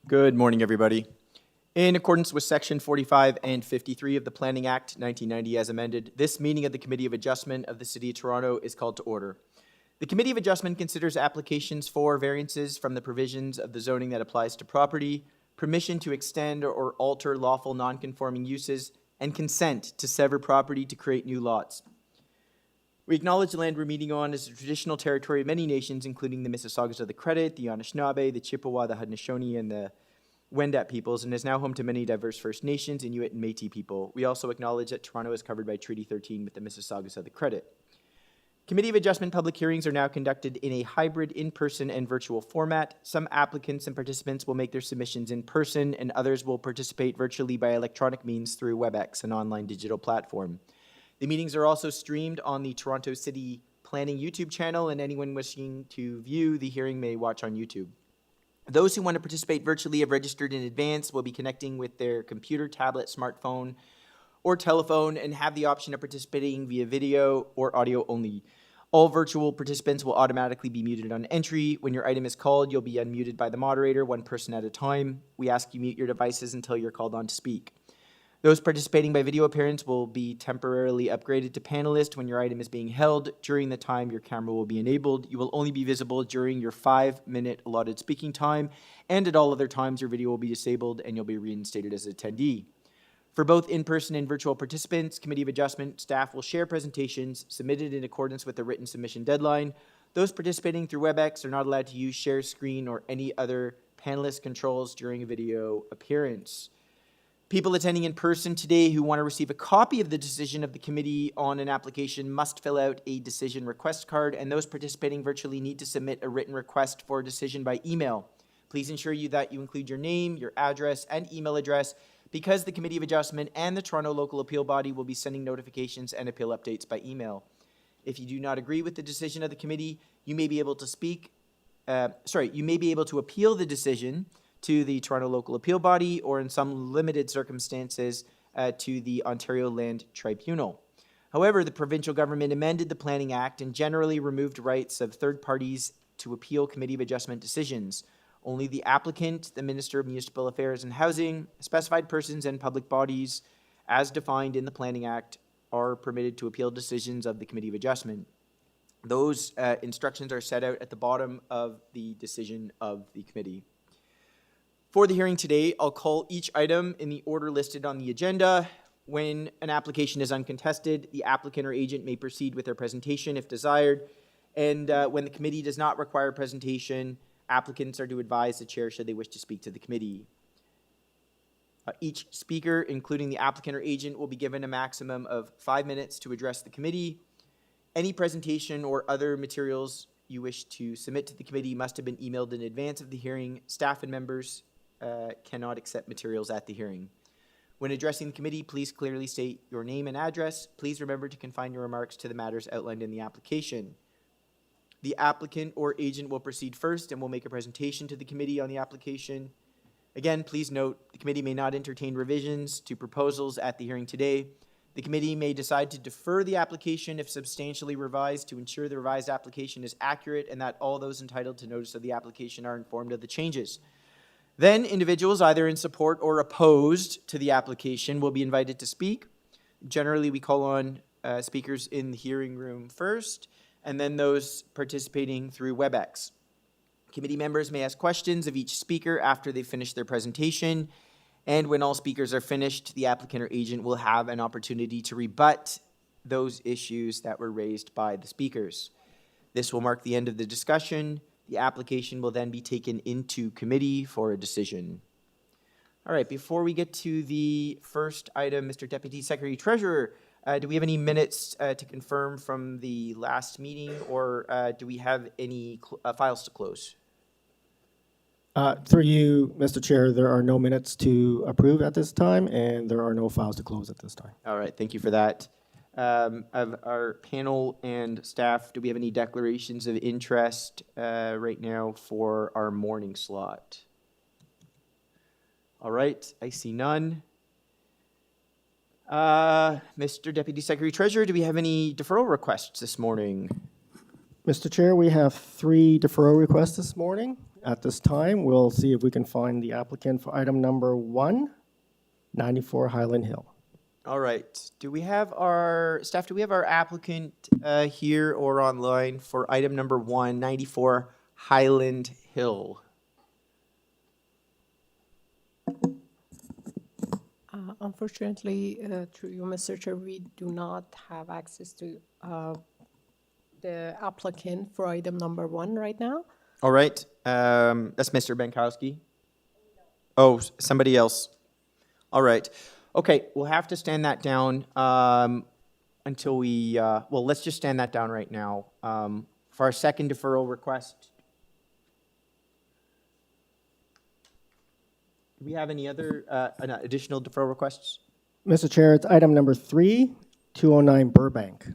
Good morning, everybody. In accordance with Section 45 and 53 of the Planning Act 1990 as amended, this meeting of the Committee of Adjustment of the City of Toronto is called to order. The Committee of Adjustment considers applications for variances from the provisions of the zoning that applies to property, permission to extend or alter lawful non-conforming uses, and consent to sever property to create new lots. We acknowledge the land we're meeting on is a traditional territory of many nations, including the Mississaugas of the Credit, the Anishinaabe, the Chippewa, the Haudenosaunee, and the Wendat peoples, and is now home to many diverse First Nations, Inuit, and Métis people. We also acknowledge that Toronto is covered by Treaty 13 with the Mississaugas of the Credit. Committee of Adjustment public hearings are now conducted in a hybrid in-person and virtual format. Some applicants and participants will make their submissions in person, and others will participate virtually by electronic means through WebEx, an online digital platform. The meetings are also streamed on the Toronto City Planning YouTube channel, and anyone wishing to view the hearing may watch on YouTube. Those who want to participate virtually have registered in advance, will be connecting with their computer, tablet, smartphone, or telephone, and have the option of participating via video or audio only. All virtual participants will automatically be muted on entry. When your item is called, you'll be unmuted by the moderator, one person at a time. We ask you mute your devices until you're called on to speak. Those participating by video appearance will be temporarily upgraded to panelist when your item is being held. During the time, your camera will be enabled. You will only be visible during your 5-minute allotted speaking time, and at all other times, your video will be disabled and you'll be reinstated as an attendee. For both in-person and virtual participants, Committee of Adjustment staff will share presentations submitted in accordance with the written submission deadline. Those participating through WebEx are not allowed to use share screen or any other panelist controls during a video appearance. People attending in person today who want to receive a copy of the decision of the committee on an application must fill out a decision request card, and those participating virtually need to submit a written request for a decision by email. Please ensure that you include your name, your address, and email address, because the Committee of Adjustment and the Toronto Local Appeal Body will be sending notifications and appeal updates by email. If you do not agree with the decision of the committee, you may be able to appeal the decision to the Toronto Local Appeal Body, or in some limited circumstances, to the Ontario Land Tribunal. However, the provincial government amended the Planning Act and generally removed rights of third parties to appeal Committee of Adjustment decisions. Only the applicant, the Minister of Municipal Affairs and Housing, specified persons, and public bodies, as defined in the Planning Act, are permitted to appeal decisions of the Committee of Adjustment. Those instructions are set out at the bottom of the decision of the committee. For the hearing today, I'll call each item in the order listed on the agenda. When an application is uncontested, the applicant or agent may proceed with their presentation if desired. And when the committee does not require presentation, applicants are to advise the chair should they wish to speak to the committee. Each speaker, including the applicant or agent, will be given a maximum of 5 minutes to address the committee. Any presentation or other materials you wish to submit to the committee must have been emailed in advance of the hearing. Staff and members cannot accept materials at the hearing. When addressing the committee, please clearly state your name and address. Please remember to confine your remarks to the matters outlined in the application. The applicant or agent will proceed first and will make a presentation to the committee on the application. Again, please note, the committee may not entertain revisions to proposals at the hearing today. The committee may decide to defer the application if substantially revised to ensure the revised application is accurate and that all those entitled to notice of the application are informed of the changes. Then individuals either in support or opposed to the application will be invited to speak. Generally, we call on speakers in the hearing room first, and then those participating through WebEx. Committee members may ask questions of each speaker after they finish their presentation, and when all speakers are finished, the applicant or agent will have an opportunity to rebut those issues that were raised by the speakers. This will mark the end of the discussion. The application will then be taken into committee for a decision. All right, before we get to the first item, Mr. Deputy Secretary Treasurer, do we have any minutes to confirm from the last meeting, or do we have any files to close? Through you, Mr. Chair, there are no minutes to approve at this time, and there are no files to close at this time. All right, thank you for that. Of our panel and staff, do we have any declarations of interest right now for our morning slot? All right, I see none. Mr. Deputy Secretary Treasurer, do we have any deferral requests this morning? Mr. Chair, we have 3 deferral requests this morning. At this time, we'll see if we can find the applicant for item number 1, 94 Highland Hill. All right. Do we have our staff? Do we have our applicant here or online for item number 1, 94 Highland Hill? Unfortunately, through you, Mr. Chair, we do not have access to the applicant for item number 1 right now. All right. That's Mr. Benkowski. Oh, somebody else. All right. Okay, we'll have to stand that down until we, well, let's just stand that down right now. For our second deferral request, do we have any other additional deferral requests? Mr. Chair, it's item number 3, 209 Burbank.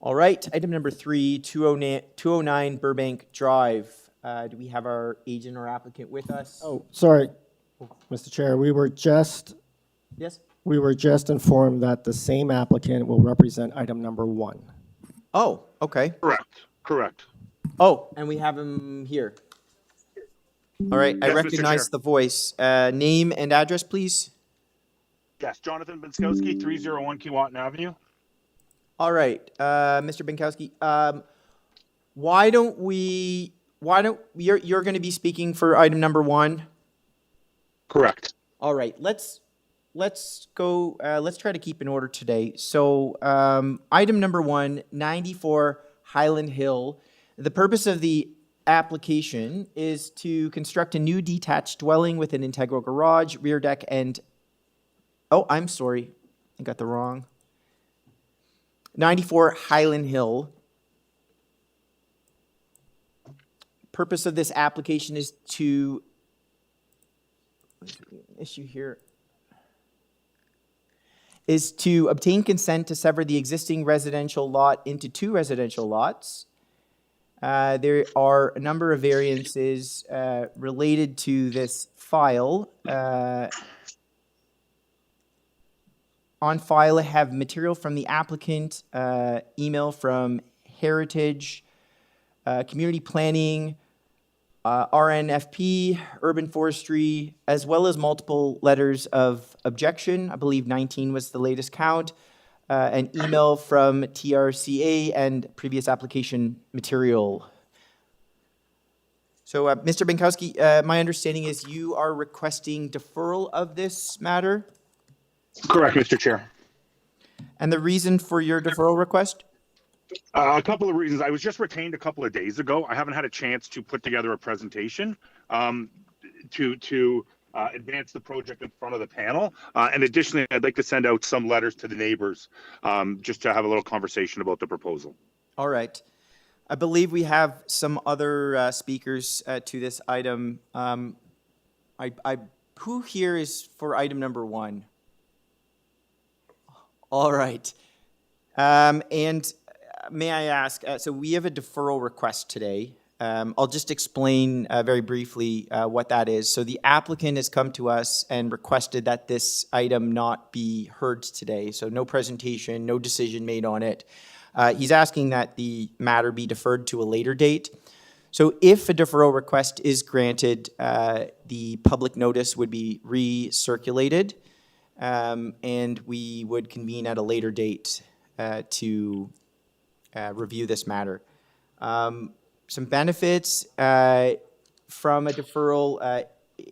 All right, item number 3, 209 Burbank Drive. Do we have our agent or applicant with us? Oh, sorry, Mr. Chair, we were just informed that the same applicant will represent item number 1. Oh, okay. Correct. Oh, and we have him here. All right, I Yes, Mr. recognize Chair. the voice. Name and address, please. Yes, Jonathan Benskowski, 301 Keewatin Avenue. All right, Mr. Benkowski, you're going to be speaking for item number 1? Correct. All right, let's go, let's try to keep in order today. So, item number 1, 94 Highland Hill. The purpose of the application is to construct a new detached dwelling with an integral garage, rear deck, and, oh, I'm sorry, I got the wrong. 94 Highland Hill. Purpose of this application is to, issue here, is to obtain consent to sever the existing residential lot into 2 residential lots. There are a number of variances related to this file. On file, I have material from the applicant, email from Heritage, Community Planning, RNFP, Urban Forestry, as well as multiple letters of objection. I believe 19 was the latest count. An email from TRCA and previous application material. So, Mr. Benkowski, my understanding is you are requesting deferral of this matter? Correct, Mr. Chair. And the reason for your deferral request? A couple of reasons. I was just retained a couple of days ago. I haven't had a chance to put together a presentation to advance the project in front of the panel. And additionally, I'd like to send out some letters to the neighbors just to have a little conversation about the proposal. All right. I believe we have some other speakers to this item. Who here is for item number 1? All right. And may I ask, so we have a deferral request today. I'll just explain very briefly what that is. So the applicant has come to us and requested that this item not be heard today. So no presentation, no decision made on it. He's asking that the matter be deferred to a later date. So if a deferral request is granted, the public notice would be recirculated, and we would convene at a later date to review this matter. Some benefits from a deferral.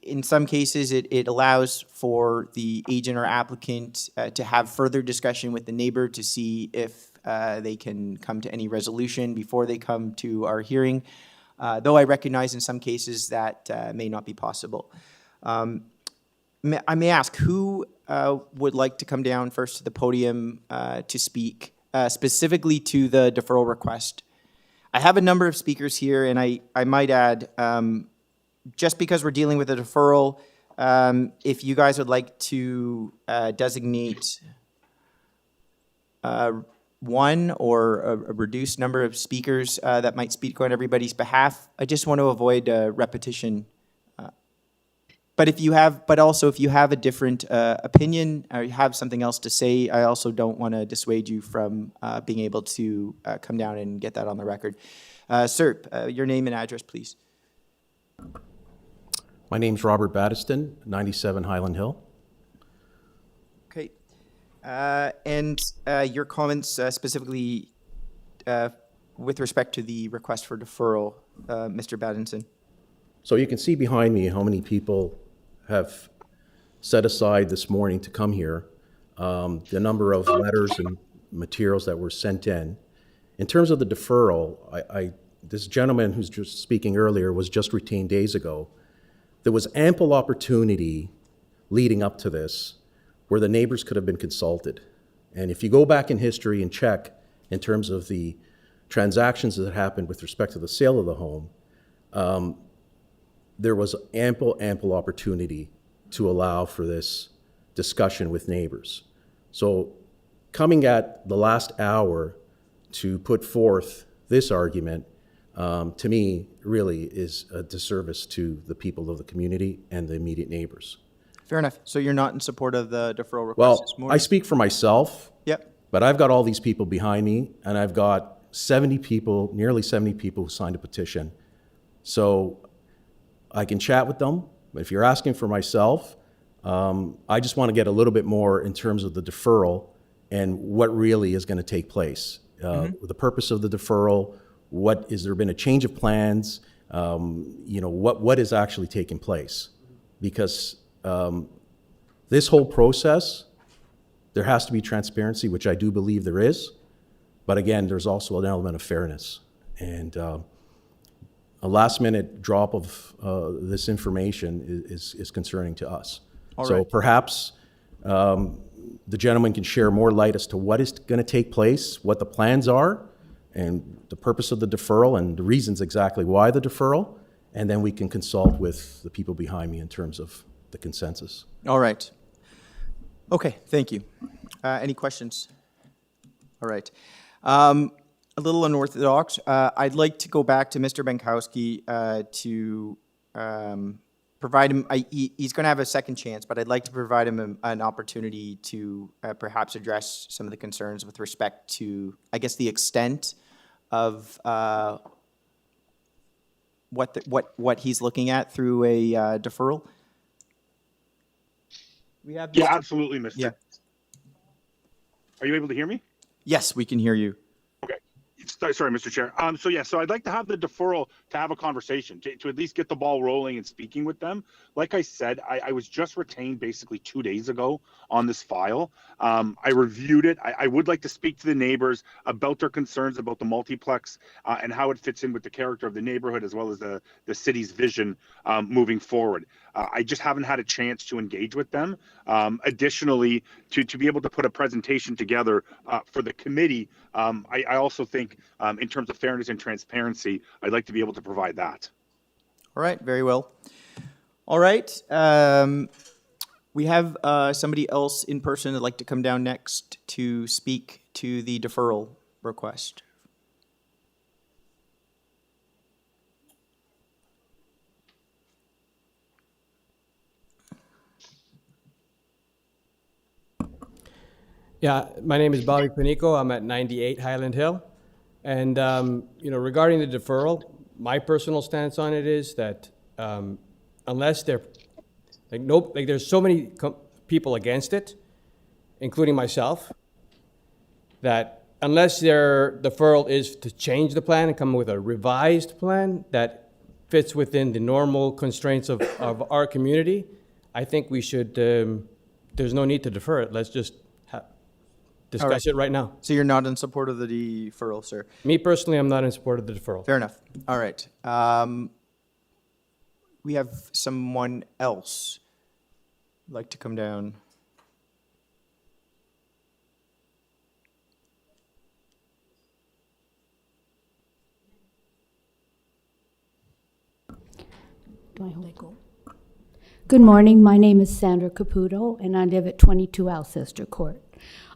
In some cases, it allows for the agent or applicant to have further discussion with the neighbor to see if they can come to any resolution before they come to our hearing, though I recognize in some cases that may not be possible. I may ask, who would like to come down first to the podium to speak specifically to the deferral request? I have a number of speakers here, and I might add, just because we're dealing with a deferral, if you guys would like to designate one or a reduced number of speakers that might speak on everybody's behalf, I just want to avoid repetition. But if you have, but also if you have a different opinion or you have something else to say, I also don't want to dissuade you from being able to come down and get that on the record. Sir, your name and address, please. My name's Robert Battiston, 97 Highland Hill. Okay. And your comments specifically with respect to the request for deferral, Mr. Battinson. So you can see behind me how many people have set aside this morning to come here, the number of letters and materials that were sent in. In terms of the deferral, this gentleman who's just speaking earlier was just retained days ago. There was ample opportunity leading up to this where the neighbors could have been consulted. And if you go back in history and check in terms of the transactions that happened with respect to the sale of the home, there was ample opportunity to allow for this discussion with neighbors. So coming at the last hour to put forth this argument, to me, really is a disservice to the people of the community and the immediate neighbors. Fair enough. So you're not in support of the deferral request Well, this morning? I speak for myself, Yep. but I've got all these people behind me, and I've got 70 people, nearly 70 people who signed a petition. So I can chat with them, but if you're asking for myself, I just want to get a little bit more in terms of the deferral and what really is going to take place. The purpose of the deferral, is there been a change of plans? What is actually taking place? Because this whole process, there has to be transparency, which I do believe there is. But again, there's also an element of fairness. And a last minute drop of this information is concerning to us. So perhaps the gentleman can share more light as to what is going to take place, what the plans are, and the purpose of the deferral, and the reasons exactly why the deferral, and then we can consult with the people behind me in terms of the consensus. All right. Okay, thank you. Any questions? All right. A little unorthodox. I'd like to go back to Mr. Benkowski to provide him, he's going to have a second chance, but I'd like to provide him an opportunity to perhaps address some of the concerns with respect to, I guess, the extent of what he's looking at through a deferral. We have Yeah, absolutely, Mr. Yeah. Are you able to hear me? Yes, we can hear you. Sorry, Mr. Chair. So I'd like to have the deferral to have a conversation, to at least get the ball rolling and speaking with them. Like I said, I was just retained basically 2 days ago on this file. I reviewed it. I would like to speak to the neighbors about their concerns about the multiplex and how it fits in with the character of the neighborhood as well as the city's vision moving forward. I just haven't had a chance to engage with them. Additionally, to be able to put a presentation together for the committee, I also think in terms of fairness and transparency, I'd like to be able to provide that. All right, very well. All right, we have somebody else in person that'd like to come down next to speak to the deferral request. Yeah, my name is Bobby Panico. I'm at 98 Highland Hill. And, regarding the deferral, my personal stance on it is that unless there's so many people against it, including myself, that unless their deferral is to change the plan and come with a revised plan that fits within the normal constraints of our community, I think we should, there's no need to defer it. Let's just discuss it right now. So you're not in support of the deferral, sir? Me personally, I'm not in support of the deferral. Fair enough. All right. We have someone else like to come down. Do I hold? Good morning. My name is Sandra Caputo, and I live at 22 Alcester Court.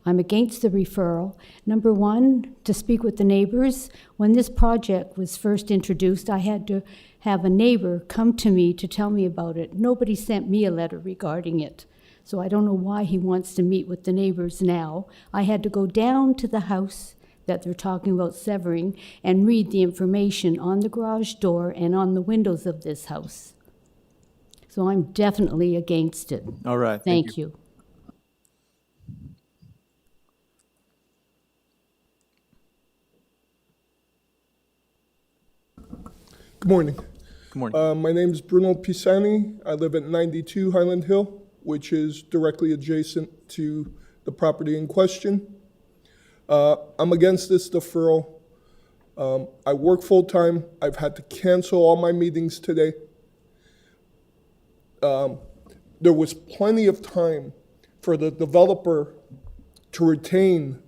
I'm against the referral. Number one, to speak with the neighbors. When this project was first introduced, I had to have a neighbor come to me to tell me about it. Nobody sent me a letter regarding it. So I don't know why he wants to meet with the neighbors now. I had to go down to the house that they're talking about severing and read the information on the garage door and on the windows of this house. So I'm definitely against it. All right. Thank you. Good morning. Good morning. My name is Bruno Pisani. I live at 92 Highland Hill, which is directly adjacent to the property in question. I'm against this deferral. I work full-time. I've had to cancel all my meetings today. There was plenty of time for the developer to retain,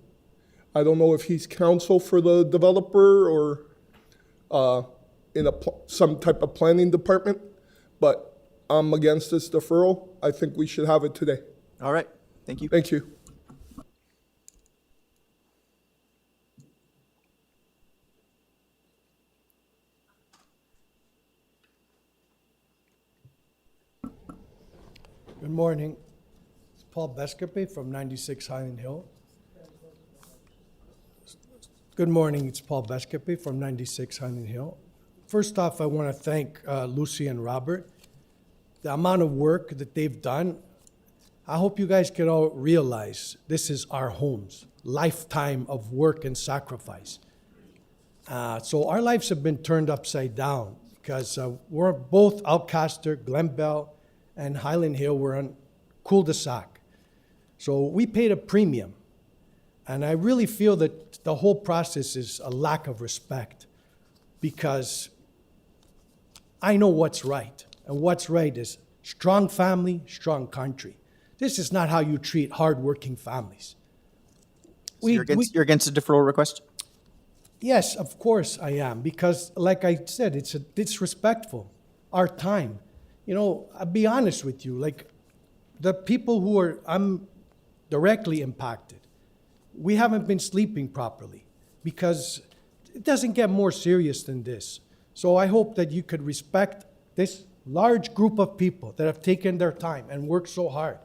I don't know if he's counsel for the developer or in some type of planning department, but I'm against this deferral. I think we should have it today. All right. Thank you. Thank you. Good morning. It's Paul Bescapy from 96 Highland Hill. Good morning. It's Paul Bescapy from 96 Highland Hill. First off, I want to thank Lucy and Robert. The amount of work that they've done, I hope you guys can all realize this is our homes, lifetime of work and sacrifice. So our lives have been turned upside down because we're both Alcaster, Glenbell, and Highland Hill were on cul-de-sac. So we paid a premium. And I really feel that the whole process is a lack of respect because I know what's right. And what's right is strong family, strong country. This is not how you treat hardworking families. So you're against the deferral request? Yes, of course I am, because like I said, it's disrespectful. Our time. You know, I'll be honest with you, like the people who I'm directly impacted, we haven't been sleeping properly because it doesn't get more serious than this. So I hope that you could respect this large group of people that have taken their time and worked so hard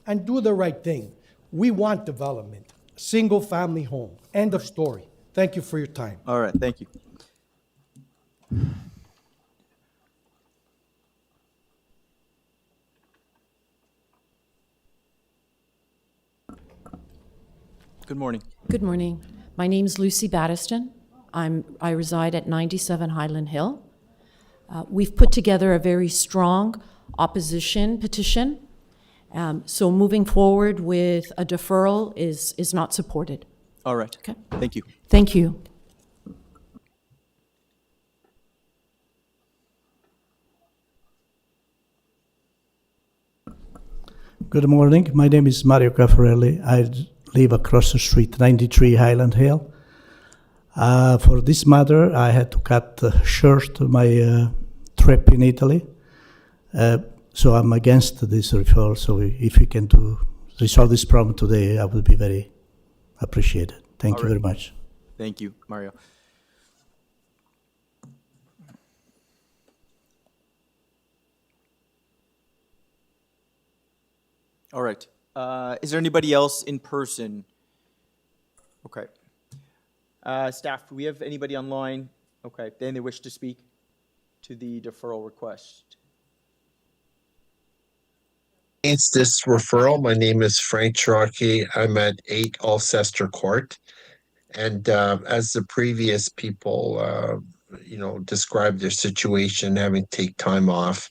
and do the right thing. We want development, single family home, end of story. Thank you for your time. All right. Thank you. Good morning. Good morning. My name is Lucy Battiston. I reside at 97 Highland Hill. We've put together a very strong opposition petition. So moving forward with a deferral is not supported. All right. Okay. Thank you. Thank you. Good morning. My name is Mario Caffarelli. I live across the street, 93 Highland Hill. For this matter, I had to cut short my trip in Italy. So I'm against this referral. So if you can resolve this problem today, I would be very appreciated. Thank you very much. Thank you, Mario. All right. Is there anybody else in person? Okay. Staff, do we have anybody online? Okay. Then they wish to speak to the deferral request. Against this referral, my name is Frank Cherokee. I'm at 8 Alcester Court. And as the previous people, described their situation, having to take time off,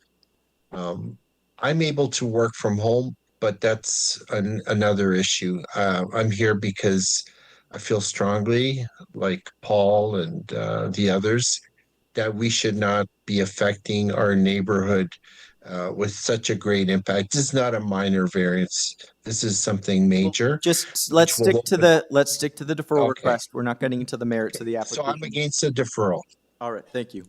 I'm able to work from home, but that's another issue. I'm here because I feel strongly, like Paul and the others, that we should not be affecting our neighborhood with such a great impact. This is not a minor variance. This is something major. Just let's stick to the deferral request. We're not getting into the merits of the application. So I'm against the deferral. All right. Thank you.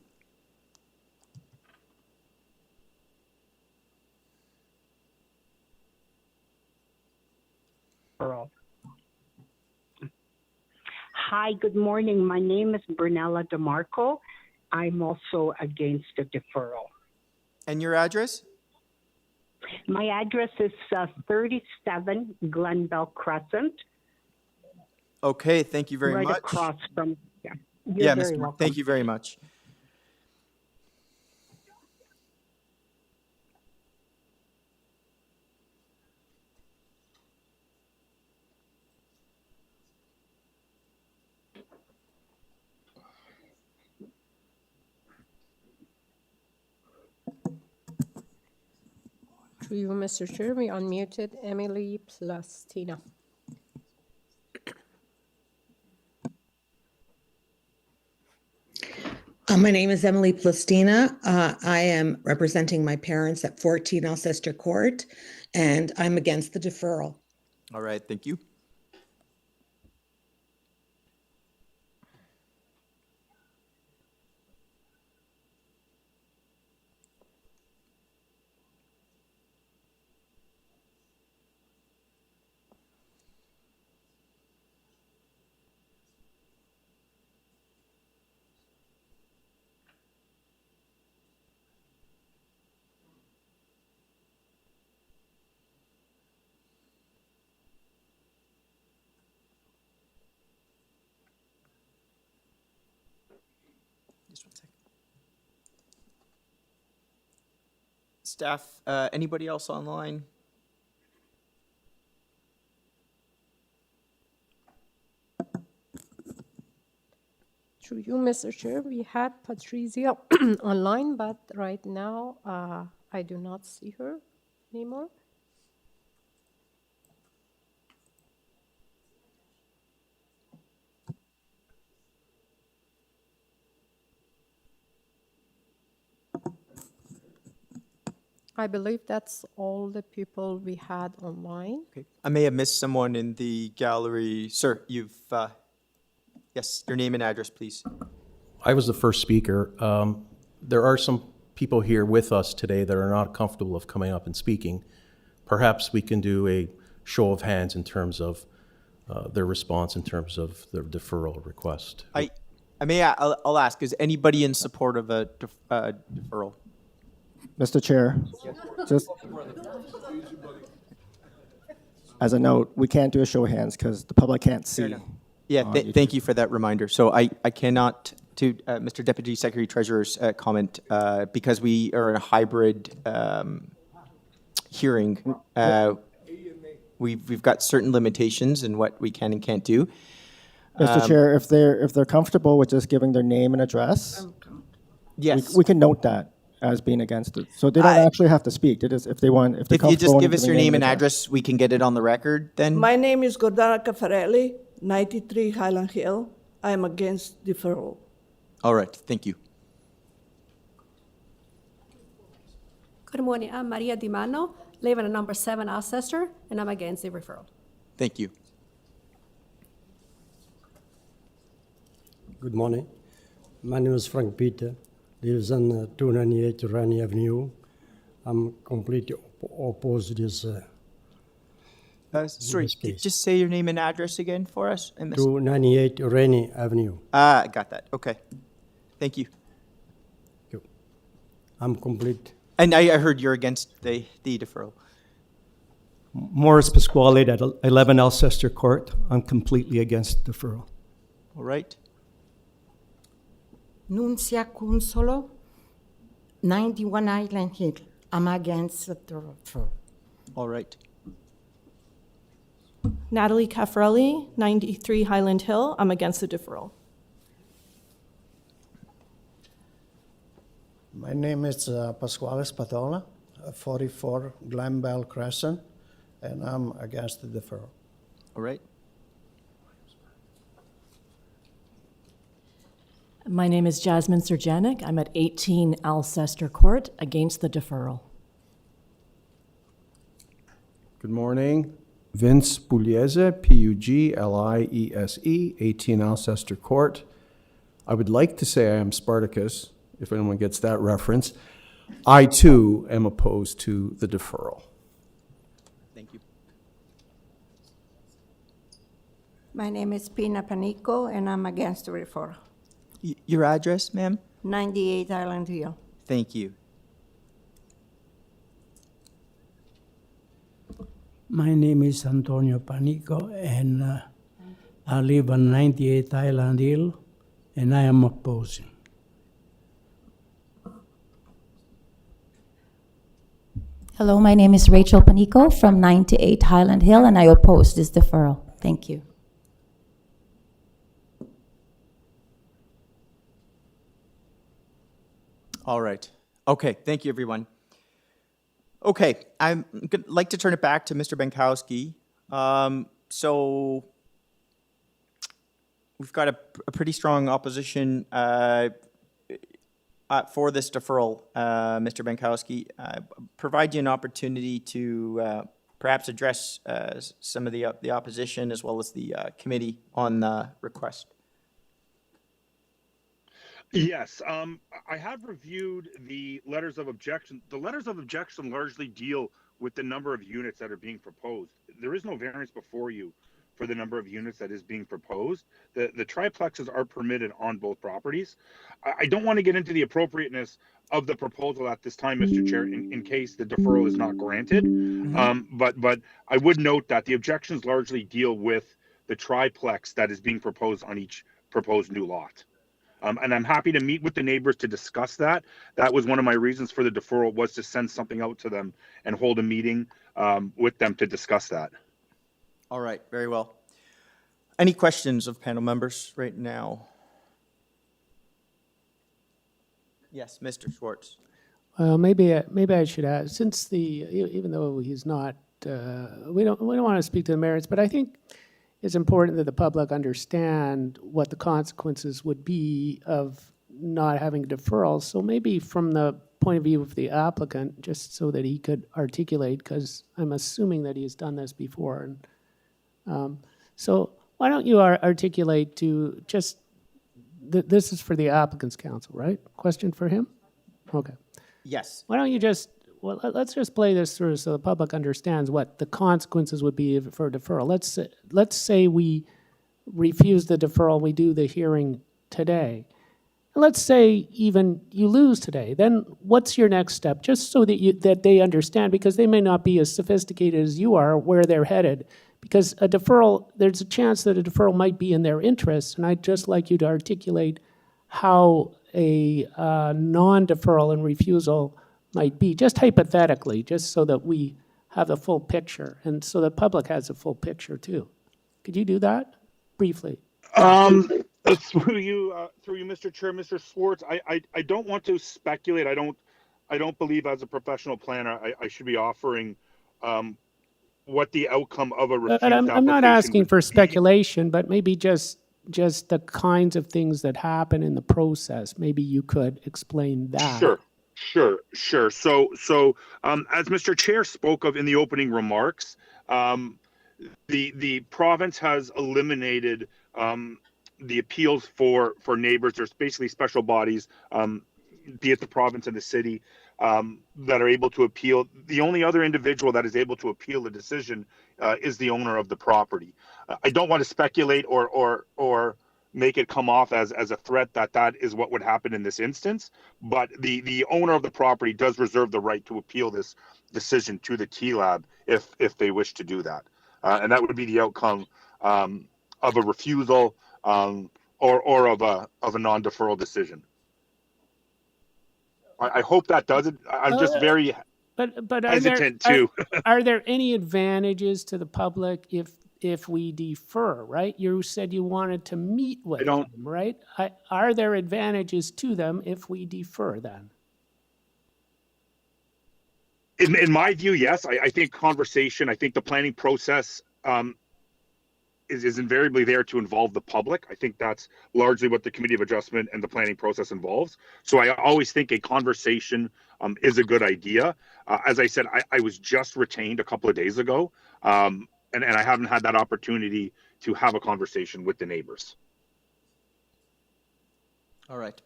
Hi, good morning. My name is Brunella DeMarco. I'm also against the deferral. And your address? My address is 37 Glenbell Crescent. Okay, thank you very right much. across from, yeah. You're Yeah, very Mr. Moore, welcome. thank you very much. Through you, Mr. Chair, we unmuted Emily plus Tina. My name is Emily Plastina. I am representing my parents at 14 Alcester Court, and I'm against the deferral. All right, thank you. Just 1 second. Staff, anybody else online? Through you, Mr. Chair, we had Patricia online, but right now I do not see her anymore. I believe that's all the people we had online. Okay. I may have missed someone in the gallery. Sir, you've, yes, your name and address, please. I was the first speaker. There are some people here with us today that are not comfortable of coming up and speaking. Perhaps we can do a show of hands in terms of their response in terms of the deferral request. I'll ask, is anybody in support of a deferral? Mr. Chair, just as a note, we can't do a show of hands because the public can't see. Yeah, thank you for that reminder. So I cannot, to Mr. Deputy Secretary Treasurer's comment, because we are in a hybrid hearing, we've got certain limitations in what we can and can't do. Mr. Chair, if they're comfortable with just giving their name and address, Yes. we can note that as being against it. So they don't actually have to speak. They just, if they're If you comfortable just in give us giving your name and address, we can get it on the record then. My name is Gordana Caffarelli, 93 Highland Hill. I am against deferral. All right, thank you. Good morning. I'm Maria Di Mano, living at number 7 Alcester, and I'm against the referral. Thank you. Good morning. My name is Frank Peter. Lives on 298 Rani Avenue. I'm completely opposed to this. Sorry, just say your name and address again for us. 298 Rani Avenue. I got that. Okay. Thank you. I'm complete. And I heard you're against the deferral. Morris Pasquale at 11 Alcester Court. I'm completely against deferral. All right. Nuncia Consolo, 91 Highland Hill. I'm against the referral. All right. Natalie Caffarelli, 93 Highland Hill. I'm against the deferral. My name is Pasquale Spatola, 44 Glenbell Crescent, and I'm against the deferral. All right. My name is Jasmine Serjanik. I'm at 18 Alcester Court, against the deferral. Good morning. Vince Pugliese, Pugliese, 18 Alcester Court. I would like to say I am Spartacus, if anyone gets that reference. I, too, am opposed to the deferral. Thank you. My name is Pina Panico, and I'm against the referral. Your address, ma'am? 98 Highland Hill. Thank you. My name is Antonio Panico, and I live on 98 Highland Hill, and I am opposing. Hello, my name is Rachel Panico from 98 Highland Hill, and I oppose this deferral. Thank you. All right. Okay, thank you, everyone. Okay, I'm like to turn it back to Mr. Benkowski. So we've got a pretty strong opposition for this deferral, Mr. Benkowski. Provide you an opportunity to perhaps address some of the opposition as well as the committee on the request. Yes, I have reviewed the letters of objection. The letters of objection largely deal with the number of units that are being proposed. There is no variance before you for the number of units that is being proposed. The triplexes are permitted on both properties. I don't want to get into the appropriateness of the proposal at this time, Mr. Chair, in case the deferral is not granted. But I would note that the objections largely deal with the triplex that is being proposed on each proposed new lot. And I'm happy to meet with the neighbors to discuss that. That was one of my reasons for the deferral, was to send something out to them and hold a meeting with them to discuss that. All right, very well. Any questions of panel members right now? Yes, Mr. Schwartz. Well, maybe I should add, since even though he's not, we don't want to speak to the merits, but I think it's important that the public understand what the consequences would be of not having deferrals. So maybe from the point of view of the applicant, just so that he could articulate, because I'm assuming that he's done this before. And so why don't you articulate to just, this is for the applicant's counsel, right? Question for him? Okay. Yes. Why don't you just, well, let's just play this through so the public understands what the consequences would be for a deferral. Let's say we refuse the deferral, we do the hearing today. And let's say even you lose today. Then what's your next step? Just so that they understand, because they may not be as sophisticated as you are where they're headed. Because a deferral, there's a chance that a deferral might be in their interest, and I'd just like you to articulate how a non-deferral and refusal might be, just hypothetically, just so that we have the full picture, and so the public has a full picture too. Could you do that briefly? Through you, Mr. Chair, Mr. Schwartz, I don't want to speculate. I don't believe as a professional planner I should be offering what the outcome of a refused application. I'm not asking for speculation, but maybe just the kinds of things that happen in the process. Maybe you could explain that. Sure. So, as Mr. Chair spoke of in the opening remarks, the province has eliminated the appeals for neighbors. There's basically special bodies, be it the province and the city, that are able to appeal. The only other individual that is able to appeal the decision is the owner of the property. I don't want to speculate or make it come off as a threat that is what would happen in this instance, but the owner of the property does reserve the right to appeal this decision to the TLAB if they wish to do that, and that would be the outcome of a refusal or of a non-deferral decision. I hope that does it. I'm just very hesitant to. Are there any advantages to the public if we defer, right? You said you wanted to meet with them, right? Are there advantages to them if we defer then? In my view, yes. I think conversation, I think the planning process is invariably there to involve the public. I think that's largely what the Committee of Adjustment and the planning process involves. So I always think a conversation is a good idea. As I said, I was just retained a couple of days ago. And I haven't had that opportunity to have a conversation with the neighbors. All right.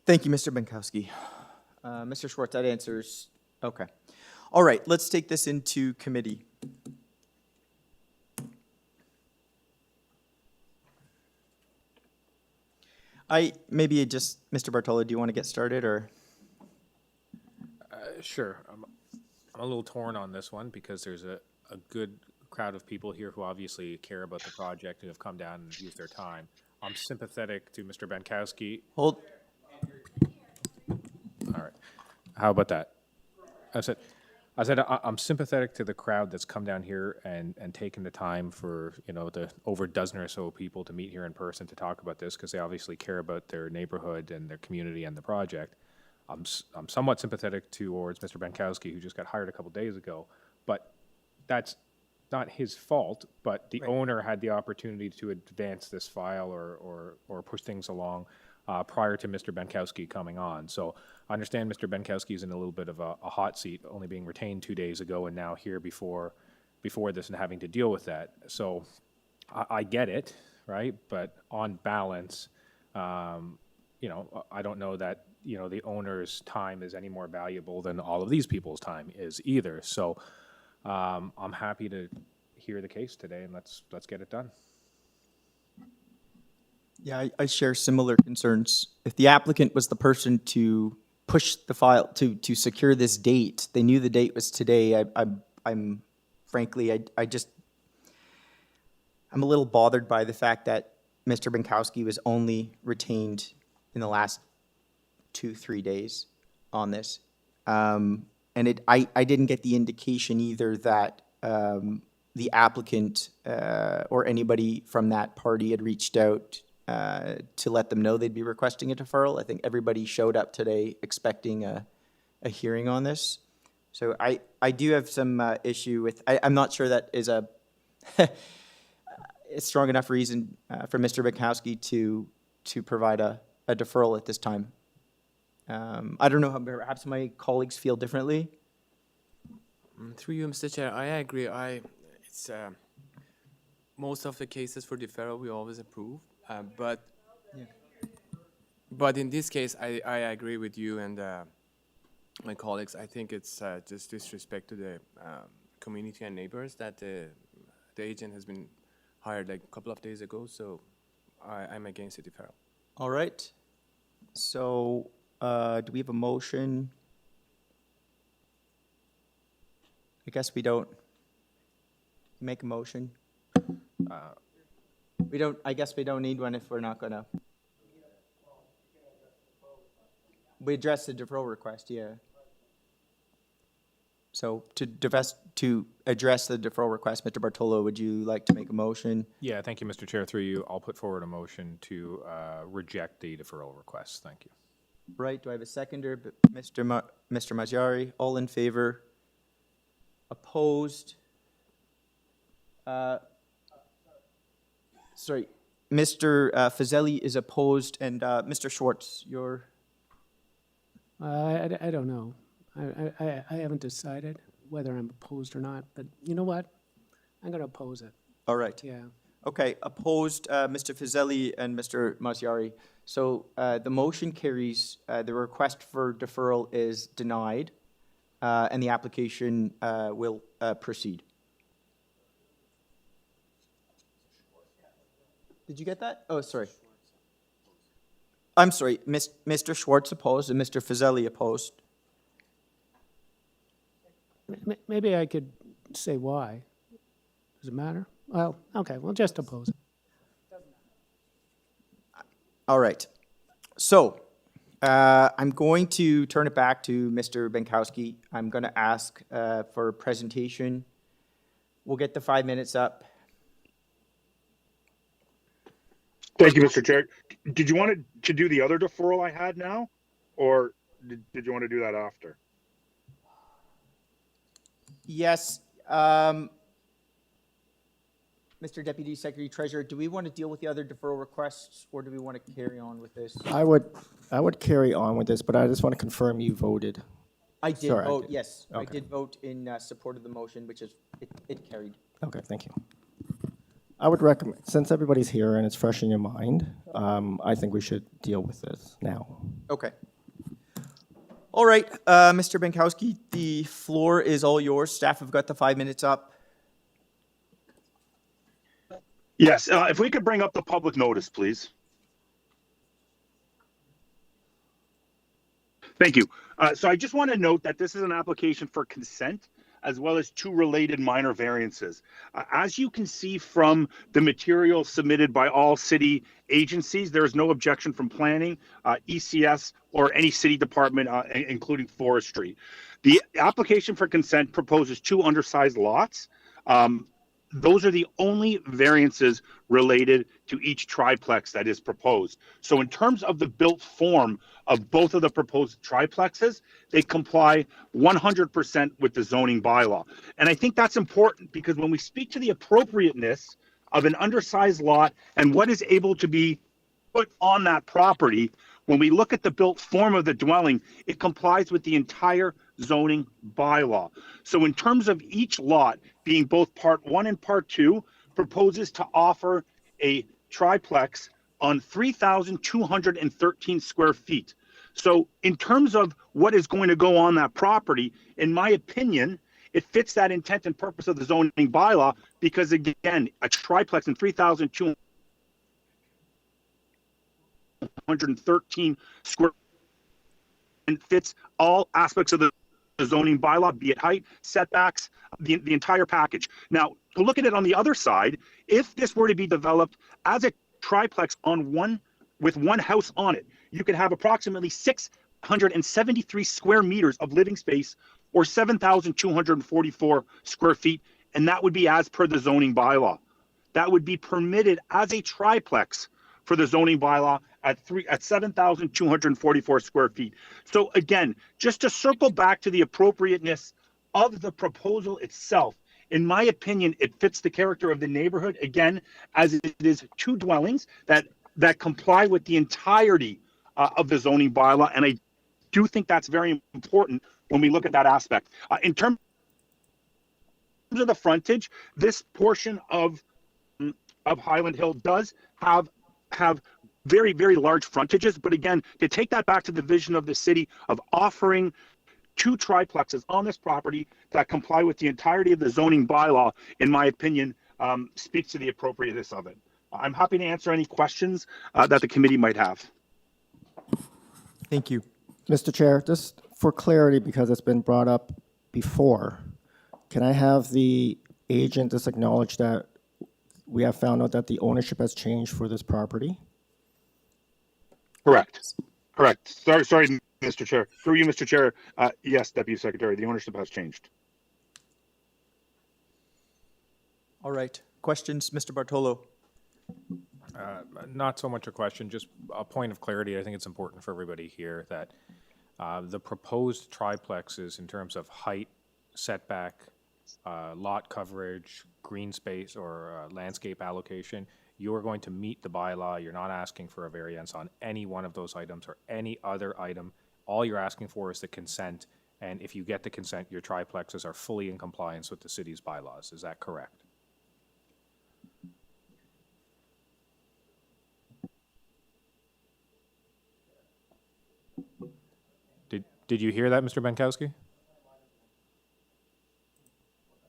Thank you, Mr. Benkowski. Mr. Schwartz, that answers. Okay. All right, let's take this into committee. Maybe just, Mr. Bartolo, do you want to get started or? Sure. I'm a little torn on this one because there's a good crowd of people here who obviously care about the project and have come down and used their time. I'm sympathetic to Mr. Bankowski. Hold. All right. How about that? I said I'm sympathetic to the crowd that's come down here and taken the time for, you know, the over a dozen or so people to meet here in person to talk about this, because they obviously care about their neighborhood and their community and the project. I'm somewhat sympathetic towards Mr. Bankowski, who just got hired a couple days ago, but that's not his fault. But the owner had the opportunity to advance this file or push things along prior to Mr. Bankowski coming on. So I understand Mr. Bankowski is in a little bit of a hot seat, only being retained 2 days ago and now here before this and having to deal with that. So I get it, right? But on balance, you know, I don't know that, you know, the owner's time is any more valuable than all of these people's time is either. So I'm happy to hear the case today, and let's get it done. Yeah, I share similar concerns. If the applicant was the person to push the file to secure this date, they knew the date was today. I'm frankly, I'm a little bothered by the fact that Mr. Bankowski was only retained in the last 2-3 days on this. And I didn't get the indication either that the applicant or anybody from that party had reached out to let them know they'd be requesting a deferral. I think everybody showed up today expecting a hearing on this. So I do have some issue with, I'm not sure that is a strong enough reason for Mr. Bankowski to provide a deferral at this time. I don't know how perhaps my colleagues feel differently. Through you, Mr. Chair, I agree. It's most of the cases for deferral we always approve, but in this case, I agree with you and my colleagues. I think it's just disrespect to the community and neighbors that the agent has been hired like a couple of days ago. So I'm against the deferral. All right. So do we have a motion? I guess we don't make a motion. I guess we don't need one if we're not gonna. We address the deferral request, yeah. So to address the deferral request, Mr. Bartolo, would you like to make a motion? Yeah, thank you, Mr. Chair. Through you, I'll put forward a motion to reject the deferral request. Thank you. Right, do I have a seconder? Mr. Majari, all in favor? Opposed? Sorry, Mr. Fazeli is opposed, and Mr. Schwartz, you're? I don't know. I haven't decided whether I'm opposed or not, but you know what? I'm going to oppose it. All right. Yeah. Okay, opposed, Mr. Fazeli and Mr. Mazziari. So the motion carries, the request for deferral is denied, and the application will proceed. Did you get that? Oh, sorry. I'm sorry, Mr. Schwartz opposed and Mr. Fazeli opposed. Maybe I could say why. Does it matter? Well, okay, we'll just oppose it. All right. So I'm going to turn it back to Mr. Bankowski. I'm going to ask for a presentation. We'll get the 5 minutes up. Thank you, Mr. Chair. Did you want to do the other deferral I had now, or did you want to do that after? Yes. Mr. Deputy Secretary Treasurer, do we want to deal with the other deferral requests, or do we want to carry on with this? I would carry on with this, but I just want to confirm you voted. I did Sorry, vote, yes. Okay. I did vote in support of the motion, which is, it carried. Okay, thank you. I would recommend, since everybody's here and it's fresh in your mind, I think we should deal with this now. Okay. All right, Mr. Bankowski, the floor is all yours. Staff have got the 5 minutes up. Yes, if we could bring up the public notice, please. Thank you. So I just want to note that this is an application for consent. as well as 2 related minor variances. As you can see from the material submitted by all city agencies, there is no objection from planning, ECS, or any city department, including forestry. The application for consent proposes 2 undersized lots. Those are the only variances related to each triplex that is proposed. So in terms of the built form of both of the proposed triplexes, they comply 100% with the zoning bylaw. And I think that's important because when we speak to the appropriateness of an undersized lot and what is able to be put on that property, when we look at the built form of the dwelling, it complies with the entire zoning bylaw. So in terms of each lot being both part 1 and part 2, proposes to offer a triplex on 3,213 square feet. So in terms of what is going to go on that property, in my opinion, it fits that intent and purpose of the zoning bylaw because, again, a triplex in 3,213 square and fits all aspects of the zoning bylaw, be it height, setbacks, the entire package. Now, to look at it on the other side, if this were to be developed as a triplex with one house on it, you could have approximately 673 square meters of living space or 7,244 square feet, and that would be as per the zoning bylaw. That would be permitted as a triplex for the zoning bylaw at 7,244 square feet. So again, just to circle back to the appropriateness of the proposal itself, in my opinion, it fits the character of the neighborhood, again, as it is 2 dwellings that comply with the entirety of the zoning bylaw. And I do think that's very important when we look at that aspect. In terms of the frontage, this portion of Highland Hill does have very, very large frontages. But again, to take that back to the vision of the city of offering 2 triplexes on this property that comply with the entirety of the zoning bylaw, in my opinion, speaks to the appropriateness of it. I'm happy to answer any questions that the committee might have. Thank you. Mr. Chair, just for clarity, because it's been brought up before, can I have the agent just acknowledge that we have found out that the ownership has changed for this property? Correct. Sorry, Mr. Chair. Through you, Mr. Chair. Yes, Deputy Secretary, the ownership has changed. All right. Questions, Mr. Bartolo? Not so much a question, just a point of clarity. I think it's important for everybody here that the proposed triplexes in terms of height, setback, lot coverage, green space, or landscape allocation, you are going to meet the bylaw. You're not asking for a variance on any one of those items or any other item. All you're asking for is the consent, and if you get the consent, your triplexes are fully in compliance with the city's bylaws. Is that correct? Did you hear that, Mr. Benkowski?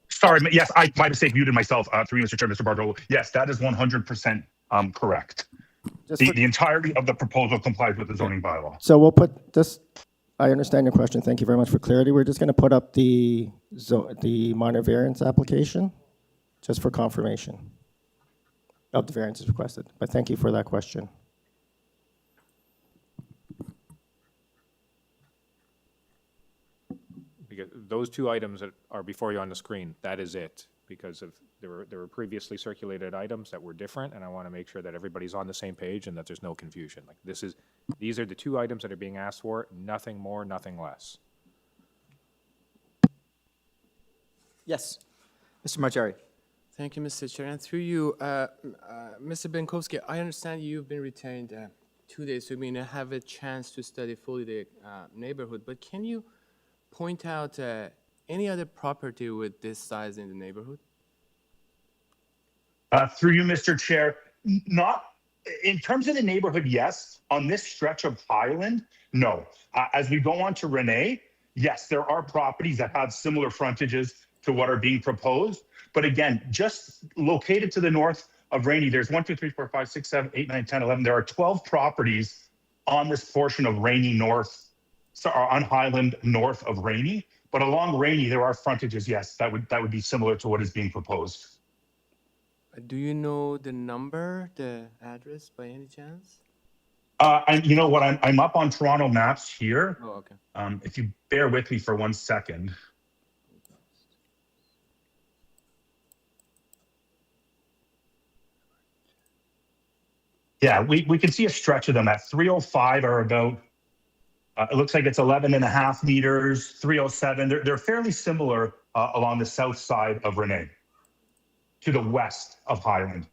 Sorry, yes, my mistake, muted myself through you, Mr. Chair, Mr. Bartolo. Yes, that is 100% correct. The entirety of the proposal complies with the zoning bylaw. So we'll put this, I understand your question. Thank you very much for clarity. We're just going to put up the minor variance application just for confirmation of the variances requested. But thank you for that question. Because those 2 items that are before you on the screen, that is it. Because of there were previously circulated items that were different, and I want to make sure that everybody's on the same page and that there's no confusion. Like these are the 2 items that are being asked for, nothing more, nothing less. Yes, Mr. Marchari. Thank you, Mr. Chair. And through you, Mr. Benkowski, I understand you've been retained 2 days, so you may not have a chance to study fully the neighborhood, but can you point out any other property with this size in the neighborhood? Through you, Mr. Chair, not in terms of the neighborhood, yes. On this stretch of Highland, no. As we go on to Renee, yes, there are properties that have similar frontages to what are being proposed. But again, just located to the north of Rainey, there's 1, 2, 3, 4, 5, 6, 7, 8, 9, 10, 11. There are 12 properties on this portion of Rainey North, on Highland north of Rainey. But along Rainy, there are frontages, yes, that would be similar to what is being proposed. Do you know the number, the address by any chance? You know what? I'm up on Toronto maps here. Oh, okay. If you bear with me for 1 second. Yeah, we can see a stretch of them. At 305 are about, it looks like it's 11.5 meters, 307. They're fairly similar along the south side of Renee to the west of Highland.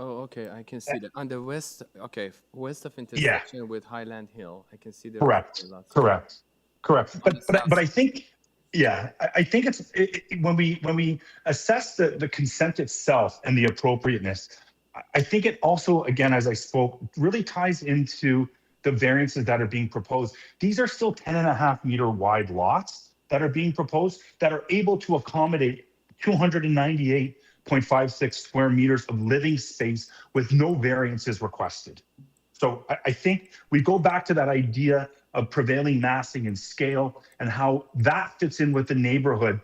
Oh, okay, I can see that. On the west, okay, west of intersection with Highland Hill, I can see the. Correct. But I think, yeah, I think when we assess the consent itself and the appropriateness, I think it also, again, as I spoke, really ties into the variances that are being proposed. These are still 10.5 meter wide lots that are being proposed that are able to accommodate 298.56 square meters of living space with no variances requested. So I think we go back to that idea of prevailing massing and scale and how that fits in with the neighborhood.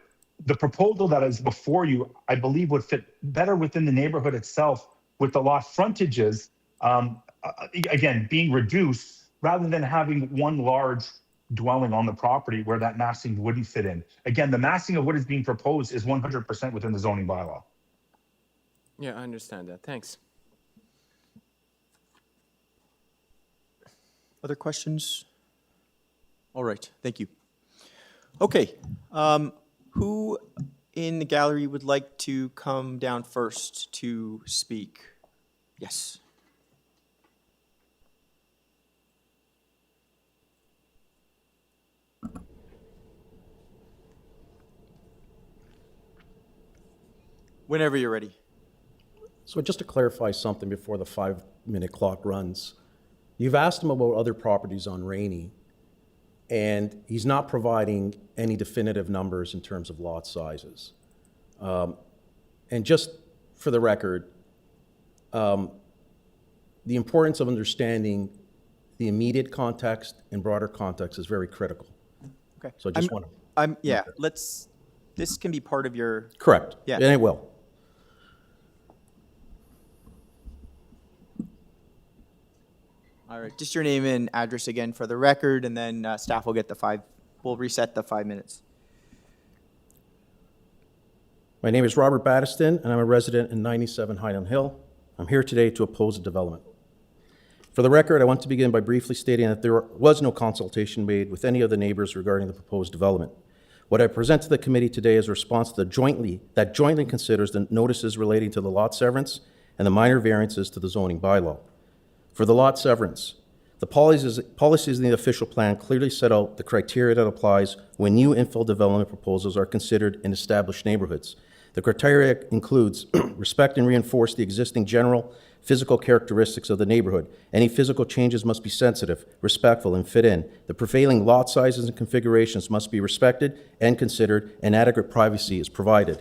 The proposal that is before you, I believe, would fit better within the neighborhood itself, with the lot frontages, again, being reduced rather than having one large dwelling on the property where that massing wouldn't fit in. Again, the massing of what is being proposed is 100% within the zoning bylaw. Yeah, I understand that. Thanks. Other questions? All right, thank you. Okay, who in the gallery would like to come down first to speak? Yes. Whenever you're ready. So just to clarify something before the 5-minute clock runs, you've asked him about other properties on Rainy, and he's not providing any definitive numbers in terms of lot sizes. And just for the record, the importance of understanding the immediate context and broader context is very critical. Okay. So I just want to. Yeah, this can be part of your. Correct. Yeah. And it will. All right, just your name and address again for the record, and then staff will get we'll reset the 5 minutes. My name is Robert Battiston, and I'm a resident in 97 Highland Hill. I'm here today to oppose the development. For the record, I want to begin by briefly stating that there was no consultation made with any of the neighbors regarding the proposed development. What I present to the committee today is a response to jointly considers the notices relating to the lot severance and the minor variances to the zoning bylaw. For the lot severance, the policies in the official plan clearly set out the criteria that applies when new infill development proposals are considered in established neighborhoods. The criteria includes respect and reinforce the existing general physical characteristics of the neighborhood. Any physical changes must be sensitive, respectful, and fit in. The prevailing lot sizes and configurations must be respected and considered, and adequate privacy is provided.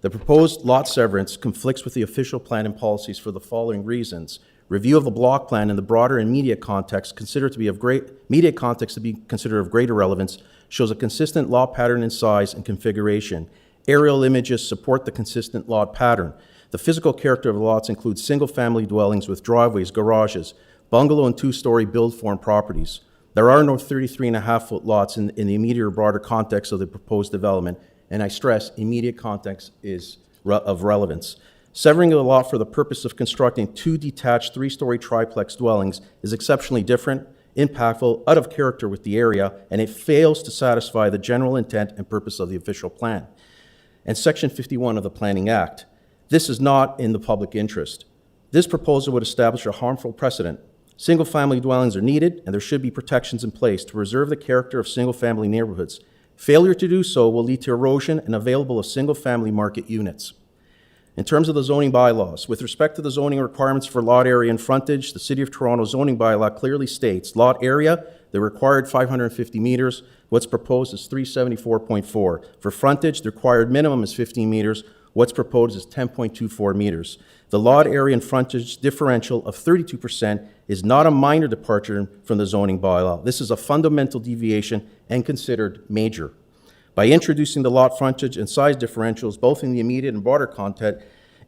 The proposed lot severance conflicts with the official plan and policies for the following reasons. Review of the block plan in the broader and immediate context considered to be of greater relevance shows a consistent lot pattern in size and configuration. Aerial images support the consistent lot pattern. The physical character of the lots includes single-family dwellings with driveways, garages, bungalow and two-story build-form properties. There are no 33.5-foot lots in the immediate or broader context of the proposed development, and I stress immediate context is of relevance. Severing a lot for the purpose of constructing two detached three-story triplex dwellings is exceptionally different, impactful, out of character with the area, and it fails to satisfy the general intent and purpose of the official plan. And Section 51 of the Planning Act. This is not in the public interest. This proposal would establish a harmful precedent. Single-family dwellings are needed, and there should be protections in place to preserve the character of single-family neighborhoods. Failure to do so will lead to erosion and available of single-family market units. In terms of the zoning bylaws, with respect to the zoning requirements for lot area and frontage, the City of Toronto zoning bylaw clearly states lot area, the required 550 meters, what's proposed is 374.4. For frontage, the required minimum is 15 meters, what's proposed is 10.24 meters. The lot area and frontage differential of 32% is not a minor departure from the zoning bylaw. This is a fundamental deviation and considered major. By introducing the lot frontage and size differentials, both in the immediate and broader content,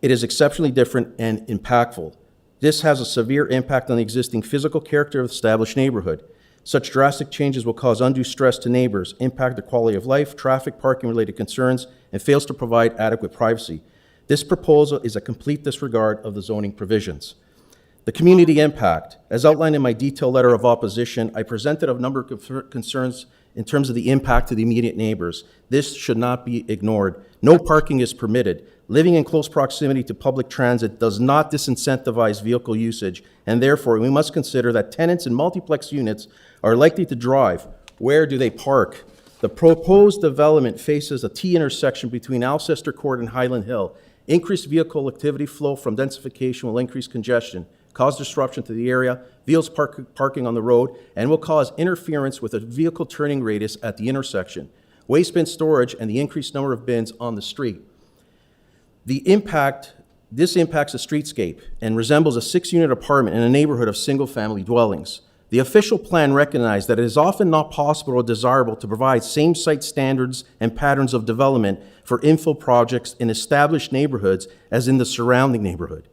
it is exceptionally different and impactful. This has a severe impact on the existing physical character of the established neighborhood. Such drastic changes will cause undue stress to neighbors, impact their quality of life, traffic, parking-related concerns, and fails to provide adequate privacy. This proposal is a complete disregard of the zoning provisions. The community impact. As outlined in my detailed letter of opposition, I presented a number of concerns in terms of the impact to the immediate neighbors. This should not be ignored. No parking is permitted. Living in close proximity to public transit does not disincentivize vehicle usage, and therefore we must consider that tenants in multiplex units are likely to drive. Where do they park? The proposed development faces a T intersection between Alcester Court and Highland Hill. Increased vehicle activity flow from densification will increase congestion, cause disruption to the area, vehicles parking on the road, and will cause interference with a vehicle turning radius at the intersection, waste bin storage, and the increased number of bins on the street. This impacts the streetscape and resembles a 6-unit apartment in a neighborhood of single-family dwellings. The official plan recognized that it is often not possible or desirable to provide same site standards and patterns of development for infill projects in established neighborhoods as in the surrounding neighborhood.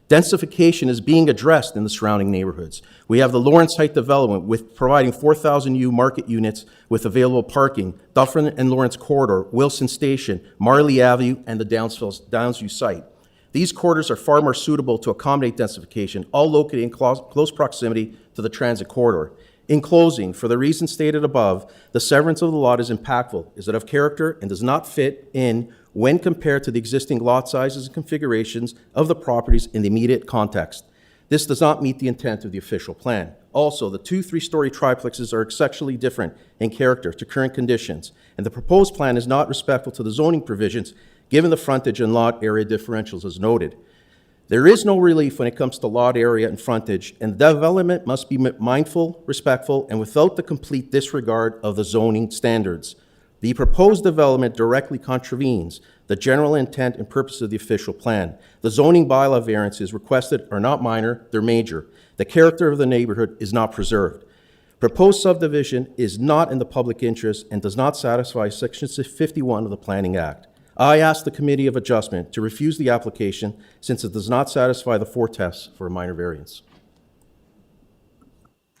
Densification is being addressed in the surrounding neighborhoods. We have the Lawrence Heights development with providing 4,000 new market units with available parking, Dufferin and Lawrence Corridor, Wilson Station, Marley Avenue, and the Downsview site. These corridors are far more suitable to accommodate densification, all located in close proximity to the transit corridor. In closing, for the reasons stated above, the severance of the lot is impactful, is of character, and does not fit in when compared to the existing lot sizes and configurations of the properties in the immediate context. This does not meet the intent of the official plan. Also, the 2 3-story triplexes are exceptionally different in character to current conditions, and the proposed plan is not respectful to the zoning provisions given the frontage and lot area differentials as noted. There is no relief when it comes to lot area and frontage, and the development must be mindful, respectful, and without the complete disregard of the zoning standards. The proposed development directly contravenes the general intent and purpose of the official plan. The zoning bylaw variances requested are not minor, they're major. The character of the neighborhood is not preserved. Proposed subdivision is not in the public interest and does not satisfy Section 51 of the Planning Act. I ask the Committee of Adjustment to refuse the application since it does not satisfy the 4 tests for a minor variance.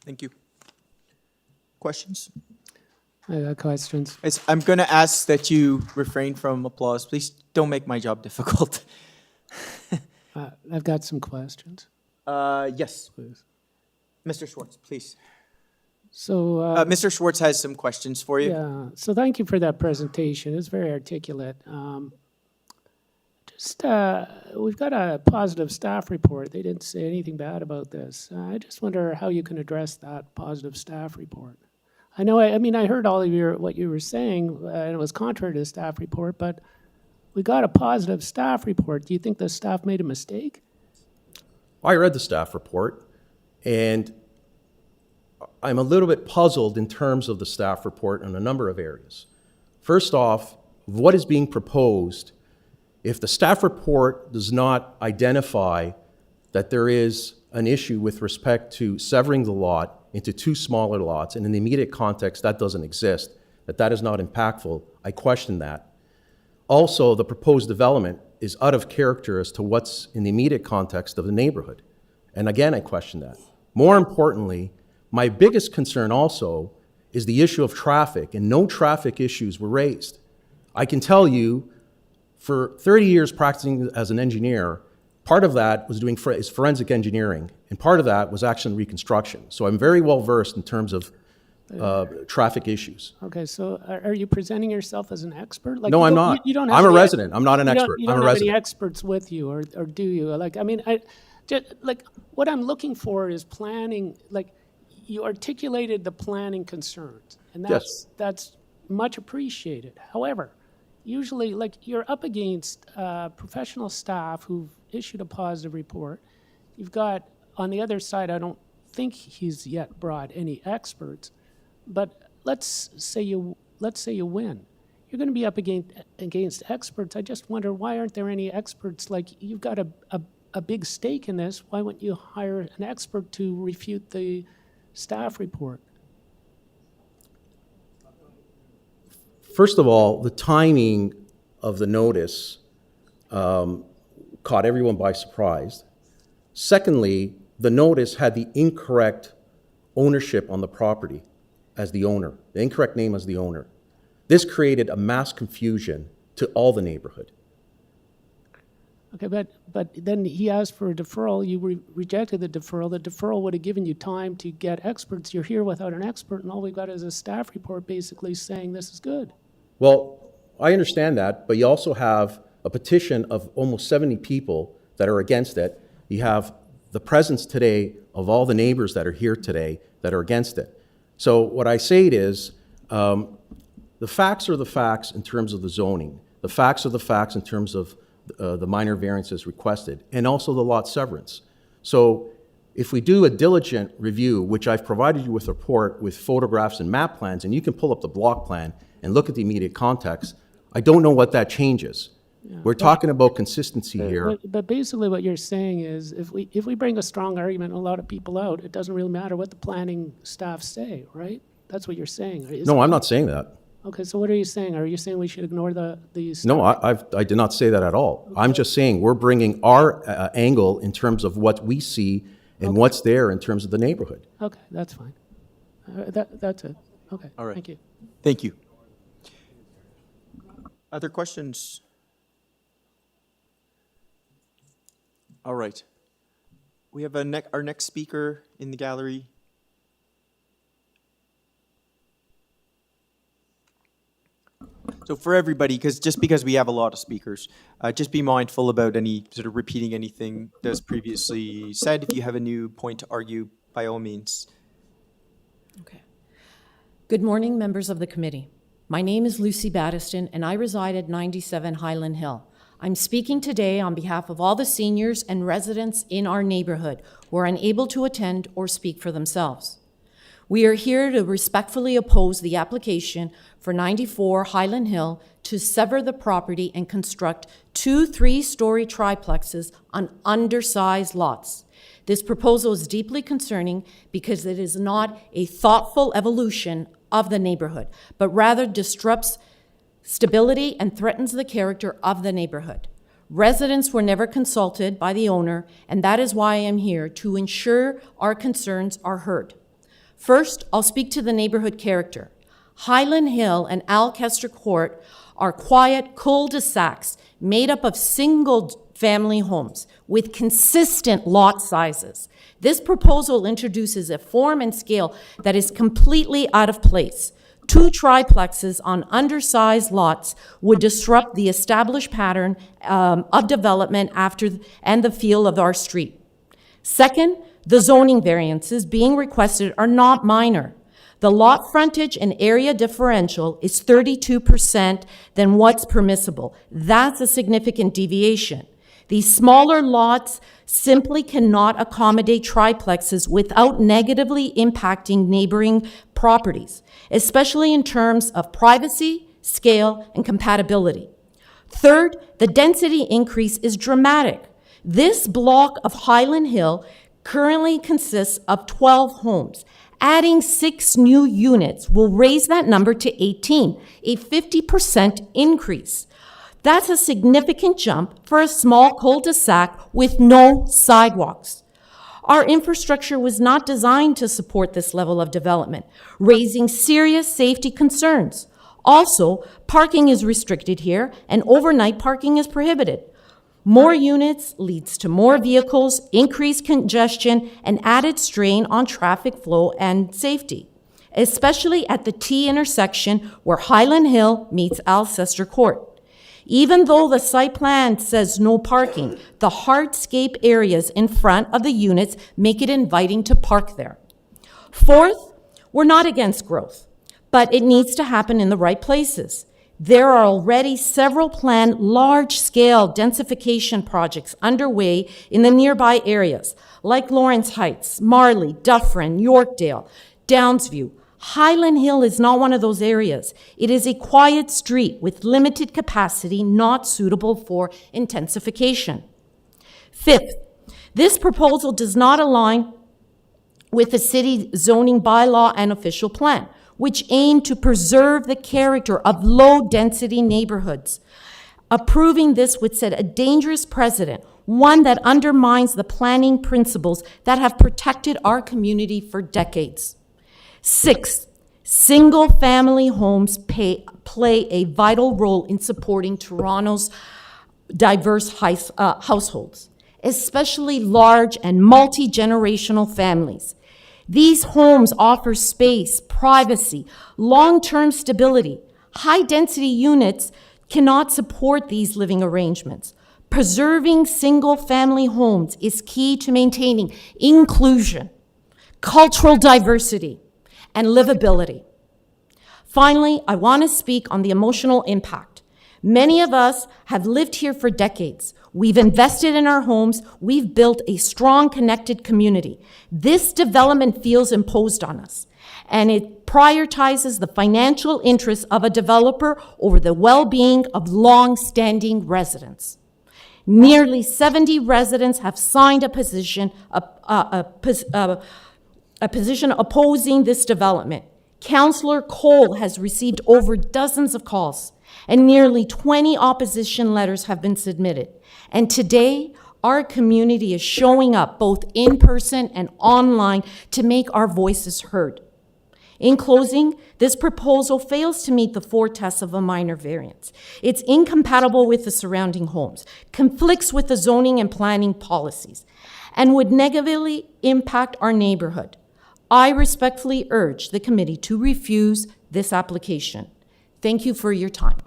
Thank you. Questions? I got questions. I'm going to ask that you refrain from applause. Please don't make my job difficult. I've got some questions. Yes. Please. Mr. Schwartz, please. So, Mr. Schwartz has some questions for you. yeah, so thank you for that presentation. It's very articulate. We've got a positive staff report. They didn't say anything bad about this. I just wonder how you can address that positive staff report. I know, I mean, I heard all of what you were saying, and it was contrary to the staff report, but we got a positive staff report. Do you think the staff made a mistake? I read the staff report, and I'm a little bit puzzled in terms of the staff report in a number of areas. First off, what is being proposed, if the staff report does not identify that there is an issue with respect to severing the lot into 2 smaller lots, and in the immediate context that doesn't exist, that is not impactful, I question that. Also, the proposed development is out of character as to what's in the immediate context of the neighborhood. And again, I question that. More importantly, my biggest concern also is the issue of traffic, and no traffic issues were raised. I can tell you, for 30 years practicing as an engineer, part of that was doing is forensic engineering, and part of that was action reconstruction. So I'm very well versed in terms of traffic issues. Okay, so are you presenting yourself as an expert? Like, No, I'm not. You don't I'm have a any- resident. I'm not an expert. You I'm don't a have resident. any experts with you, or do you? Like, I mean, what I'm looking for is planning. Like, you articulated the planning concerns, and that's much appreciated. However, usually, like, you're up against professional staff who've issued a positive report. You've got, on the other side, I don't think he's yet brought any experts, but let's say you win. You're going to be up against experts. I just wonder, why aren't there any experts? Like, you've got a big stake in this. Why wouldn't you hire an expert to refute the staff report? first of all, the timing of the notice caught everyone by surprise. Secondly, the notice had the incorrect ownership on the property as the owner, the incorrect name as the owner. This created a mass confusion to all the neighborhood. Okay, but then he asked for a deferral. You rejected the deferral. The deferral would have given you time to get experts. You're here without an expert, and all we've got is a staff report basically saying this is good. Well, I understand that, but you also have a petition of almost 70 people that are against it. You have the presence today of all the neighbors that are here today that are against it. So what I say is, the facts are the facts in terms of the zoning. The facts are the facts in terms of the minor variances requested, and also the lot severance. So if we do a diligent review, which I've provided you with a report with photographs and map plans, and you can pull up the block plan and look at the immediate context, I don't know what that changes. Yeah, We're talking about consistency here. But basically what you're saying is if we bring a strong argument and a lot of people out, it doesn't really matter what the planning staff say, right? That's what you're saying. No, I'm not saying that. Okay, so what are you saying? Are you saying we should ignore these? No, I did not say that at all. Okay. I'm just saying we're bringing our angle in terms of what we see and what's there in terms of the neighborhood. Okay, that's fine. That's it. Okay, all right. Thank you. Thank you. Other questions? All right. We have our next speaker in the gallery. So for everybody, just because we have a lot of speakers, just be mindful about any sort of repeating anything that was previously said. If you have a new point to argue, by all means. Okay. Good morning, members of the committee. My name is Lucy Battiston, and I reside at 97 Highland Hill. I'm speaking today on behalf of all the seniors and residents in our neighborhood who are unable to attend or speak for themselves. We are here to respectfully oppose the application for 94 Highland Hill to sever the property and construct 2 3-story triplexes on undersized lots. This proposal is deeply concerning because it is not a thoughtful evolution of the neighborhood, but rather disrupts stability and threatens the character of the neighborhood. Residents were never consulted by the owner, and that is why I am here, to ensure our concerns are heard. First, I'll speak to the neighborhood character. Highland Hill and Alcester Court are quiet cul-de-sacs made up of single-family homes with consistent lot sizes. This proposal introduces a form and scale that is completely out of place. 2 triplexes on undersized lots would disrupt the established pattern of development and the feel of our street. Second, the zoning variances being requested are not minor. The lot frontage and area differential is 32% than what's permissible. That's a significant deviation. These smaller lots simply cannot accommodate triplexes without negatively impacting neighboring properties, especially in terms of privacy, scale, and compatibility. Third, the density increase is dramatic. This block of Highland Hill currently consists of 12 homes. Adding 6 new units will raise that number to 18, a 50% increase. That's a significant jump for a small cul-de-sac with no sidewalks. Our infrastructure was not designed to support this level of development, raising serious safety concerns. Also, parking is restricted here, and overnight parking is prohibited. More units leads to more vehicles, increased congestion, and added strain on traffic flow and safety, especially at the T intersection where Highland Hill meets Alcester Court. Even though the site plan says no parking, the hardscape areas in front of the units make it inviting to park there. Fourth, we're not against growth, but it needs to happen in the right places. There are already several planned large-scale densification projects underway in the nearby areas, like Lawrence Heights, Marley, Dufferin, Yorkdale, Downsview. Highland Hill is not one of those areas. It is a quiet street with limited capacity, not suitable for intensification. Fifth, this proposal does not align with the city zoning bylaw and official plan, which aim to preserve the character of low-density neighborhoods. Approving this would set a dangerous precedent, one that undermines the planning principles that have protected our community for decades. Sixth, single-family homes play a vital role in supporting Toronto's diverse households, especially large and multi-generational families. These homes offer space, privacy, long-term stability. High-density units cannot support these living arrangements. Preserving single-family homes is key to maintaining inclusion, cultural diversity, and livability. Finally, I want to speak on the emotional impact. Many of us have lived here for decades. We've invested in our homes. We've built a strong, connected community. This development feels imposed on us, and it prioritizes the financial interests of a developer over the well-being of long-standing residents. Nearly 70 residents have signed a petition opposing this development. Councillor Cole has received over dozens of calls, and nearly 20 opposition letters have been submitted. And today, our community is showing up both in person and online to make our voices heard. In closing, this proposal fails to meet the 4 tests of a minor variance. It's incompatible with the surrounding homes, conflicts with the zoning and planning policies, and would negatively impact our neighborhood. I respectfully urge the committee to refuse this application. Thank you for your time.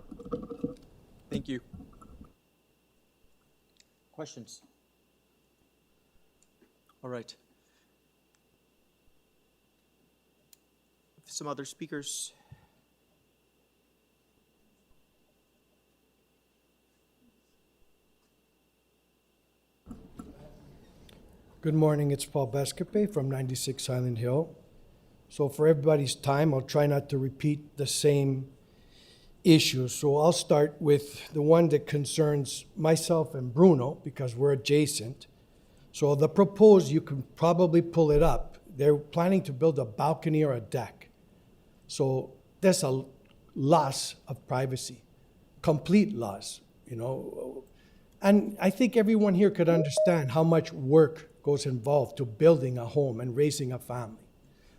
Thank you. Questions? All right. Some other speakers. Good morning, it's Paul Bescape from 96 Highland Hill. So for everybody's time, I'll try not to repeat the same issues. So I'll start with the one that concerns myself and Bruno, because we're adjacent. So the proposed, you can probably pull it up. They're planning to build a balcony or a deck. So there's a loss of privacy, complete loss, you know. And I think everyone here could understand how much work goes involved to building a home and raising a family.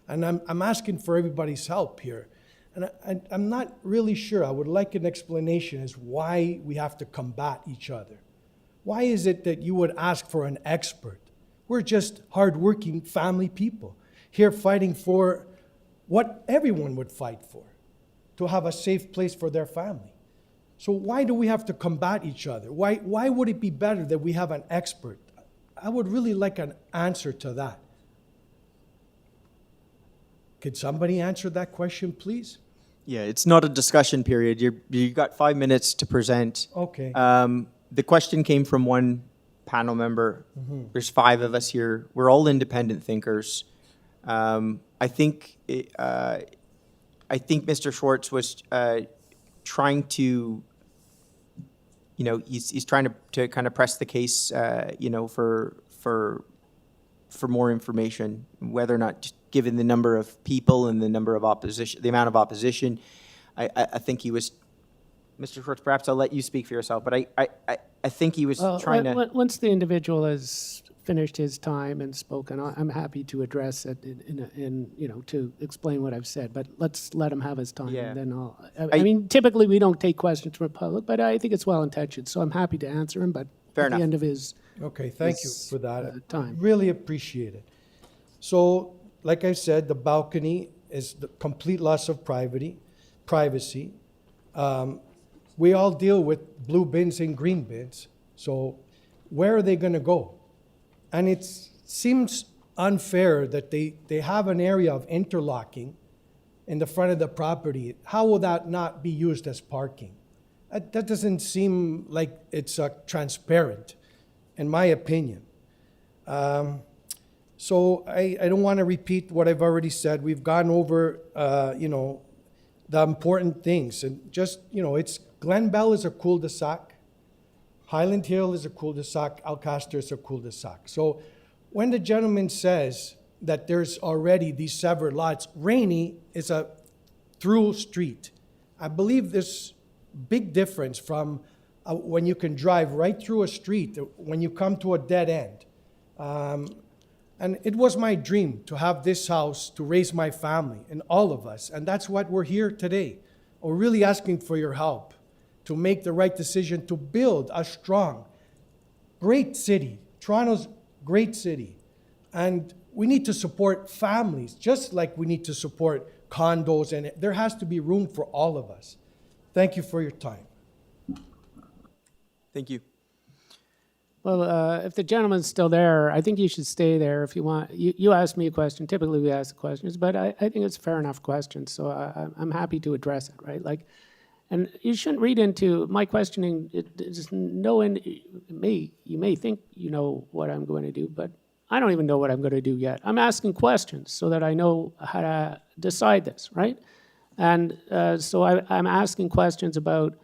And I'm asking for everybody's help here. And I'm not really sure. I would like an explanation as why we have to combat each other. Why is it that you would ask for an expert? We're just hardworking family people here fighting for what everyone would fight for, to have a safe place for their family. So why do we have to combat each other? Why would it be better that we have an expert? I would really like an answer to that. Could somebody answer that question, please? Yeah, it's not a discussion period. You got 5 minutes to present. Okay. The question came from one panel member. Mhm. There's 5 of us here. We're all independent thinkers. I think Mr. Schwartz was trying to, you know, he's trying to kind of press the case, you know, for more information, whether or not, given the number of people and the number of opposition, the amount of opposition, I think he was, Mr. Schwartz, perhaps I'll let you speak for yourself, but I think he was trying to. Once the individual has finished his time and spoken, I'm happy to address it in you know, to explain what I've said, but let's let him have his time. Yeah. And then I mean, typically we don't take questions from the public, but I think it's well-intentioned, so I'm happy to answer him, but Fair at enough. the end of his Okay, thank you his, for that. time. Really appreciate it. So, like I said, the balcony is the complete loss of privacy. We all deal with blue bins and green bins. So where are they going to go? And it seems unfair that they have an area of interlocking in the front of the property. How will that not be used as parking? That doesn't seem like it's transparent, in my opinion. So I don't want to repeat what I've already said. We've gone over, you know, the important things. And just, you know, it's Glen Bell is a cul-de-sac. Highland Hill is a cul-de-sac. Alcastre is a cul-de-sac. So when the gentleman says that there's already these severed lots, Rainey is a through a street. I believe there's big difference from when you can drive right through a street, when you come to a dead end. And it was my dream to have this house to raise my family and all of us. And that's what we're here today. We're really asking for your help to make the right decision to build a strong, great city. Toronto's great city. And we need to support families, just like we need to support condos, and there has to be room for all of us. Thank you for your time. Thank you. Well, if the gentleman's still there, I think you should stay there if you want. You asked me a question. Typically, we ask the questions, but I think it's a fair enough question, so I'm happy to address it, right? Like, and you shouldn't read into my questioning. It's no end. You may think you know what I'm going to do, but I don't even know what I'm going to do yet. I'm asking questions so that I know how to decide this, right? And so I'm asking questions about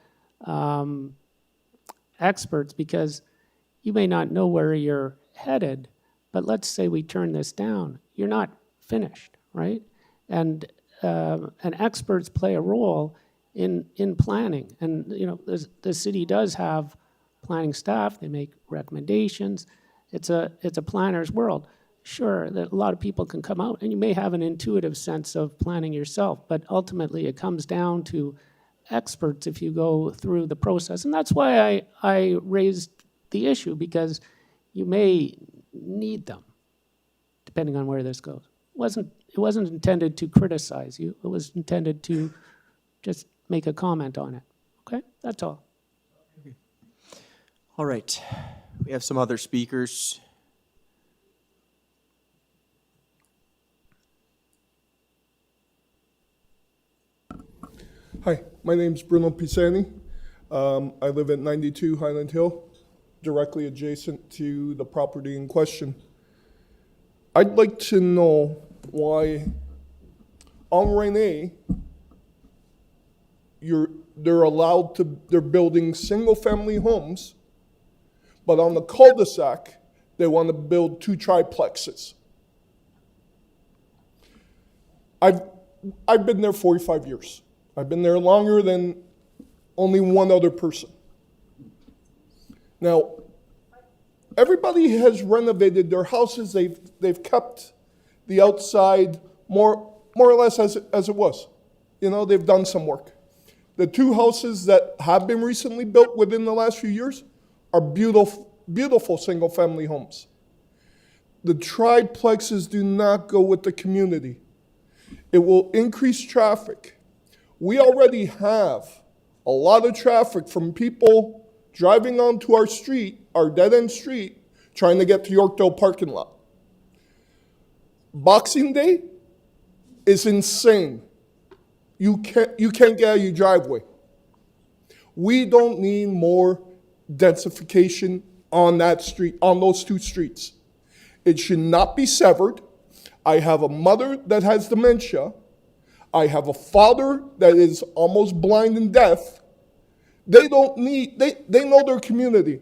experts because you may not know where you're headed, but let's say we turn this down. You're not finished, right? And experts play a role in planning. And you know, the city does have planning staff. They make recommendations. It's a planner's world. Sure, that a lot of people can come out, and you may have an intuitive sense of planning yourself, but ultimately it comes down to experts if you go through the process. And that's why I raised the issue, because you may need them, depending on where this goes. It wasn't intended to criticize you. It was intended to just make a comment on it. Okay, that's all. All right, we have some other speakers. Hi, my name's Bruno Pisani. I live at 92 Highland Hill, directly adjacent to the property in question. I'd like to know why on Rene, they're building single-family homes, but on the cul-de-sac, they want to build 2 triplexes. I've been there 45 years. I've been there longer than only one other person. Now, everybody has renovated their houses. They've kept the outside more or less as it was. You know, they've done some work. The 2 houses that have been recently built within the last few years are beautiful single-family homes. The triplexes do not go with the community. It will increase traffic. We already have a lot of traffic from people driving onto our street, our dead-end street, trying to get to Yorkdale parking lot. Boxing Day is insane. You can't get out of your driveway. We don't need more densification on that street, on those 2 streets. It should not be severed. I have a mother that has dementia. I have a father that is almost blind and deaf. They know their community.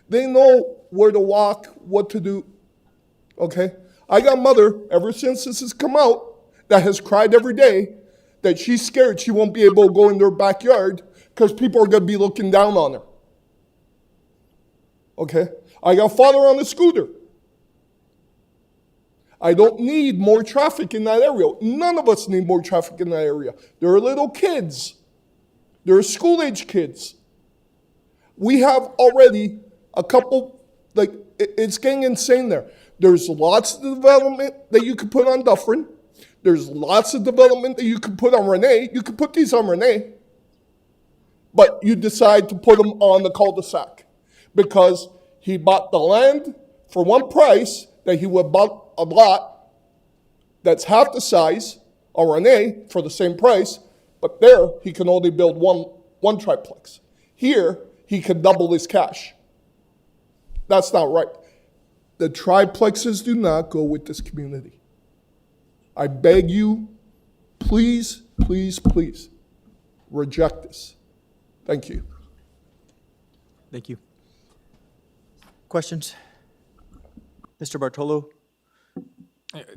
They know where to walk, what to do, okay? I got a mother, ever since this has come out, that has cried every day that she's scared she won't be able to go in their backyard because people are going to be looking down on her, okay? I got a father on a scooter. I don't need more traffic in that area. None of us need more traffic in that area. There are little kids. There are school-age kids. We have already a couple, like, it's getting insane there. There's lots of development that you could put on Dufferin. There's lots of development that you could put on Rene. You could put these on Rene. But you decide to put them on the cul-de-sac because he bought the land for one price that he would buy a lot that's half the size on Rene for the same price, but there he can only build one triplex. Here, he can double his cash. That's not right. The triplexes do not go with this community. I beg you, please, please, please, reject this. Thank you. Thank you. Questions? Mr. Bartolo?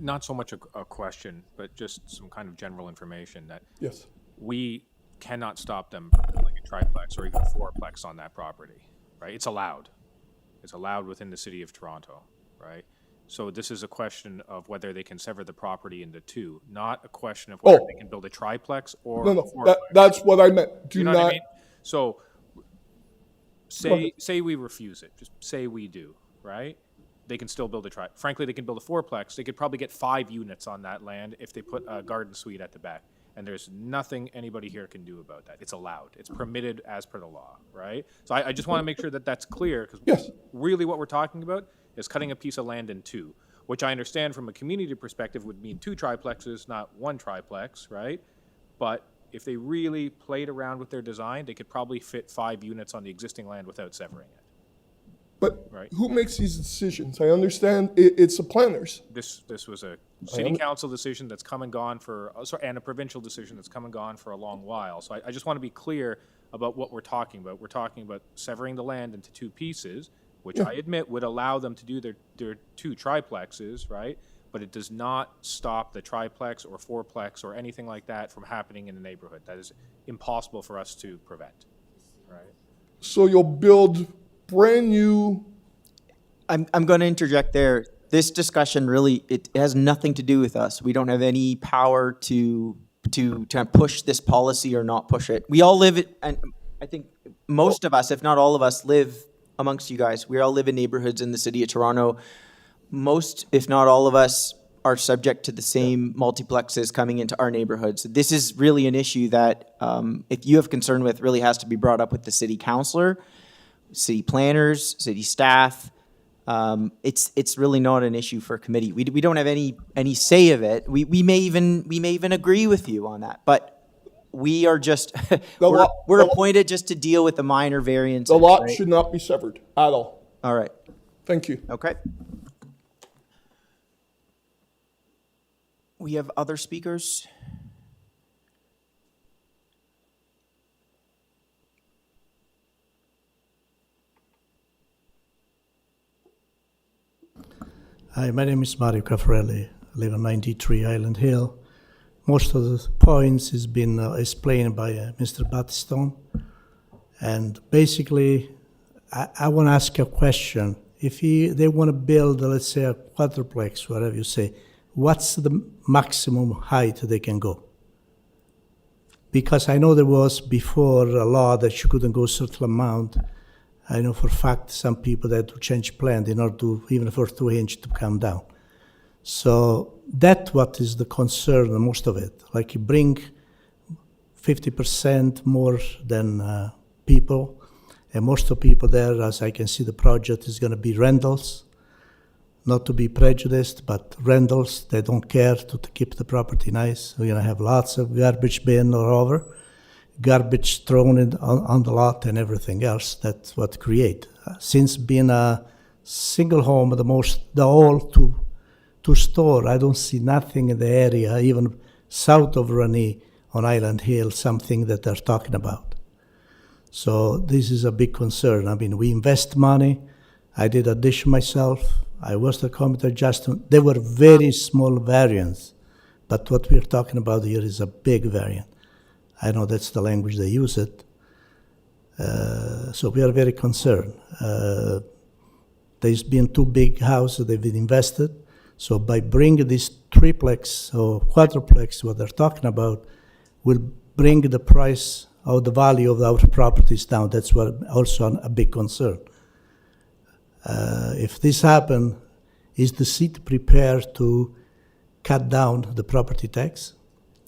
Not so much a question, but just some kind of general information that Yes. we cannot stop them from building a triplex or even a fourplex on that property, right? It's allowed. It's allowed within the city of Toronto, right? So this is a question of whether they can sever the property into two, not a question of whether they can build a triplex or a No, fourplex. that's what I meant. Do You know not. what I mean? So say we refuse it. Just say we do, right? They can still build a frankly, they can build a fourplex. They could probably get 5 units on that land if they put a garden suite at the back. And there's nothing anybody here can do about that. It's allowed. It's permitted as per the law, right? So I just want to make sure that that's clear, because really what we're talking about is cutting a piece of land in two, which I understand from a community perspective would mean 2 triplexes, not 1 triplex, right? But if they really played around with their design, they could probably fit 5 units on the existing land without severing it. But Right. who makes these decisions? I understand it's the planners. This was a city council decision that's come and gone and a provincial decision that's come and gone for a long while. So I just want to be clear about what we're talking about. We're talking about severing the land into 2 pieces, which I admit would allow them to do their 2 triplexes, right? But it does not stop the triplex or fourplex or anything like that from happening in the neighborhood. That is impossible for us to prevent, right? So you'll build brand new. I'm going to interject there. This discussion really, it has nothing to do with us. We don't have any power to push this policy or not push it. We all live it, and I think most of us, if not all of us, live amongst you guys. We all live in neighborhoods in the city of Toronto. Most, if not all of us, are subject to the same multiplexes coming into our neighborhoods. This is really an issue that, if you have concern with, really has to be brought up with the city councillor, city planners, city staff. It's really not an issue for a committee. We don't have any say of it. We may even agree with you on that, but we are just we're appointed just to deal with the minor variances. The lot right? should not be severed at all. All right. Thank you. Okay. We have other speakers. Hi, my name is Mario Caffarelli. I live on 93 Highland Hill. Most of the points has been explained by Mr. Battistone. And basically, I want to ask a question. If they want to build, let's say, a quadruplex, whatever you say, what's the maximum height they can go? Because I know there was before a law that you couldn't go a certain amount. I know for a fact some people had to change plan in order to, even for 2 inches to come down. So that's what is the concern, most of it. Like you bring 50% more than people, and most of the people there, as I can see the project, is going to be rentals. Not to be prejudiced, but rentals, they don't care to keep the property nice. We're going to have lots of garbage bin all over, garbage thrown on the lot and everything else. That's what create. Since being a single home, the whole to store, I don't see nothing in the area, even south of Rani on Island Hill, something that they're talking about. So this is a big concern. I mean, we invest money. I did addition myself. I was the committee adjustment. They were very small variants, but what we're talking about here is a big variant. I know that's the language they use it. So we are very concerned. There's been 2 big houses they've been invested. So by bringing this triplex or quadruplex, what they're talking about, will bring the price or the value of our properties down. That's what also a big concern. If this happens, is the city prepared to cut down the property tax?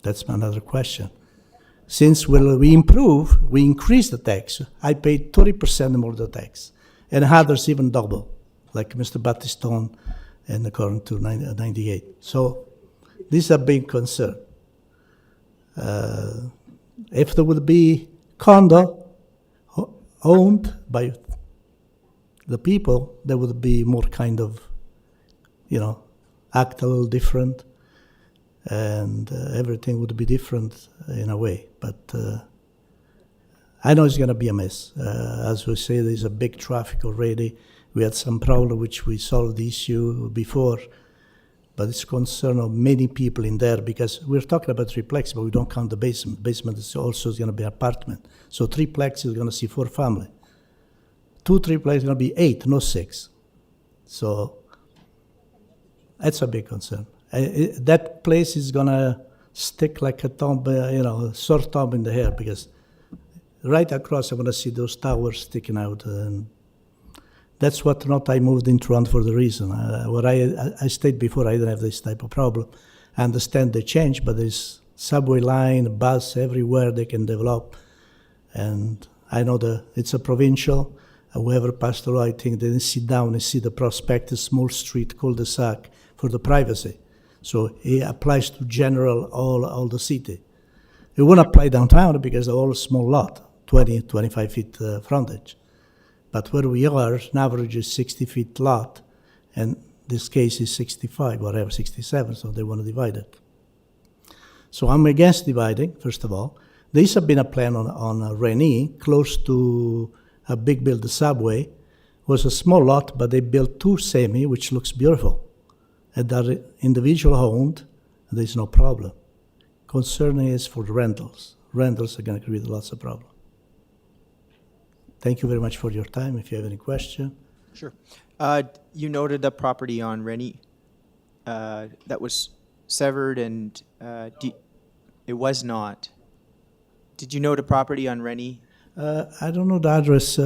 That's another question. Since we improve, we increase the tax. I paid 30% more the tax, and others even double, like Mr. Battistone and according to 98. So this is a big concern. If there would be condo owned by the people, there would be more kind of, act a little different, and everything would be different in a way. But I know it's going to be a mess. As we say, there's a big traffic already. We had some problem which we solved the issue before. but it's concern of many people in there because we're talking about triplex, but we don't count the basement. Basement is also going to be apartment. So triplex is going to see 4 family. 2 triplex is going to be 8, not 6. So that's a big concern. That place is going to stick like a tomb, sore thumb in the hair because right across I'm going to see those towers sticking out. And that's what not I moved in Toronto for the reason. Where I stayed before, I didn't have this type of problem. I understand the change, but there's subway line, bus everywhere they can develop. And I know it's a provincial. Whoever passed through, I think they didn't sit down and see the prospectus, small street, cul-de-sac for the privacy. So it applies to general all the city. It won't apply downtown because they're all a small lot, 20, 25 feet frontage. But where we are, an average is 60 feet lot, and this case is 65, whatever, 67, so they want to divide it. So I'm against dividing, first of all. There has been a plan on Reni, close to a big build subway. It was a small lot, but they built 2 semi, which looks beautiful. And they're individual owned, there's no problem. Concern is for the rentals. Rentals are going to create lots of problems. Thank you very much for your time. If you have any question. Sure. You noted the property on Rennie that was severed, and it was not. Did you note a property on Rennie? I don't know the address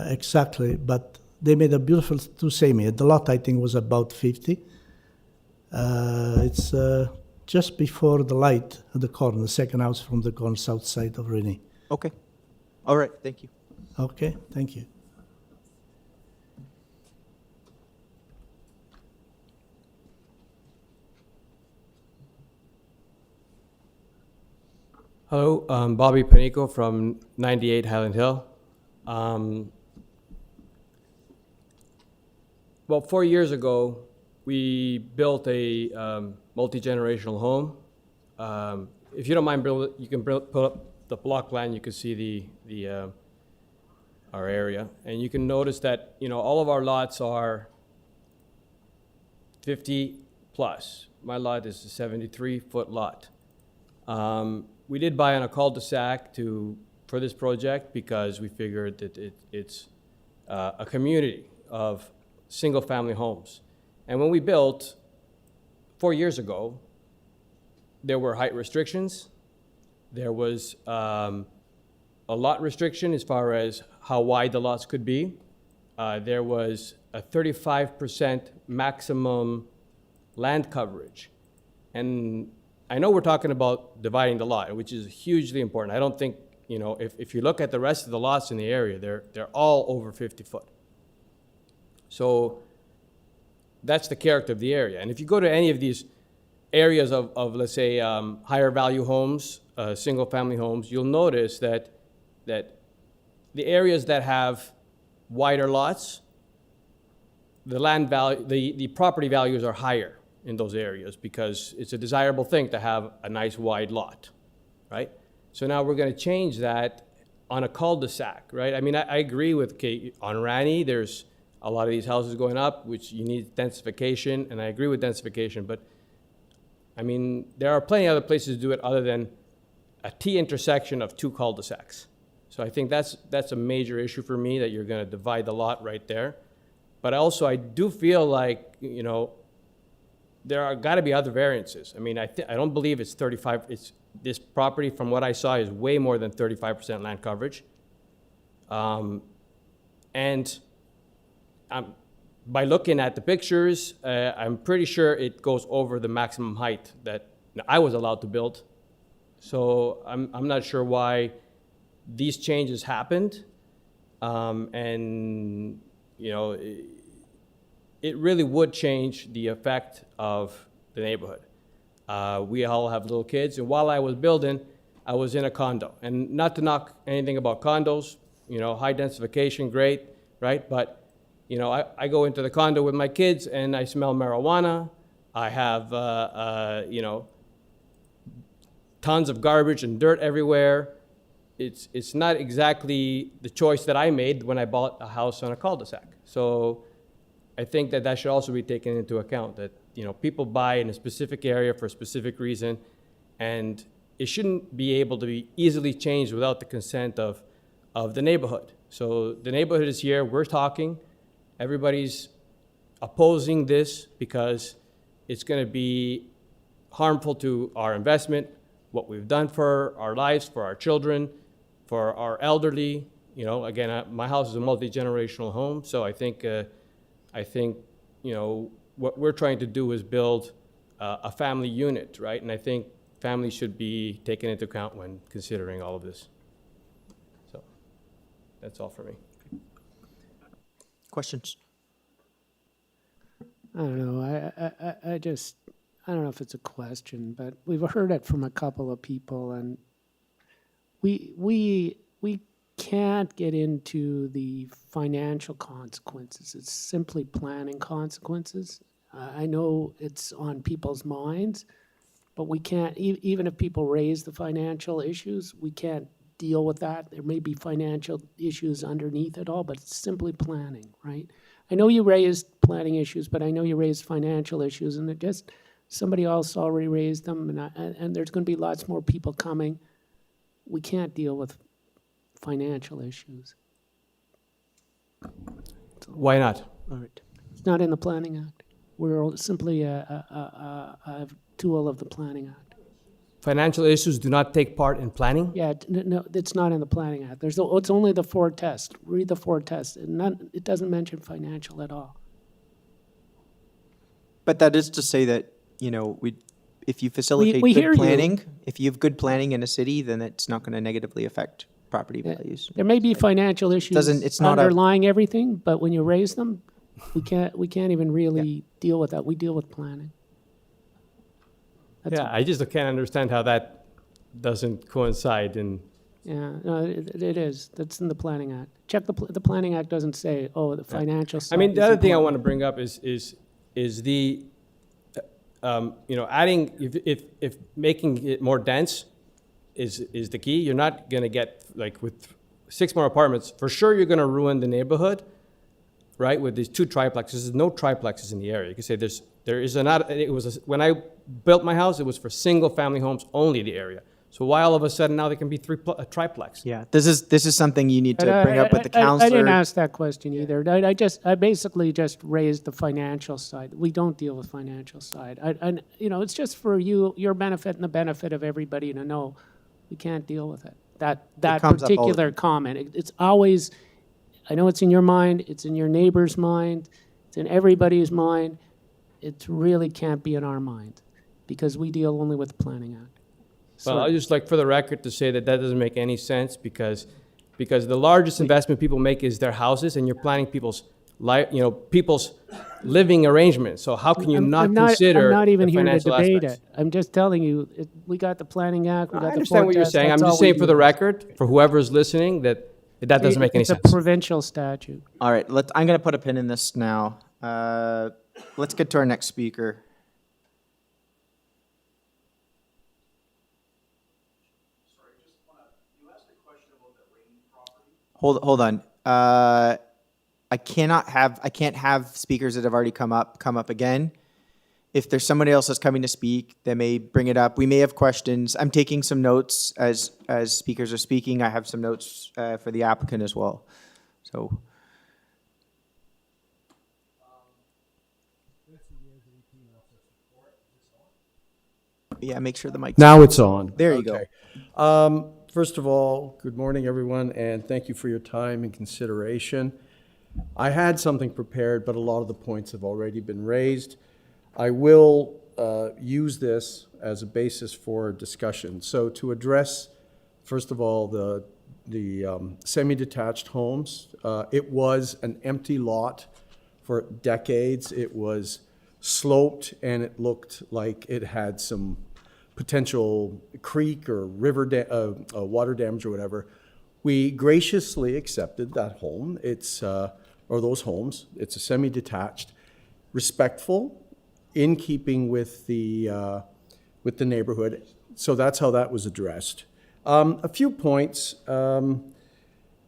exactly, but they made a beautiful 2 semi. The lot, I think, was about 50. It's just before the light at the corner, the second house from the corner, south side of Rennie. Okay. All right. Thank you. Okay. Thank you. Hello, I'm Bobby Panico from 98 Highland Hill. About 4 years ago, we built a multi-generational home. If you don't mind, you can pull up the block plan. You can see our area, and you can notice that all of our lots are 50 plus. My lot is a 73-foot lot. We did buy on a cul-de-sac for this project because we figured that it's a community of single-family homes. And when we built 4 years ago, there were height restrictions. There was a lot restriction as far as how wide the lots could be. There was a 35% maximum land coverage. And I know we're talking about dividing the lot, which is hugely important. I don't think, if you look at the rest of the lots in the area, they're all over 50 foot. So that's the character of the area. And if you go to any of these areas of let's say, higher value homes, single family homes, you'll notice that the areas that have wider lots, the land value, the property values are higher in those areas because it's a desirable thing to have a nice wide lot, right? So now we're going to change that on a cul-de-sac, right? I mean, I agree with Kate. On Rani, there's a lot of these houses going up, which you need densification, and I agree with densification, but I mean, there are plenty of other places to do it other than a T intersection of 2 cul-de-sacs. So I think that's a major issue for me, that you're going to divide the lot right there. But also, I do feel like, there are got to be other variances. I mean, I don't believe it's 35. This property, from what I saw, is way more than 35% land coverage. And by looking at the pictures, I'm pretty sure it goes over the maximum height that I was allowed to build. So I'm not sure why these changes happened. And, it really would change the effect of the neighborhood. We all have little kids, and while I was building, I was in a condo. And not to knock anything about condos, high densification, great, right? But, I go into the condo with my kids and I smell marijuana. I have, tons of garbage and dirt everywhere. It's not exactly the choice that I made when I bought a house on a cul-de-sac. So I think that should also be taken into account, that, people buy in a specific area for a specific reason, and it shouldn't be able to be easily changed without the consent of the neighborhood. So the neighborhood is here, we're talking, everybody's opposing this because it's going to be harmful to our investment, what we've done for our lives, for our children, for our elderly. Again, my house is a multi-generational home, so I think, what we're trying to do is build a family unit, right? And I think families should be taken into account when considering all of this. So that's all for me. Questions? I don't know. I don't know if it's a question, but we've heard it from a couple of people, and we can't get into the financial consequences. It's simply planning consequences. I know it's on people's minds, but we can't, even if people raise the financial issues, we can't deal with that. There may be financial issues underneath it all, but it's simply planning, right? I know you raised planning issues, but I know you raised financial issues, and somebody else already raised them, and there's going to be lots more people coming. We can't deal with financial issues. Why not? All right. It's not in the Planning Act. We're simply a tool of the Planning Act. Financial issues do not take part in planning? Yeah, no, it's not in the Planning Act. It's only the 4 tests. Read the 4 tests. It doesn't mention financial at all. But that is to say that, if you facilitate we hear good you. planning, if you have good planning in a city, then it's not going to negatively affect property values. There may be financial issues It's not underlying everything, but when you raise them, we can't even really deal with that. We deal with planning. I just can't understand how that doesn't coincide in. Yeah, no, it is. That's in the Planning Act. Check the Planning Act doesn't say, the financial side. I mean, the is other thing I important. want to bring up is the, adding, if making it more dense is the key. You're not going to get, like with 6 more apartments, for sure you're going to ruin the neighborhood, right? With these 2 triplexes, there's no triplexes in the area. You can say when I built my house, it was for single family homes only, the area. So why all of a sudden now there can be a triplex? Yeah, this is something you need to bring up with the counselor. I didn't ask that question either. I basically just raised the financial side. We don't deal with financial side. It's just for your benefit and the benefit of everybody to know we can't deal with it. That comes up all the particular comment. It's always, I know it's in your mind, it's in your neighbor's mind, it's in everybody's mind. It really can't be in our mind because we deal only with the Planning Act. Well, I'd just like for the record to say that doesn't make any sense because the largest investment people make is their houses, and you're planning people's living arrangements. So how can you consider I'm not even the here to financial debate aspects? it. I'm just telling you, we got the Planning Act. We got I understand what you're saying. I'm just saying for the record, for whoever's listening, that doesn't make any sense. It's a provincial statute. All right, I'm going to put a pin in this now. Let's get to our next speaker. Hold on. I can't have speakers that have already come up again. If there's somebody else that's coming to speak, they may bring it up. We may have questions. I'm taking some notes as speakers are speaking. I have some notes for the applicant as well. So. Yeah, make sure the mic's Now it's on. There you go. First of all, good morning, everyone, and thank you for your time and consideration. I had something prepared, but a lot of the points have already been raised. I will use this as a basis for discussion. So to address, first of all, the semi-detached homes, it was an empty lot for decades. It was sloped, and it looked like it had some potential creek or river water damage or whatever. We graciously accepted that home. It's or those homes. It's a semi-detached, respectful, in keeping with the neighborhood. So that's how that was addressed. A few points.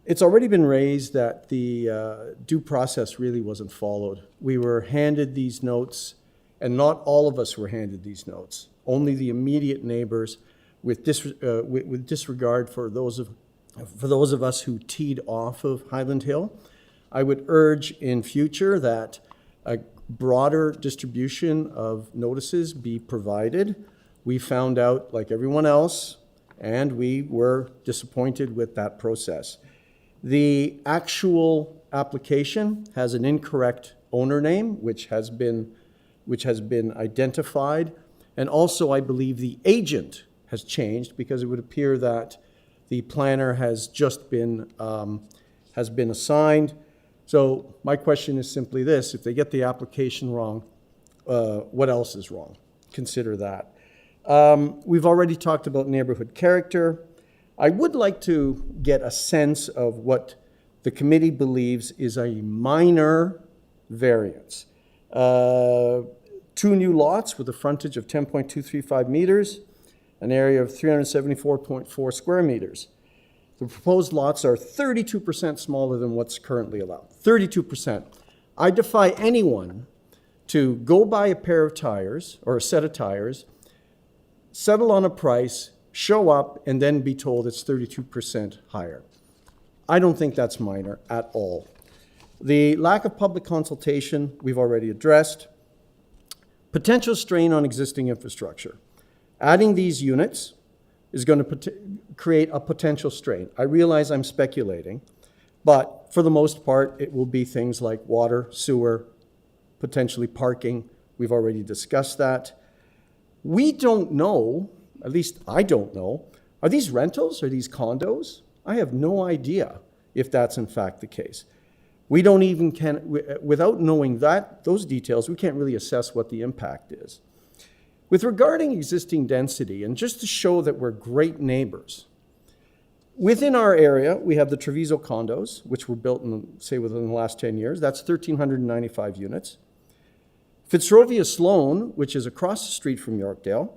It's already been raised that the due process really wasn't followed. We were handed these notes And not all of us were handed these notes, only the immediate neighbors with disregard for those of us who teed off of Highland Hill. I would urge in future that a broader distribution of notices be provided. We found out, like everyone else, and we were disappointed with that process. The actual application has an incorrect owner name, which has been identified. And also, I believe the agent has changed, because it would appear that the planner has just been assigned. So my question is simply this: if they get the application wrong, what else is wrong? Consider that. We've already talked about neighborhood character. I would like to get a sense of what the committee believes is a minor variance. 2 new lots with a frontage of 10.235 meters, an area of 374.4 square meters. The proposed lots are 32% smaller than what's currently allowed. 32%. I defy anyone to go buy a pair of tires or a set of tires, settle on a price, show up, and then be told it's 32% higher. I don't think that's minor at all. The lack of public consultation, we've already addressed. Potential strain on existing infrastructure. Adding these units is going to create a potential strain. I realize I'm speculating, but for the most part, it will be things like water, sewer, potentially parking. We've already discussed that. We don't know, at least I don't know, are these rentals? Are these condos? I have no idea if that's in fact the case. We don't even without knowing those details, we can't really assess what the impact is. With regarding existing density, and just to show that we're great neighbors, within our area, we have the Treviso condos, which were built within the last 10 years. That's 1,395 units. Fitzrovia Sloan, which is across the street from Yorkdale,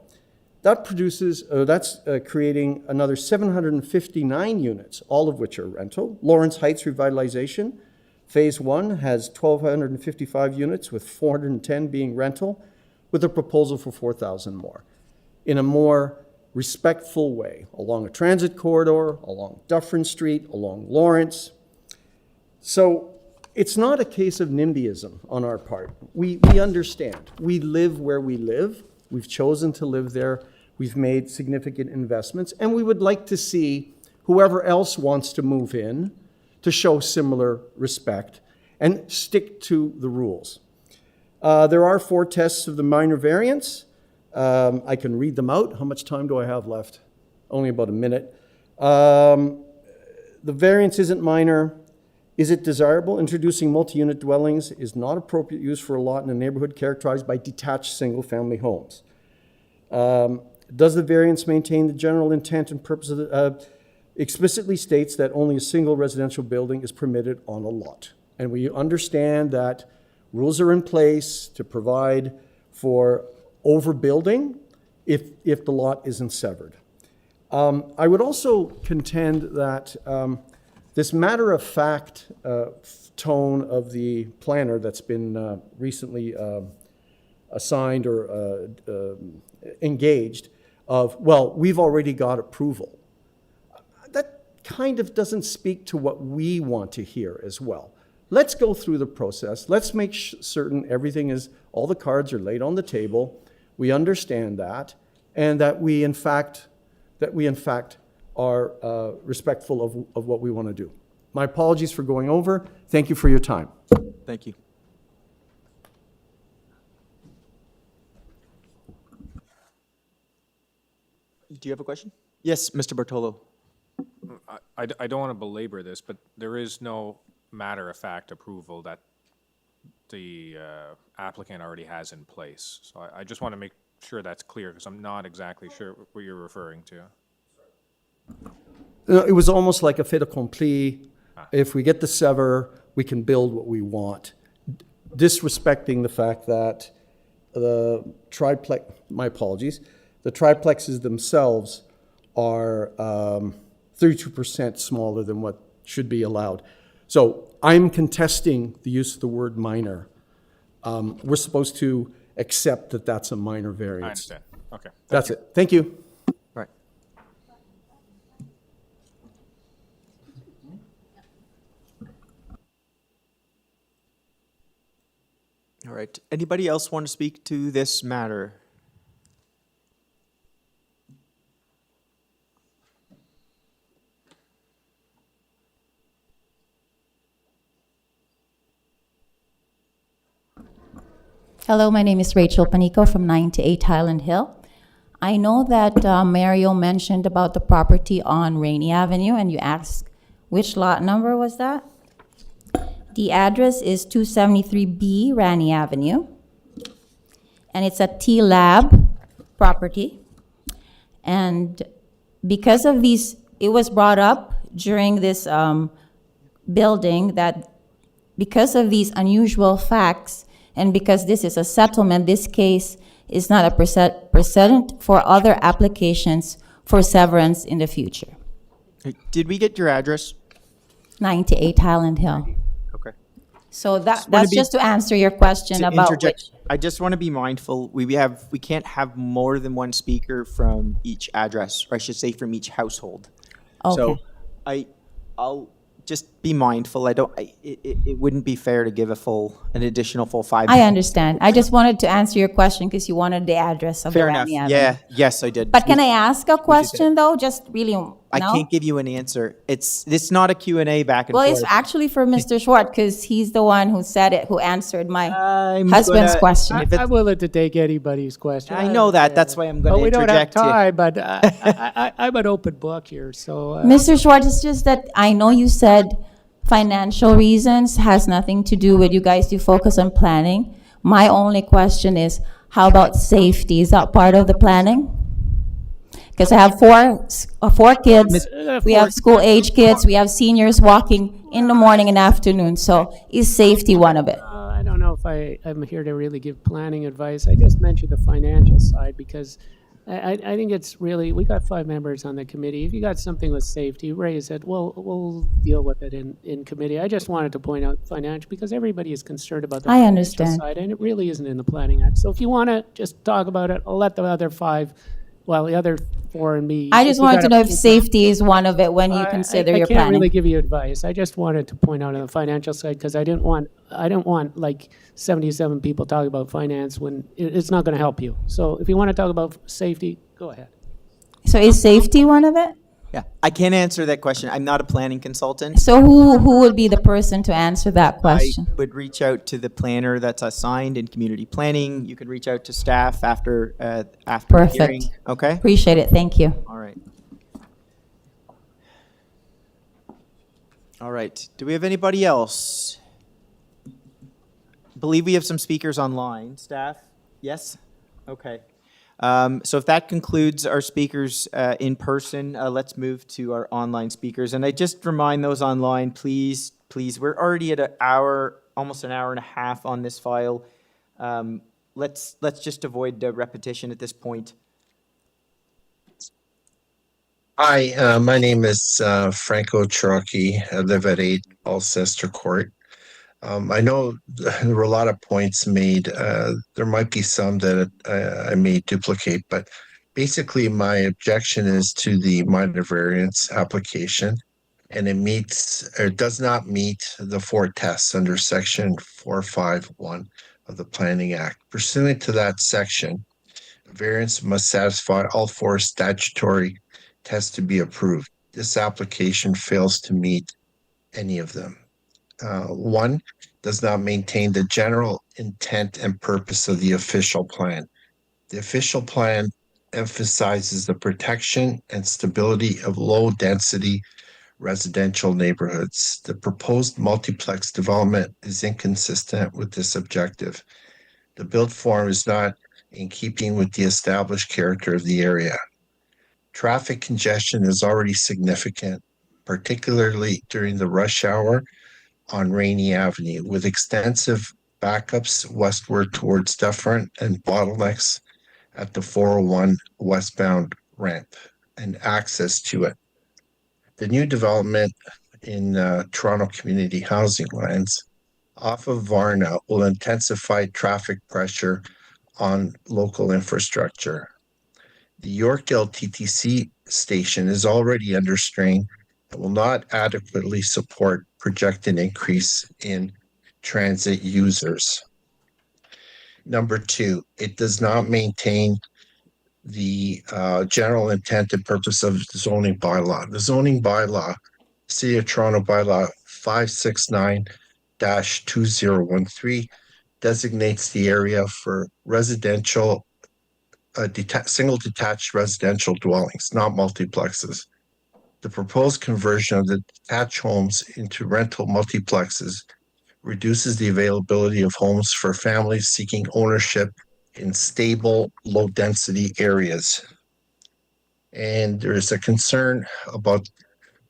that's creating another 759 units, all of which are rental. Lawrence Heights Revitalization, Phase 1 has 1,255 units, with 410 being rental, with a proposal for 4,000 more, in a more respectful way, along a transit corridor, along Dufferin Street, along Lawrence. So it's not a case of NIMBYism on our part. We understand. We live where we live. We've chosen to live there. We've made significant investments, and we would like to see whoever else wants to move in to show similar respect and stick to the rules. There are 4 tests of the minor variance. I can read them out. How much time do I have left? Only about a minute. The variance isn't minor. Is it desirable? Introducing multi-unit dwellings is not appropriate use for a lot in a neighborhood characterized by detached single-family homes. Does the variance maintain the general intent and purpose of the, explicitly states that only a single residential building is permitted on a lot. And we understand that rules are in place to provide for overbuilding if the lot isn't severed. I would also contend that this matter-of-fact tone of the planner that's been recently assigned or engaged of, well, we've already got approval. That kind of doesn't speak to what we want to hear as well. Let's go through the process. Let's make certain everything is, all the cards are laid on the table. We understand that, and that we in fact are respectful of what we want to do. My apologies for going over. Thank you for your time. Thank you. Do you have a question? Yes, Mr. Bartolo. I don't want to belabor this, but there is no matter-of-fact approval that the applicant already has in place. So I just want to make sure that's clear, because I'm not exactly sure what you're referring to. It was almost like a fait accompli. If we get the sever, we can build what we want, disrespecting the fact that the triplex, my apologies, the triplexes themselves are 32% smaller than what should be allowed. So I'm contesting the use of the word minor. We're supposed to accept that that's a minor variance. I understand. Okay. That's it. Thank you. Right. All right. Anybody else want to speak to this matter? Hello, my name is Rachel Panico from 98 Highland Hill. I know that Mario mentioned about the property on Rainy Avenue, and you asked which lot number was that? The address is 273B Rainy Avenue, and it's a T-Lab property. And because of these, it was brought up during this building that because of these unusual facts, and because this is a settlement, this case is not a precedent for other applications for severance in the future. Did we get your address? 98 Highland Hill. Okay. So that's just to answer your question about which. I just want to be mindful. We can't have more than one speaker from each address, or I should say from each household. Okay. So I'll just be mindful. It wouldn't be fair to give an additional full 5 minutes. I understand. I just wanted to answer your question because you wanted the address of Fair the enough. Rani Avenue. Yeah. Yes, I did. But can I ask a question though? Just really, I no? can't give you an answer. It's not a Q&A back and Well, forth. it's actually for Mr. Schwartz because he's the one who said it, who answered my husband's question. I'm willing to take anybody's question. I know that. That's why I'm going to But we don't have interject here. time, but I'm an open book here, so. Mr. Schwartz, it's just that I know you said financial reasons has nothing to do with you guys to focus on planning. My only question is, how about safety? Is that part of the planning? Because I have four kids. We have school-age kids. We have seniors walking in the morning and afternoon. So is safety one of it? I don't know if I'm here to really give planning advice. I just mentioned the financial side because I think it's really, we got 5 members on the committee. If you got something with safety, raise it. We'll deal with it in committee. I just wanted to point out financial because everybody is concerned about the I financial understand. side, and it really isn't in the Planning Act. So if you want to just talk about it, I'll let the other 5, well, the other 4 and me. I just wanted to know if safety is one of it when you consider your I can't planning. really give you advice. I just wanted to point out on the financial side because I didn't want like 77 people talking about finance when it's not going to help you. So if you want to talk about safety, go ahead. So is safety one of it? Yeah, I can't answer that question. I'm not a planning consultant. So who would be the person to answer that question? I would reach out to the planner that's assigned in community planning. You could reach out to staff after the Perfect. hearing. Okay. Appreciate it. Thank you. All right. All right. Do we have anybody else? I believe we have some speakers online. Staff? Yes? Okay. So if that concludes our speakers in person, let's move to our online speakers. And I just remind those online, please, we're already at an hour, almost an hour and a half on this file. Let's just avoid repetition at this point. Hi, my name is Franco Cherokee. I live at 8 Alcester Court. I know there were a lot of points made. There might be some that I may duplicate, but basically my objection is to the minor variance application, and it does not meet the 4 tests under section 451 of the Planning Act. Pursuant to that section, a variance must satisfy all 4 statutory tests to be approved. This application fails to meet any of them. 1, does not maintain the general intent and purpose of the official plan. The official plan emphasizes the protection and stability of low-density residential neighborhoods. The proposed multiplex development is inconsistent with this objective. The built form is not in keeping with the established character of the area. Traffic congestion is already significant, particularly during the rush hour on Rainy Avenue, with extensive backups westward towards Dufferin and bottlenecks at the 401 westbound ramp and access to it. The new development in Toronto community housing lands off of Varna will intensify traffic pressure on local infrastructure. The Yorkdale TTC station is already under strain and will not adequately support projected increase in transit users. Number two, it does not maintain the general intent and purpose of the zoning bylaw. The zoning bylaw, City of Toronto bylaw 569-2013, designates the area for residential, single detached residential dwellings, not multiplexes. The proposed conversion of the detached homes into rental multiplexes reduces the availability of homes for families seeking ownership in stable, low-density areas. And there is a concern about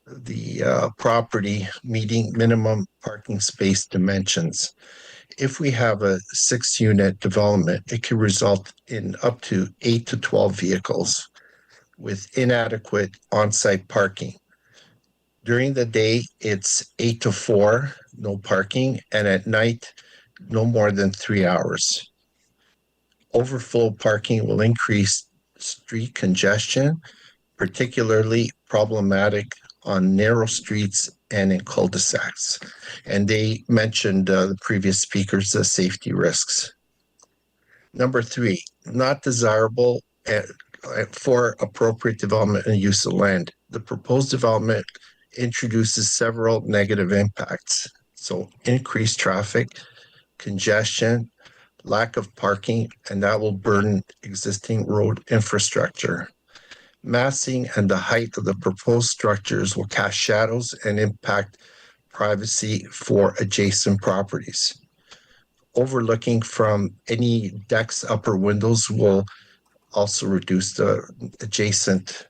the property meeting minimum parking space dimensions. If we have a 6-unit development, it could result in up to 8 to 12 vehicles with inadequate on-site parking. During the day, it's 8 to 4, no parking, and at night, no more than 3 hours. Overflow parking will increase street congestion, particularly problematic on narrow streets and in cul-de-sacs. And they mentioned the previous speakers, the safety risks. Number 3, not desirable for appropriate development and use of land. The proposed development introduces several negative impacts. So increased traffic, congestion, lack of parking, and that will burden existing road infrastructure. Massing and the height of the proposed structures will cast shadows and impact privacy for adjacent properties. Overlooking from any decks, upper windows will also reduce the adjacent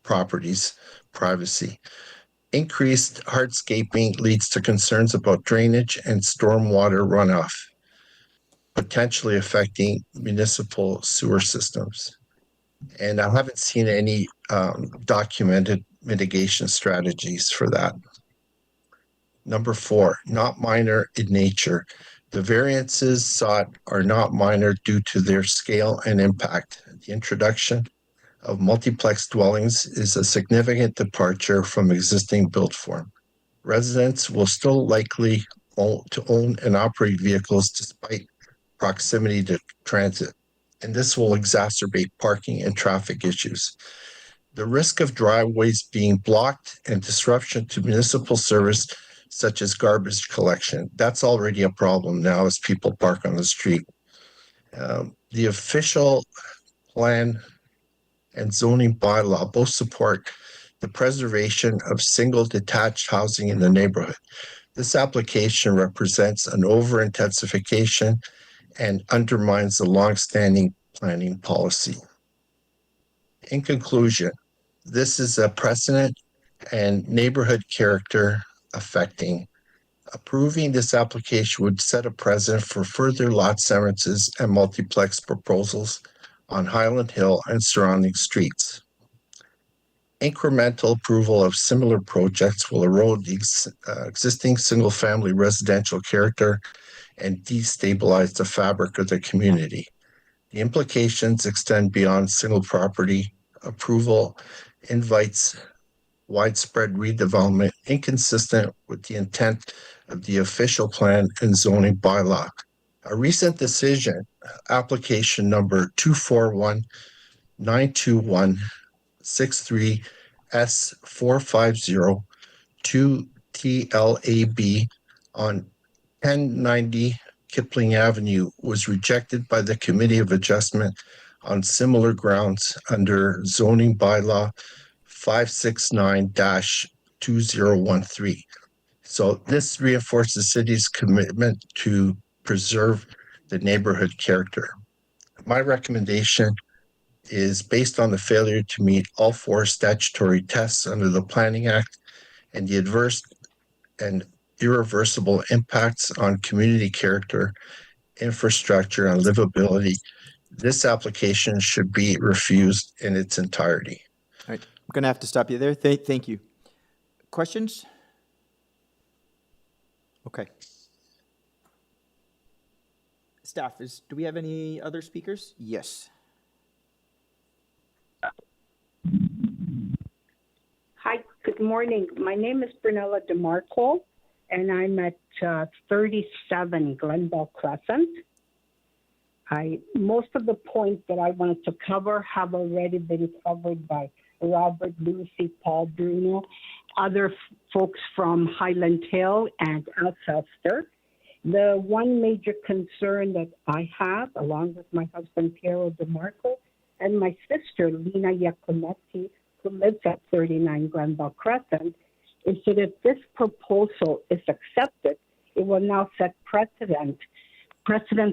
properties' privacy. Increased hardscaping leads to concerns about drainage and stormwater runoff, potentially affecting municipal sewer systems. And I haven't seen any documented mitigation strategies for that. Number 4, not minor in nature. The variances sought are not minor due to their scale and impact. The introduction of multiplex dwellings is a significant departure from existing built form. Residents will still likely own and operate vehicles despite proximity to transit, and this will exacerbate parking and traffic issues. The risk of driveways being blocked and disruption to municipal service, such as garbage collection, that's already a problem now as people park on the street. The official plan and zoning bylaw both support the preservation of single detached housing in the neighborhood. This application represents an over-intensification and undermines the longstanding planning policy. In conclusion, this is a precedent and neighborhood character affecting. Approving this application would set a precedent for further lot severances and multiplex proposals on Highland Hill and surrounding streets. Incremental approval of similar projects will erode the existing single-family residential character and destabilize the fabric of the community. The implications extend beyond single property. Approval invites widespread redevelopment inconsistent with the intent of the official plan and zoning bylaw. A recent decision, application number 241-921-63S4502TLAB on 1090 Kipling Avenue was rejected by the Committee of Adjustment on similar grounds under zoning bylaw 569-2013. So this reinforces the city's commitment to preserve the neighborhood character. My recommendation is based on the failure to meet all 4 statutory tests under the Planning Act and the adverse and irreversible impacts on community character, infrastructure, and livability. This application should be refused in its entirety. All right, I'm going to have to stop you there. Thank you. Questions? Okay. staff, do we have any other speakers? Yes. Hi, good morning. My name is Brynella DeMarco, and I'm at 37 Glenville Crescent. Most of the points that I wanted to cover have already been covered by Robert, Lucy, Paul, Bruno, other folks from Highland Hill and Alcester. The one major concern that I have, along with my husband, Piero DeMarco, and my sister, Lina Iaconetti, who lives at 39 Glenville Crescent, is that if this proposal is accepted, it will now set precedent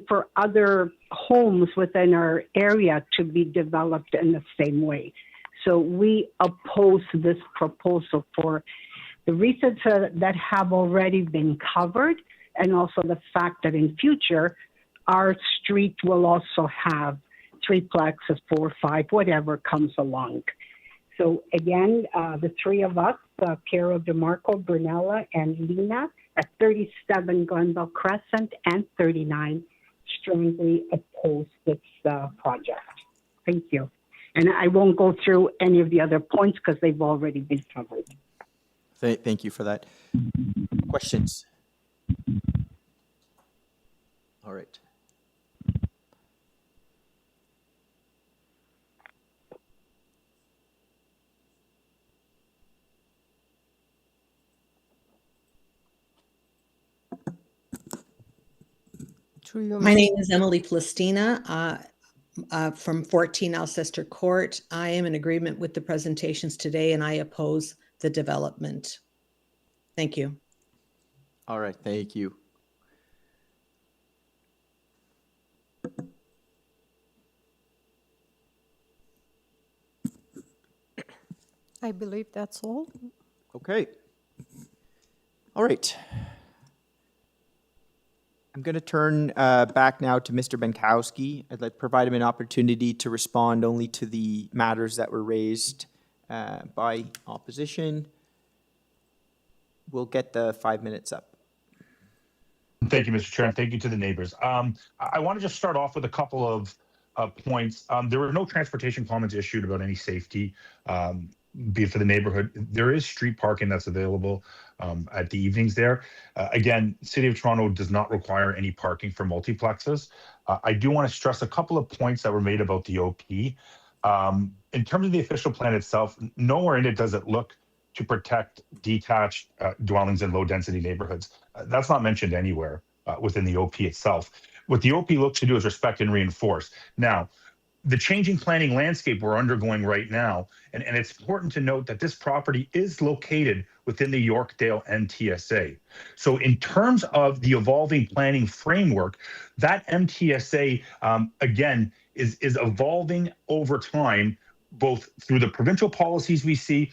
for other homes within our area to be developed in the same way. So we oppose this proposal for the reasons that have already been covered, and also the fact that in future, our street will also have 3 plexes, 4, 5, whatever comes along. So again, the three of us, Piero DeMarco, Brunella, and Lina, at 37 Glenville Crescent and 39, strongly oppose this project. Thank you. And I won't go through any of the other points because they've already been covered. Thank you for that. Questions? All right. My name is Emily Plastina from 14 Alcester Court. I am in agreement with the presentations today, and I oppose the development. Thank you. All right, thank you. I believe that's all. Okay. All right. I'm going to turn back now to Mr. Benkowski. I'd like to provide him an opportunity to respond only to the matters that were raised by opposition. We'll get the 5 minutes up. Thank you, Mr. Chair, and thank you to the neighbors. I want to just start off with a couple of points. There were no transportation comments issued about any safety, be it for the neighborhood. There is street parking that's available at the evenings there. Again, City of Toronto does not require any parking for multiplexes. I do want to stress a couple of points that were made about the OP. In terms of the official plan itself, nowhere in it does it look to protect detached dwellings in low-density neighborhoods. That's not mentioned anywhere within the OP itself. What the OP looks to do is respect and reinforce. Now, the changing planning landscape we're undergoing right now, and it's important to note that this property is located within the Yorkdale MTSA. So in terms of the evolving planning framework, that MTSA, again, is evolving over time, both through the provincial policies we see,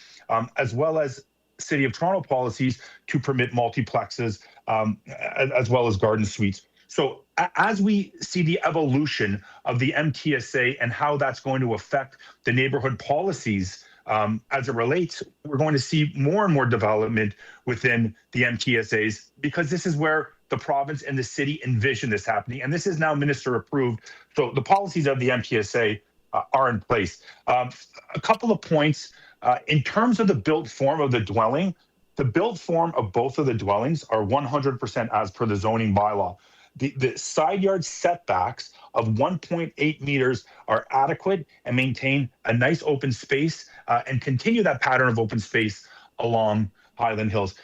as well as City of Toronto policies to permit multiplexes, as well as garden suites. So as we see the evolution of the MTSA and how that's going to affect the neighborhood policies as it relates, we're going to see more and more development within the MTSAs, because this is where the province and the city envision this happening. And this is now minister approved. So the policies of the MTSA are in place. A couple of points. In terms of the built form of the dwelling, the built form of both of the dwellings are 100% as per the zoning bylaw. The side yard setbacks of 1.8 meters are adequate and maintain a nice open space and continue that pattern of open space along Highland Hills.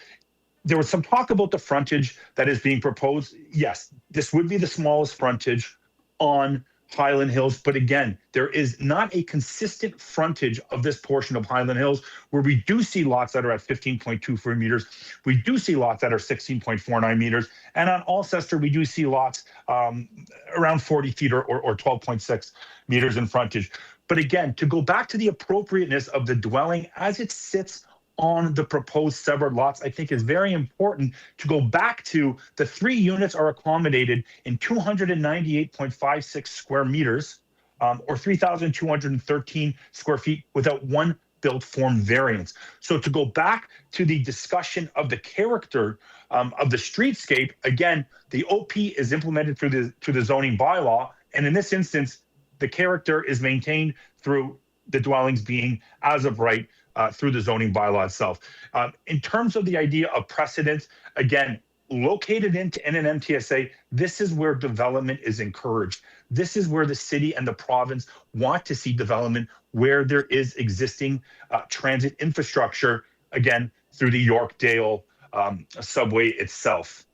There was some talk about the frontage that is being proposed. Yes, this would be the smallest frontage on Highland Hills, but again, there is not a consistent frontage of this portion of Highland Hills, where we do see lots that are at 15.24 meters. We do see lots that are 16.49 meters. And on Alcester, we do see lots around 40 feet or 12.6 meters in frontage. But again, to go back to the appropriateness of the dwelling as it sits on the proposed severed lots, I think is very important to go back to the 3 units are accommodated in 298.56 square meters, or 3,213 square feet without one built form variance. So to go back to the discussion of the character of the streetscape, again, the OP is implemented through the zoning bylaw, and in this instance, the character is maintained through the dwellings being as of right through the zoning bylaw itself. In terms of the idea of precedent, again, located in an MTSA, this is where development is encouraged. This is where the city and the province want to see development, where there is existing transit infrastructure, again, through the Yorkdale subway itself.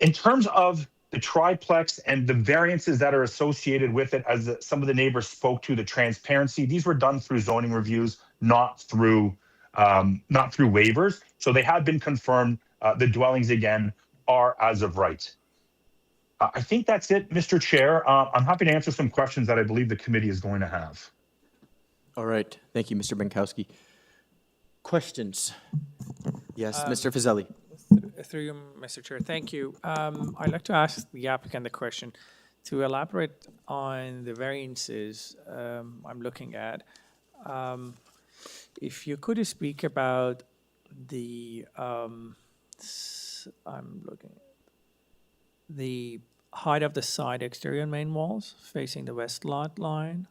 In terms of the triplex and the variances that are associated with it, as some of the neighbors spoke to, the transparency, these were done through zoning reviews, not through waivers. So they have been confirmed. The dwellings, again, are as of right. I think that's it, Mr. Chair. I'm happy to answer some questions that I believe the committee is going to have. All right. Thank you, Mr. Benkowski. Questions? Yes, Mr. Fazeli. Through you, Mr. Chair. Thank you. I'd like to ask the applicant the question to elaborate on the variances I'm looking at. If you could speak about the the height of the side exterior main walls facing the west lot line,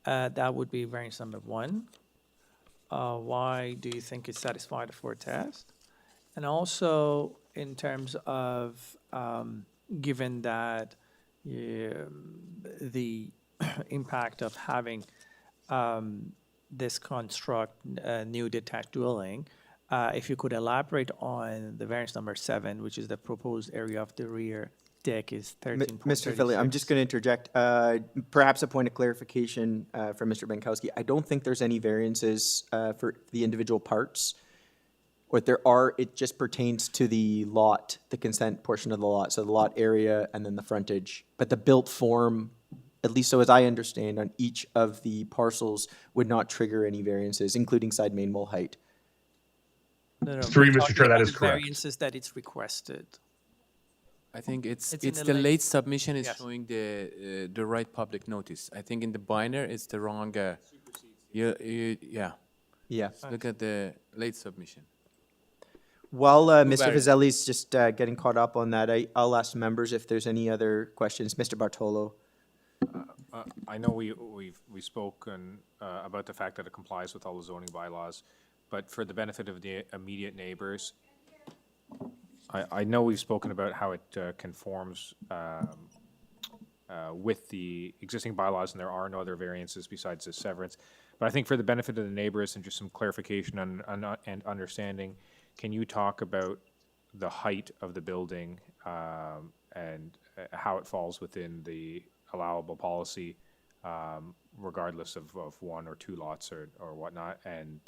that would be variance number 1. Why do you think it's satisfied for a test? And also in terms of, given that the impact of having this construct new detached dwelling, if you could elaborate on the variance number 7, which is the proposed area of the rear deck is 13.36. Mr. Philly, I'm just going to interject. Perhaps a point of clarification from Mr. Benkowski. I don't think there's any variances for the individual parts. What there are, it just pertains to the lot, the consent portion of the lot, so the lot area and then the frontage. But the built form, at least so as I understand, on each of the parcels would not trigger any variances, including side main wall height. No, Through you, we're Mr. talking Chair, that about is the correct. variances that it's requested. I think it's in the late submission is Yes. showing the right public notice. I think in the binder it's the wrong. Yeah. Look at the late submission. While Mr. variants. Fazeli's just getting caught up on that, I'll ask members if there's any other questions. Mr. Bartolo. I know we've spoken about the fact that it complies with all the zoning bylaws, but for the benefit of the immediate neighbors, I know we've spoken about how it conforms with the existing bylaws, and there are no other variances besides the severance. But I think for the benefit of the neighbors and just some clarification and understanding, can you talk about the height of the building and how it falls within the allowable policy, regardless of 1 or 2 lots or whatnot, and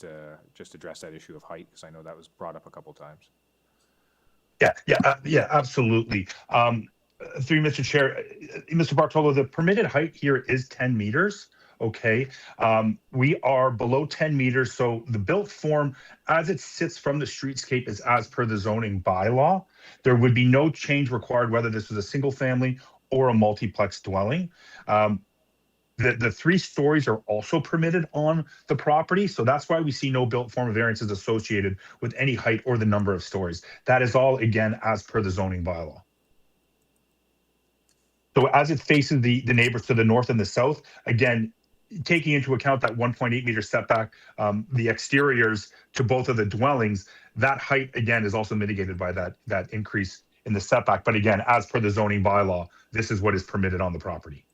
just address that issue of height, because I know that was brought up a couple times. Yeah, absolutely. Through you, Mr. Chair, Mr. Bartolo, the permitted height here is 10 meters. Okay, we are below 10 meters, so the built form as it sits from the streetscape is as per the zoning bylaw. There would be no change required whether this was a single family or a multiplex dwelling. The 3 stories are also permitted on the property, so that's why we see no built form variances associated with any height or the number of stories. That is all, again, as per the zoning bylaw. So as it faces the neighbors to the north and the south, again, taking into account that 1.8 meter setback, the exteriors to both of the dwellings, that height, again, is also mitigated by that increase in the setback. But again, as per the zoning bylaw, this is what is permitted on the property.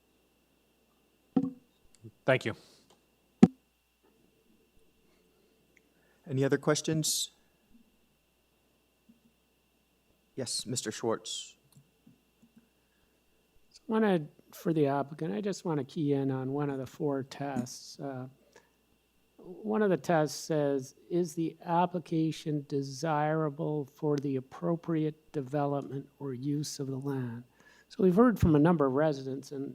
Thank you. Any other questions? Yes, Mr. Schwartz. For the applicant, I just want to key in on one of the 4 tests. One of the tests says, is the application desirable for the appropriate development or use of the land? So we've heard from a number of residents, and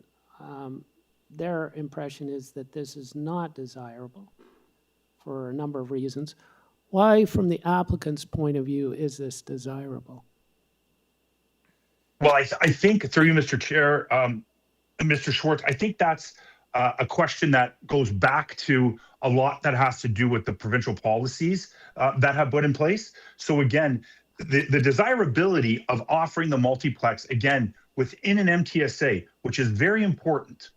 their impression is that this is not desirable for a number of reasons. Why, from the applicant's point of view, is this desirable? Well, I think, through you, Mr. Chair, Mr. Schwartz, I think that's a question that goes back to a lot that has to do with the provincial policies that have put in place. So again, the desirability of offering the multiplex, again, within an MTSA, which is very important,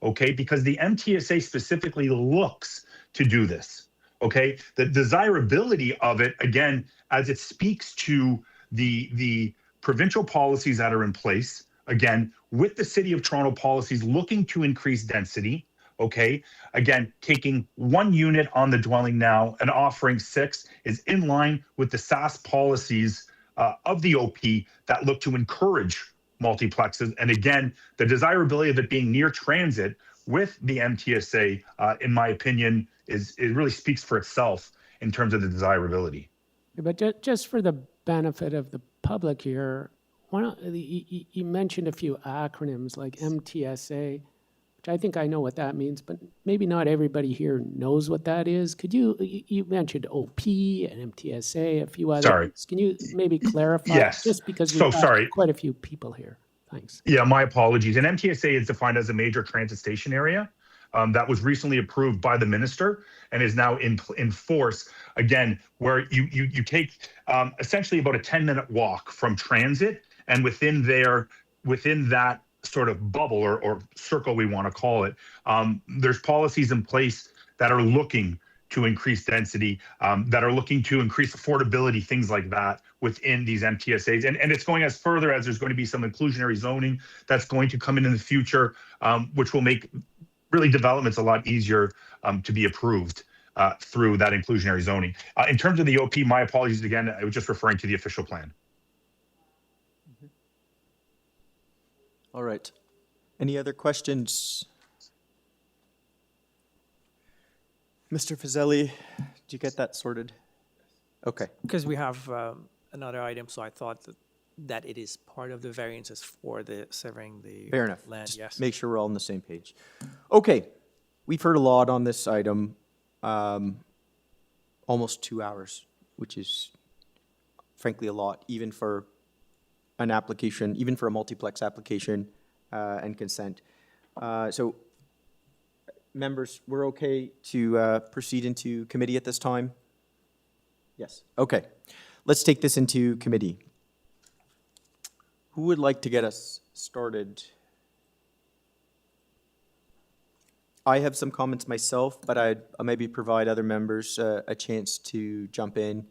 okay, because the MTSA specifically looks to do this, okay? The desirability of it, again, as it speaks to the provincial policies that are in place, again, with the City of Toronto policies looking to increase density, okay? Again, taking 1 unit on the dwelling now and offering 6 is in line with the SAS policies of the OP that look to encourage multiplexes. And again, the desirability of it being near transit with the MTSA, in my opinion, it really speaks for itself in terms of the desirability. But just for the benefit of the public here, you mentioned a few acronyms like MTSA, which I think I know what that means, but maybe not everybody here knows what that is. Could you mentioned OP and MTSA, a few others. Sorry. Can you maybe clarify? Yes. Just because So we've got sorry. quite a few people here. Thanks. Yeah, my apologies. An MTSA is defined as a major transit station area that was recently approved by the minister and is now in force. Again, where you take essentially about a 10-minute walk from transit, and within that sort of bubble or circle, we want to call it, there's policies in place that are looking to increase density, that are looking to increase affordability, things like that within these MTSAs. And it's going as further as there's going to be some inclusionary zoning that's going to come in the future, which will make really developments a lot easier to be approved through that inclusionary zoning. In terms of the OP, my apologies again, I was just referring to the official plan. All right. Any other questions? Mr. Fazeli, did you get that sorted? Okay. Because we have another item, so I thought that it is part of the variances for the severing the Fair enough. land, Just yes. make sure we're all on the same page. Okay, we've heard a lot on this item, almost 2 hours, which is frankly a lot, even for an application, even for a multiplex application and consent. So members, we're okay to proceed into committee at this time? Yes, okay. Let's take this into committee. Who would like to get us started? I have some comments myself, but I'll maybe provide other members a chance to jump in.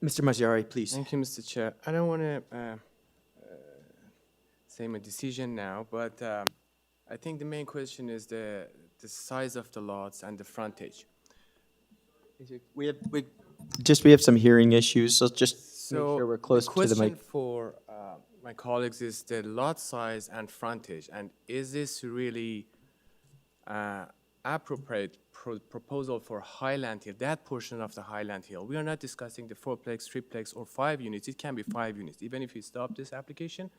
Mr. Mazziari, please. Thank you, Mr. Chair. I don't want to say my decision now, but I think the main question is the size of the lots and the frontage. We have some hearing issues, so just make sure we're close to the question mic. for my colleagues is the lot size and frontage, and is this really appropriate proposal for Highland Hill, that portion of the Highland Hill? We are not discussing the 4-plex, 3-plex, or 5 units. It can be 5 units. Even if you stop this application,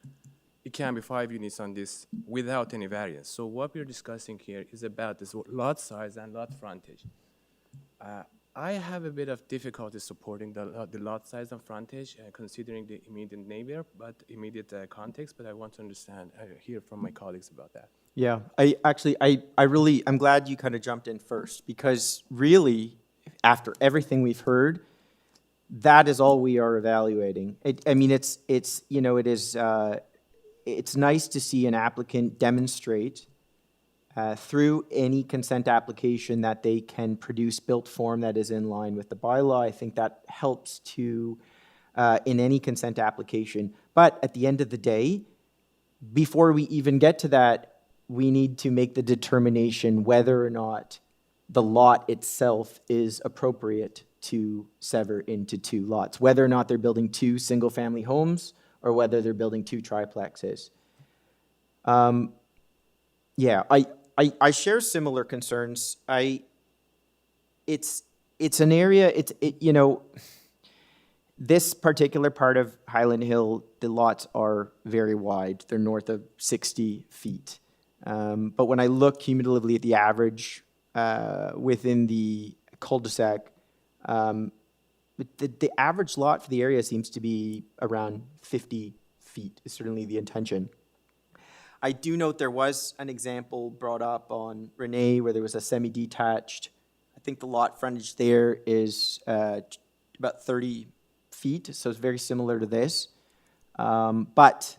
it can be 5 units on this without any variance. So what we're discussing here is about this lot size and lot frontage. I have a bit of difficulty supporting the lot size and frontage, considering the immediate neighbor, but immediate context, but I want to understand, hear from my colleagues about that. Yeah, I'm glad you kind of jumped in first, because really, after everything we've heard, that is all we are evaluating. It's nice to see an applicant demonstrate through any consent application that they can produce built form that is in line with the bylaw. I think that helps to, in any consent application. But at the end of the day, before we even get to that, we need to make the determination whether or not the lot itself is appropriate to sever into 2 lots, whether or not they're building 2 single-family homes or whether they're building 2 triplexes. Yeah, I share similar concerns. It's an area, this particular part of Highland Hill, the lots are very wide. They're north of 60 feet. But when I look cumulatively at the average within the cul-de-sac, the average lot for the area seems to be around 50 feet is certainly the intention. I do note there was an example brought up on Renee where there was a semi-detached. I think the lot frontage there is about 30 feet, so it's very similar to this. But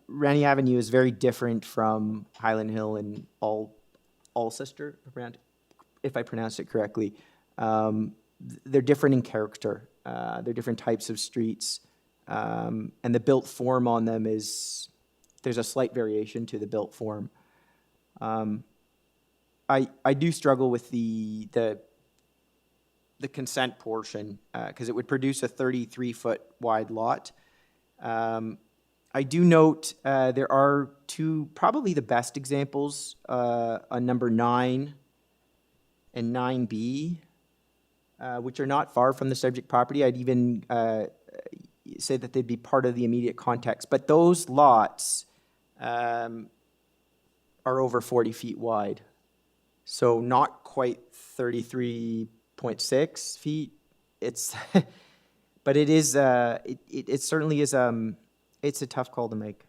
Rennie Avenue is very different from Highland Hill and Alcester, if I pronounced it correctly. They're different in character. They're different types of streets. And the built form on them there's a slight variation to the built form. I do struggle with the consent portion, because it would produce a 33-foot wide lot. I do note there are two, probably the best examples, on number 9 and 9B, which are not far from the subject property. I'd even say that they'd be part of the immediate context. But those lots are over 40 feet wide. So not quite 33.6 feet. It's, but it is, it certainly is, it's a tough call to make.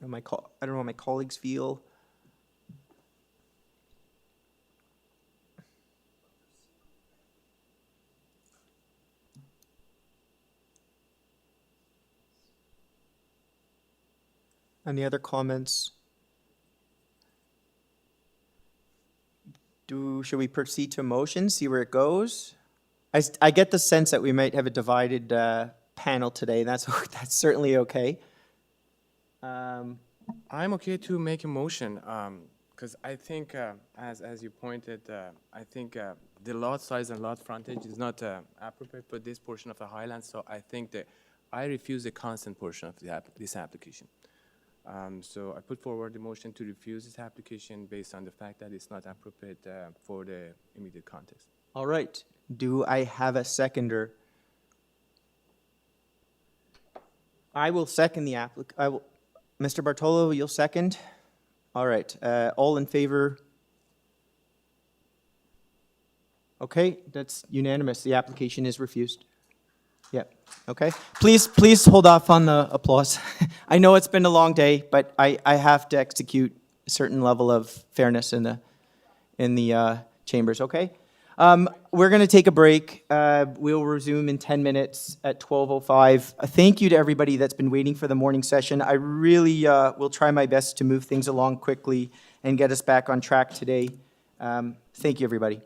I don't know how my colleagues feel. Any other comments? Should we proceed to motion, see where it goes? I get the sense that we might have a divided panel today. That's certainly okay. I'm okay to make a motion, because I think, as you pointed, I think the lot size and lot frontage is not appropriate for this portion of the Highlands, so I think that I refuse the consent portion of this application. So I put forward the motion to refuse this application based on the fact that it's not appropriate for the immediate context. All right. Do I have a seconder? I will second the application. Mr. Bartolo, you'll second? All right. All in favor? Okay, that's unanimous. The application is refused. Yeah, okay. Please hold off on the applause. I know it's been a long day, but I have to execute a certain level of fairness in the chambers, okay? We're going to take a break. We'll resume in 10 minutes at 12:05. Thank you to everybody that's been waiting for the morning session. I really will try my best to move things along quickly and get us back on track today. Thank you, everybody.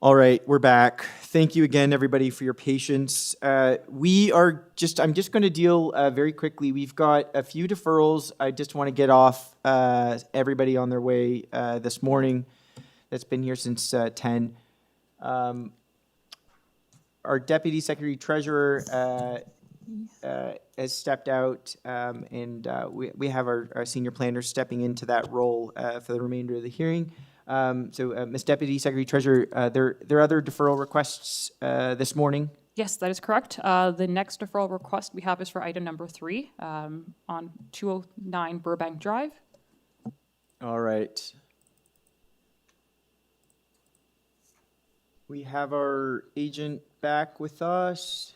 All right, we're back. Thank you again, everybody, for your patience. I'm just going to deal very quickly. We've got a few deferrals. I just want to get off everybody on their way this morning that's been here since 10. Our Deputy Secretary Treasurer has stepped out, and we have our senior planner stepping into that role for the remainder of the hearing. Ms. Deputy Secretary Treasurer, there are other deferral requests this morning? Yes, that is correct. The next deferral request we have is for item number 3 on 209 Burbank Drive. All right. We have our agent back with us.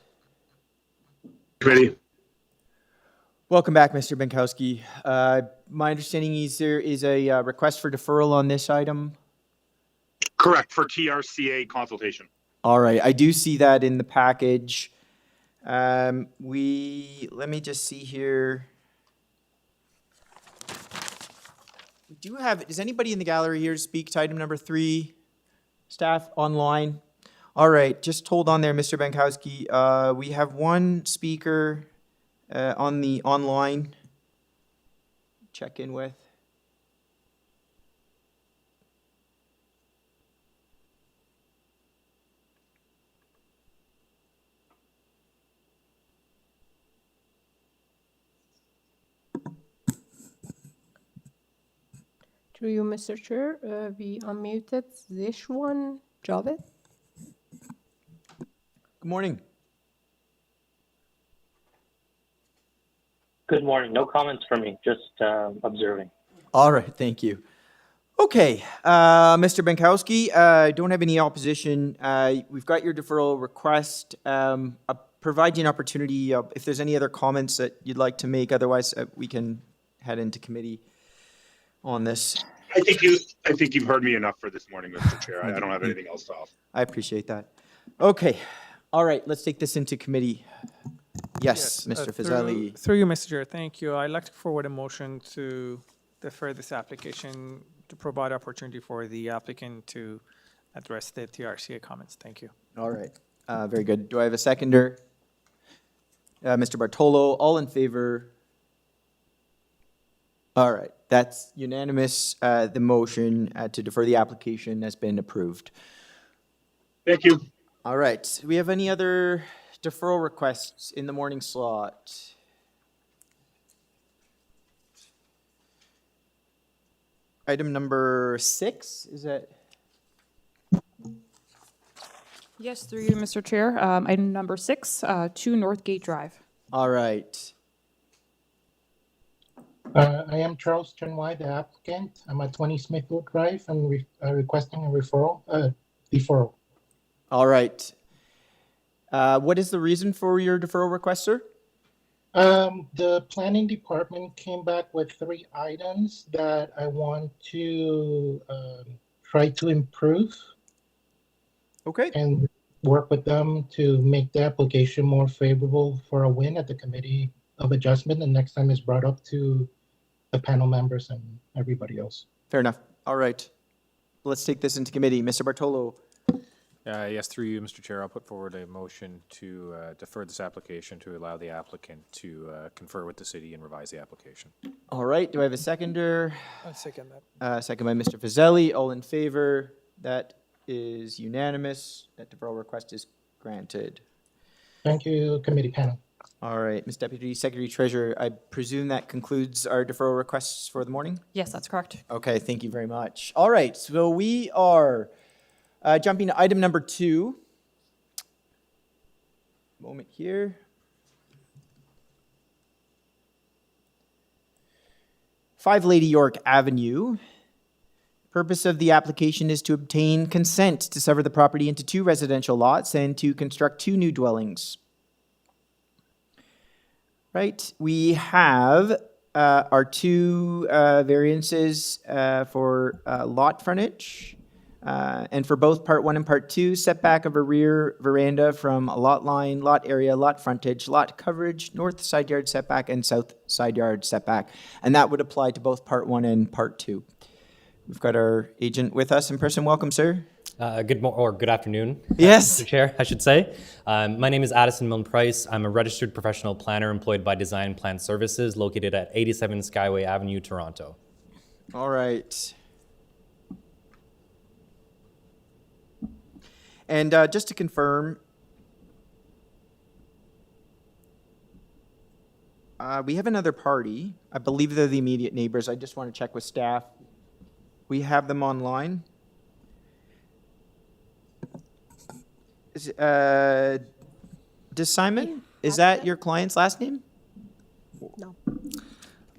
Ready. Welcome back, Mr. Benkowski. My understanding is there is a request for deferral on this item. Correct, for TRCA consultation. All right, I do see that in the package. Let me just see here. We do have, is anybody in the gallery here to speak to item number 3? Staff online? All right, just hold on there, Mr. Benkowski. We have one speaker on the online. Check in with. Through you, Mr. Chair, we unmuted this one, Javed. Good morning. Good morning. No comments from me, just observing. All right, thank you. Okay, Mr. Benkowski, I don't have any opposition. We've got your deferral request. I'll provide you an opportunity if there's any other comments that you'd like to make. Otherwise, we can head into committee on this. I think you've heard me enough for this morning, Mr. Chair. I don't have anything else to offer. I appreciate that. Okay, all right, let's take this into committee. Yes, Mr. Fazeli. Through you, Mr. Chair, thank you. I'd like to forward a motion to defer this application to provide opportunity for the applicant to address the TRCA comments. Thank you. All right, very good. Do I have a seconder? Mr. Bartolo, all in favor? All right, that's unanimous. The motion to defer the application has been approved. Thank you. All right, do we have any other deferral requests in the morning slot? Item number 6, is that? Yes, through you, Mr. Chair. Item number 6, 2 Northgate Drive. All right. I am Charles Chenwai, the applicant. I'm at 20 Smithwood Drive and requesting a deferral. All right. What is the reason for your deferral request, sir? The planning department came back with 3 items that I want to try to improve. Okay. And work with them to make the application more favorable for a win at the Committee of Adjustment the next time it's brought up to the panel members and everybody else. Fair enough. All right. Let's take this into committee. Mr. Bartolo. Yes, through you, Mr. Chair, I'll put forward a motion to defer this application to allow the applicant to confer with the city and revise the application. All right. Do I have a seconder? I'll second that. Second by Mr. Fazeli. All in favor? That is unanimous. That deferral request is granted. Thank you, committee panel. All right, Ms. Deputy Secretary Treasurer, I presume that concludes our deferral requests for the morning? Yes, that's correct. Okay, thank you very much. All right, so we are jumping to item number 2. Moment here. Five Lady York Avenue. Purpose of the application is to obtain consent to sever the property into 2 residential lots and to construct 2 new dwellings. Right, we have our 2 variances for lot frontage. And for both Part 1 and Part 2, setback of a rear veranda from a lot line, lot area, lot frontage, lot coverage, north side yard setback, and south side yard setback. And that would apply to both Part 1 and Part 2. We've got our agent with us in person. Welcome, sir. Good afternoon. Yes. Mr. Chair, I should say. My name is Addison Milne Price. I'm a registered professional planner employed by Design Plan Services, located at 87 Skyway Avenue, Toronto. All right. And just to confirm, we have another party. I believe they're the immediate neighbors. I just want to check with staff. We have them online. Does Simon, is that your client's last name? No.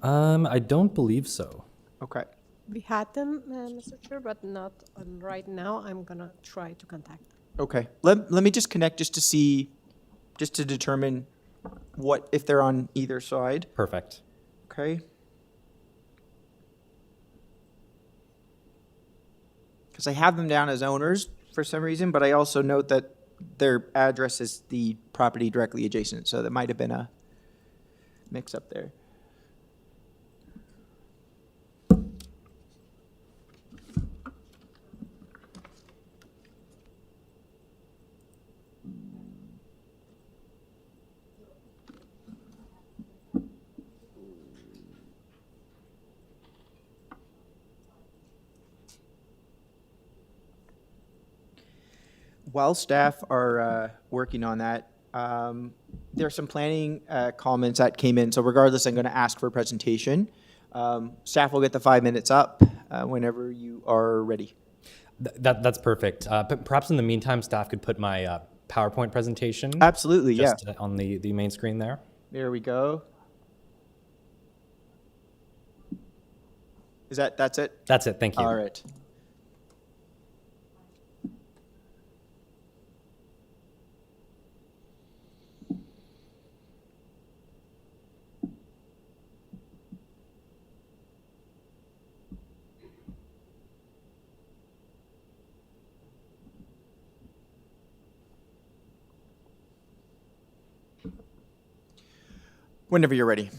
I don't believe so. Okay. We had them, Mr. Chair, but not right now. I'm gonna try to contact them. Okay. Let me just connect just to see, just to determine what, if they're on either side. Perfect. Okay. Because I have them down as owners for some reason, but I also note that their address is the property directly adjacent, so there might have been a mix up there. While staff are working on that, there are some planning comments that came in. So regardless, I'm going to ask for a presentation. Staff will get the 5 minutes up whenever you are ready. That's perfect. Perhaps in the meantime, staff could put my PowerPoint presentation. Absolutely, just, yeah. On the main screen there. There we go. That's it? That's it. Thank you. All right. Whenever you're ready.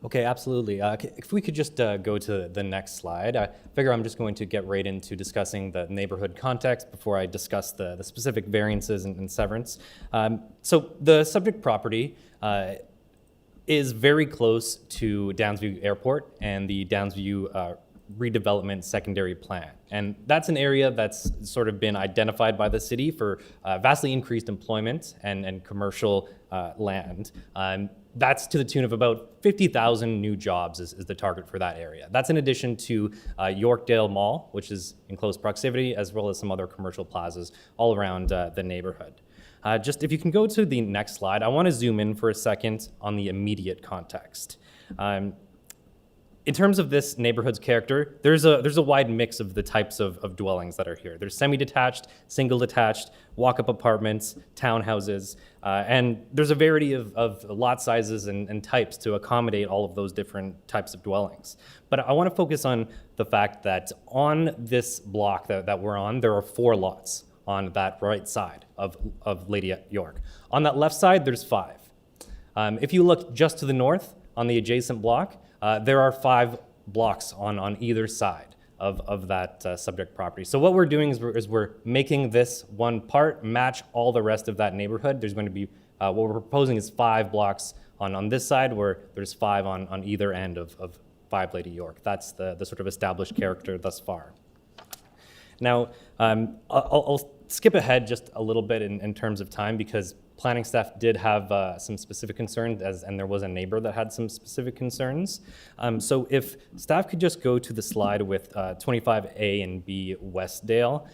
Okay, absolutely. If we could just go to the next slide. I figure I'm just going to get right into discussing the neighborhood context before I discuss the specific variances and severance. So the subject property is very close to Downsview Airport and the Downsview redevelopment secondary plan. And that's an area that's sort of been identified by the city for vastly increased employment and commercial land. That's to the tune of about 50,000 new jobs is the target for that area. That's in addition to Yorkdale Mall, which is in close proximity, as well as some other commercial plazas all around the neighborhood. Just if you can go to the next slide, I want to zoom in for a second on the immediate context. In terms of this neighborhood's character, there's a wide mix of the types of dwellings that are here. There's semi-detached, single-detached, walk-up apartments, townhouses, and there's a variety of lot sizes and types to accommodate all of those different types of dwellings. But I want to focus on the fact that on this block that we're on, there are 4 lots on that right side of Lady York. On that left side, there's 5. If you look just to the north on the adjacent block, there are 5 blocks on either side of that subject property. So what we're doing is we're making this one part match all the rest of that neighborhood. There's going to be, what we're proposing is 5 blocks on this side, where there's 5 on either end of 5 Lady York. That's the sort of established character thus far. Now, I'll skip ahead just a little bit in terms of time, because planning staff did have some specific concerns, and there was a neighbor that had some specific concerns. So if staff could just go to the slide with 25A and B Westdale.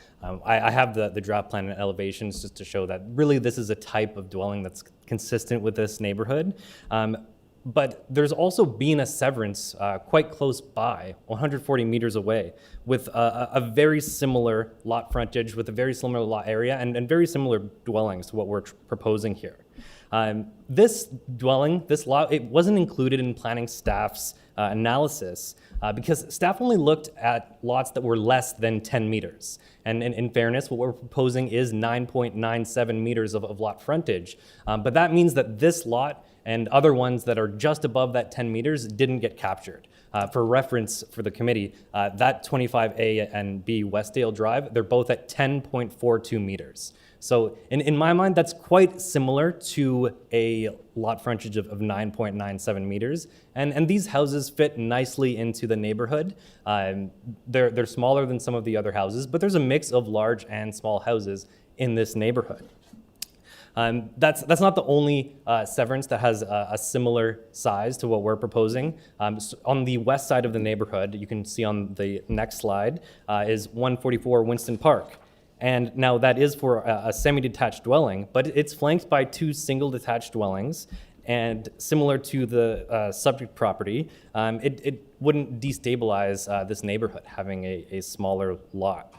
I have the draft plan and elevations just to show that really this is a type of dwelling that's consistent with this neighborhood. But there's also been a severance quite close by, 140 meters away, with a very similar lot frontage, with a very similar lot area, and very similar dwellings to what we're proposing here. This dwelling, this lot, it wasn't included in planning staff's analysis because staff only looked at lots that were less than 10 meters. And in fairness, what we're proposing is 9.97 meters of lot frontage. But that means that this lot and other ones that are just above that 10 meters didn't get captured. For reference for the committee, that 25A and B Westdale Drive, they're both at 10.42 meters. So in my mind, that's quite similar to a lot frontage of 9.97 meters. And these houses fit nicely into the neighborhood. They're smaller than some of the other houses, but there's a mix of large and small houses in this neighborhood. That's not the only severance that has a similar size to what we're proposing. So on the west side of the neighborhood, you can see on the next slide, is 144 Winston Park. And now that is for a semi-detached dwelling, but it's flanked by 2 single detached dwellings. And similar to the subject property, it wouldn't destabilize this neighborhood having a smaller lot.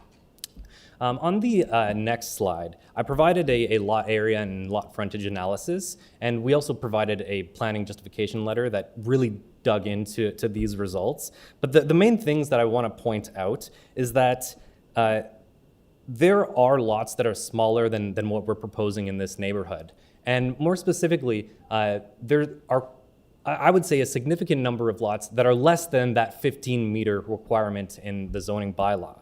On the next slide, I provided a lot area and lot frontage analysis, and we also provided a planning justification letter that really dug into these results. But the main things that I want to point out is that there are lots that are smaller than what we're proposing in this neighborhood. And more specifically, there are, I would say, a significant number of lots that are less than that 15-meter requirement in the zoning bylaw.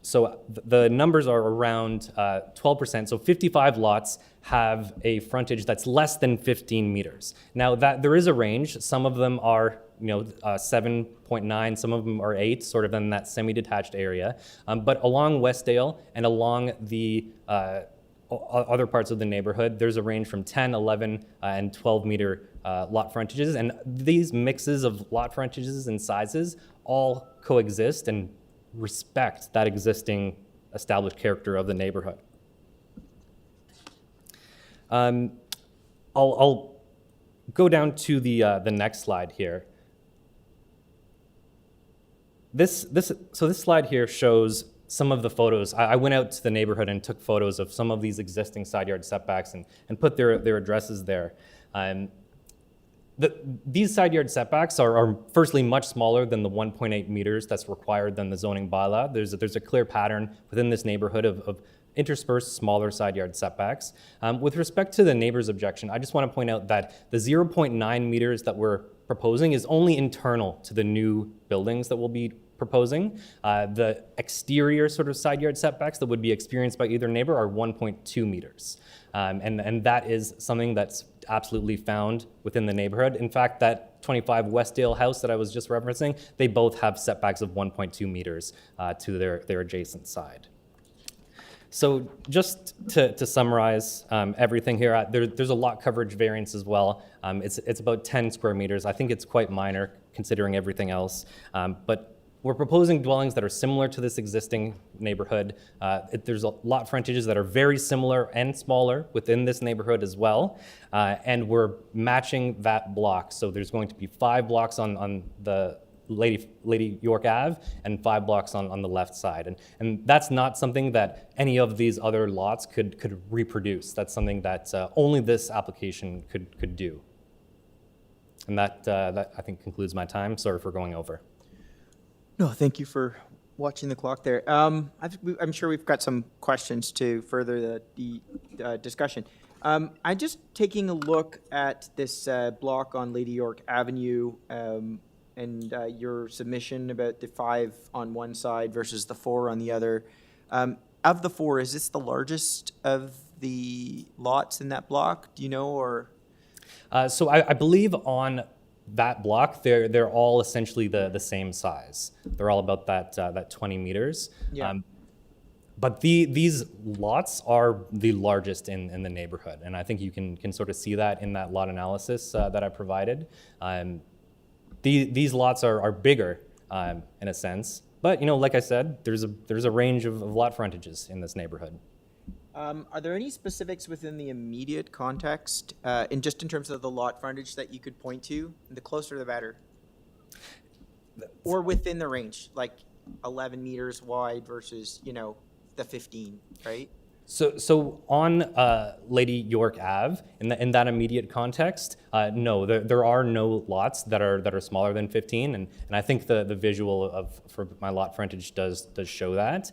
So the numbers are around 12%. So 55 lots have a frontage that's less than 15 meters. Now that there is a range. Some of them are 7.9, some of them are 8, sort of in that semi-detached area. But along Westdale and along the other parts of the neighborhood, there's a range from 10, 11, and 12-meter lot frontages. And these mixes of lot frontages and sizes all coexist and respect that existing established character of the neighborhood. I'll go down to the next slide here. This slide here shows some of the photos. I went out to the neighborhood and took photos of some of these existing side yard setbacks and put their addresses there. These side yard setbacks are firstly much smaller than the 1.8 meters that's required than the zoning bylaw. There's a clear pattern within this neighborhood of interspersed smaller side yard setbacks. With respect to the neighbor's objection, I just want to point out that the 0.9 meters that we're proposing is only internal to the new buildings that we'll be proposing. The exterior sort of side yard setbacks that would be experienced by either neighbor are 1.2 meters. And that is something that's absolutely found within the neighborhood. In fact, that 25 Westdale house that I was just referencing, they both have setbacks of 1.2 meters to their adjacent side. So just to summarize everything here, there's a lot coverage variance as well. It's about 10 square meters. I think it's quite minor considering everything else. But we're proposing dwellings that are similar to this existing neighborhood. There's a lot frontages that are very similar and smaller within this neighborhood as well. And we're matching that block. So there's going to be 5 blocks on the Lady York Ave and 5 blocks on the left side. And that's not something that any of these other lots could reproduce. That's something that only this application could do. And that I think concludes my time. Sorry for going over. No, thank you for watching the clock there. I'm sure we've got some questions to further the discussion. I'm just taking a look at this block on Lady York Avenue and your submission about the 5 on one side versus the 4 on the other. Of the 4, is this the largest of the lots in that block? Do you know, or? So I believe on that block, they're all essentially the same size. They're all about that 20 meters. Yeah. But these lots are the largest in the neighborhood, and I think you can sort of see that in that lot analysis that I provided. These lots are bigger in a sense, but like I said, there's a range of lot frontages in this neighborhood. Are there any specifics within the immediate context, in terms of the lot frontage that you could point to? The closer the better. Or within the range, like 11 meters wide versus, the 15, right? So on Lady York Ave, in that immediate context, no, there are no lots that are smaller than 15, and I think the visual for my lot frontage does show that.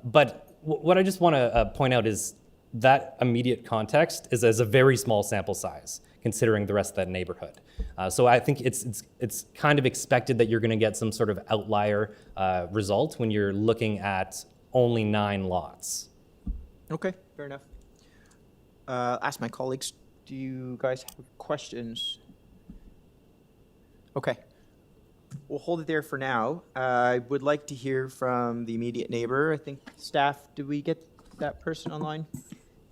But what I just want to point out is that immediate context is a very small sample size considering the rest of that neighborhood. So I think it's kind of expected that you're going to get some sort of outlier result when you're looking at only 9 lots. Okay, fair enough. Ask my colleagues, do you guys have questions? Okay. We'll hold it there for now. I would like to hear from the immediate neighbor. I think staff, did we get that person online?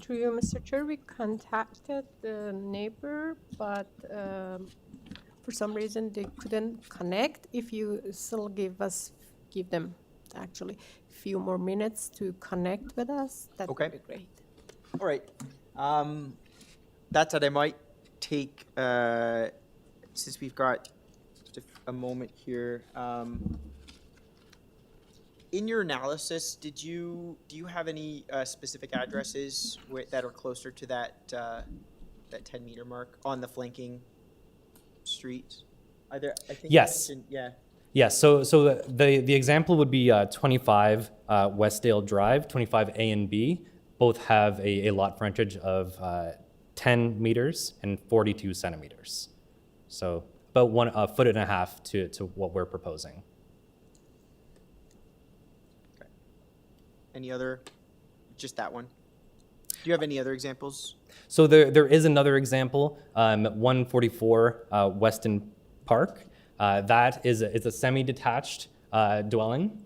Through you, Mr. Chair, we contacted the neighbor, but for some reason they couldn't connect. If you still give them actually a few more minutes to connect with us, that would be great. All right. That said, I might take, since we've got just a moment here, in your analysis, do you have any specific addresses that are closer to that 10-meter mark on the flanking streets? I think Yes. Yeah. Yes, so the example would be 25 Westdale Drive, 25 A and B. Both have a lot frontage of 10 meters and 42 centimeters. So about 1.5 feet to what we're proposing. Okay. Any other, just that one? Do you have any other examples? So there is another example, 144 Weston Park. That is a semi-detached dwelling,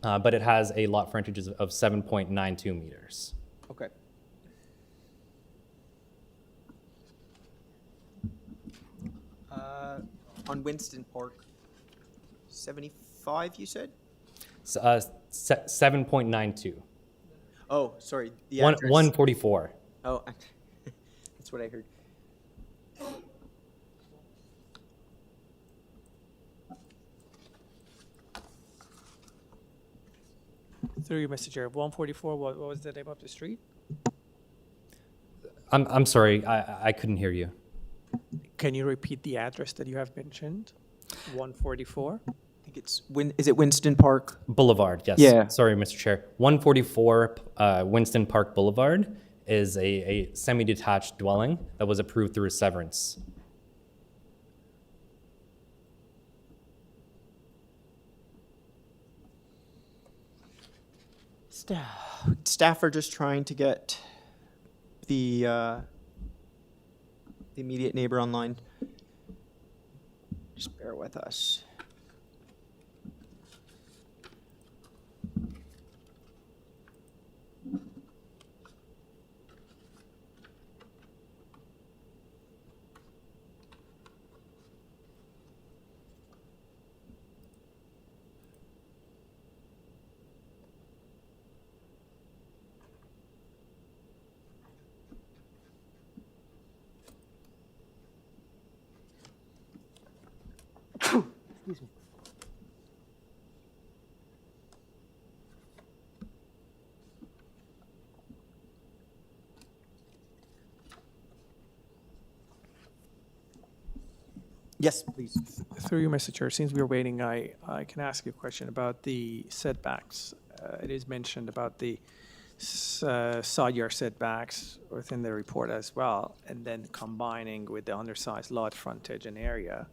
but it has a lot frontage of 7.92 meters. Okay. On Winston Park, 75, you said? 7.92. Oh, sorry. The 144. Oh, that's what I heard. Through you, Mr. Chair. 144, what was the name of the street? I'm sorry, I couldn't hear you. Can you repeat the address that you have mentioned? 144? I think it's, is it Winston Park? Boulevard, yes. Yeah. Sorry, Mr. Chair. 144 Winston Park Boulevard is a semi-detached dwelling that was approved through a severance. Staff are just trying to get the immediate neighbor online. Just bear with us. Excuse me. Yes, please. Through you, Mr. Chair, since we're waiting, I can ask you a question about the setbacks. It is mentioned about the side yard setbacks within the report as well, and then combining with the undersized lot frontage and area.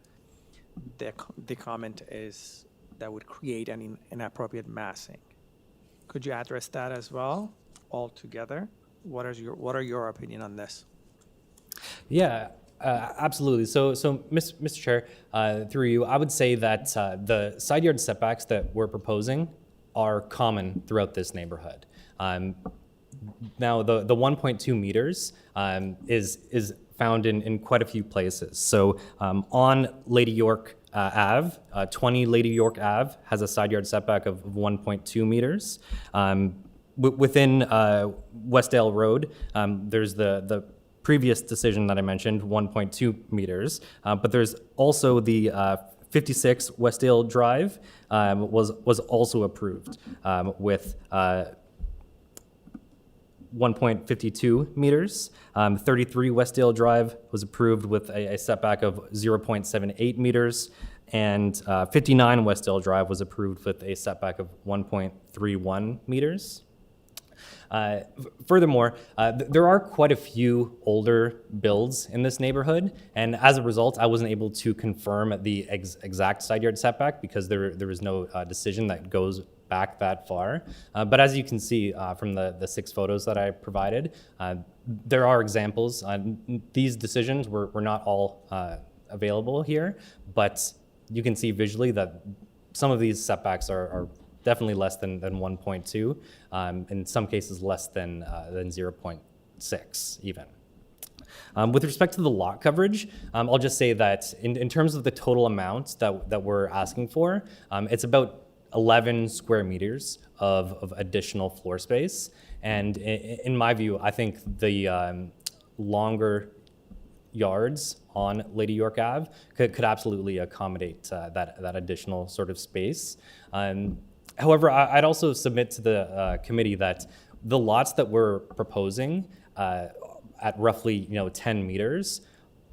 The comment is that would create an inappropriate massing. Could you address that as well altogether? What are your opinion on this? Yeah, absolutely. So, Mr. Chair, through you, I would say that the side yard setbacks that we're proposing are common throughout this neighborhood. Now, the 1.2 meters is found in quite a few places. So on Lady York Ave, 20 Lady York Ave has a side yard setback of 1.2 meters. Within Westdale Road, there's the previous decision that I mentioned, 1.2 meters, but there's also the 56 Westdale Drive was also approved with 1.52 meters. 33 Westdale Drive was approved with a setback of 0.78 meters, and 59 Westdale Drive was approved with a setback of 1.31 meters. Furthermore, there are quite a few older builds in this neighborhood, and as a result, I wasn't able to confirm the exact side yard setback because there was no decision that goes back that far. But as you can see from the 6 photos that I provided, there are examples. These decisions were not all available here, but you can see visually that some of these setbacks are definitely less than 1.2, in some cases less than 0.6 even. With respect to the lot coverage, I'll just say that in terms of the total amount that we're asking for, it's about 11 square meters of additional floor space. And in my view, I think the longer yards on Lady York Ave could absolutely accommodate that additional sort of space. However, I'd also submit to the committee that the lots that we're proposing at roughly 10 meters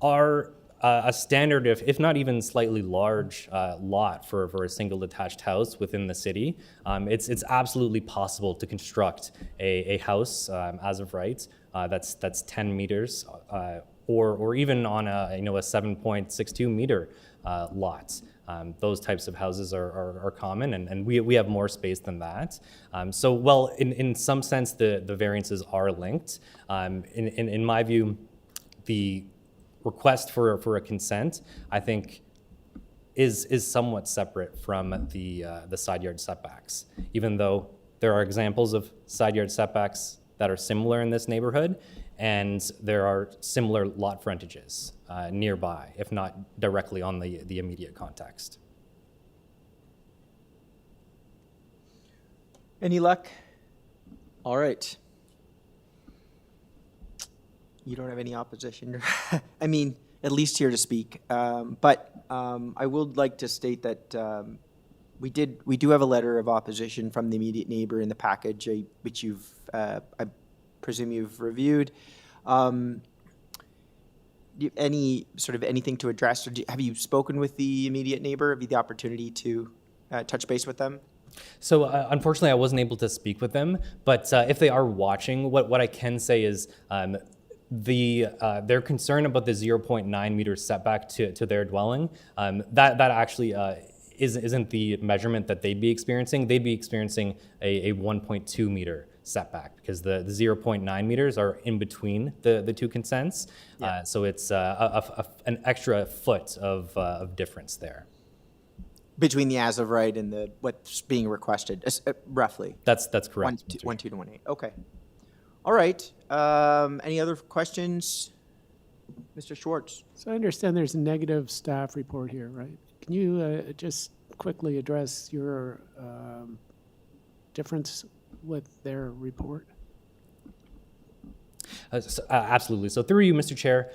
are a standard, if not even slightly large lot for a single detached house within the city. It's absolutely possible to construct a house as of right that's 10 meters or even on a 7.62 meter lot. Those types of houses are common, and we have more space than that. So, well, in some sense, the variances are linked. In my view, the request for a consent, I think, is somewhat separate from the side yard setbacks. Even though there are examples of side yard setbacks that are similar in this neighborhood, and there are similar lot frontages nearby, if not directly on the immediate context. Any luck? All right. You don't have any opposition? I mean, at least here to speak. But I would like to state that we do have a letter of opposition from the immediate neighbor in the package, which you've, I presume you've reviewed. Anything to address, or have you spoken with the immediate neighbor? Have you the opportunity to touch base with them? So unfortunately, I wasn't able to speak with them, but if they are watching, what I can say is their concern about the 0.9 meter setback to their dwelling, that actually isn't the measurement that they'd be experiencing. They'd be experiencing a 1.2 meter setback because the 0.9 meters are in between the two consents. Yeah. So it's an extra foot of difference there. Between the as of right and what's being requested, roughly. That's correct. 1.2 to 1.8. Okay. All right. Any other questions? Mr. Schwartz. So I understand there's a negative staff report here, right? Can you just quickly address your difference with their report? Absolutely. So through you, Mr. Chair,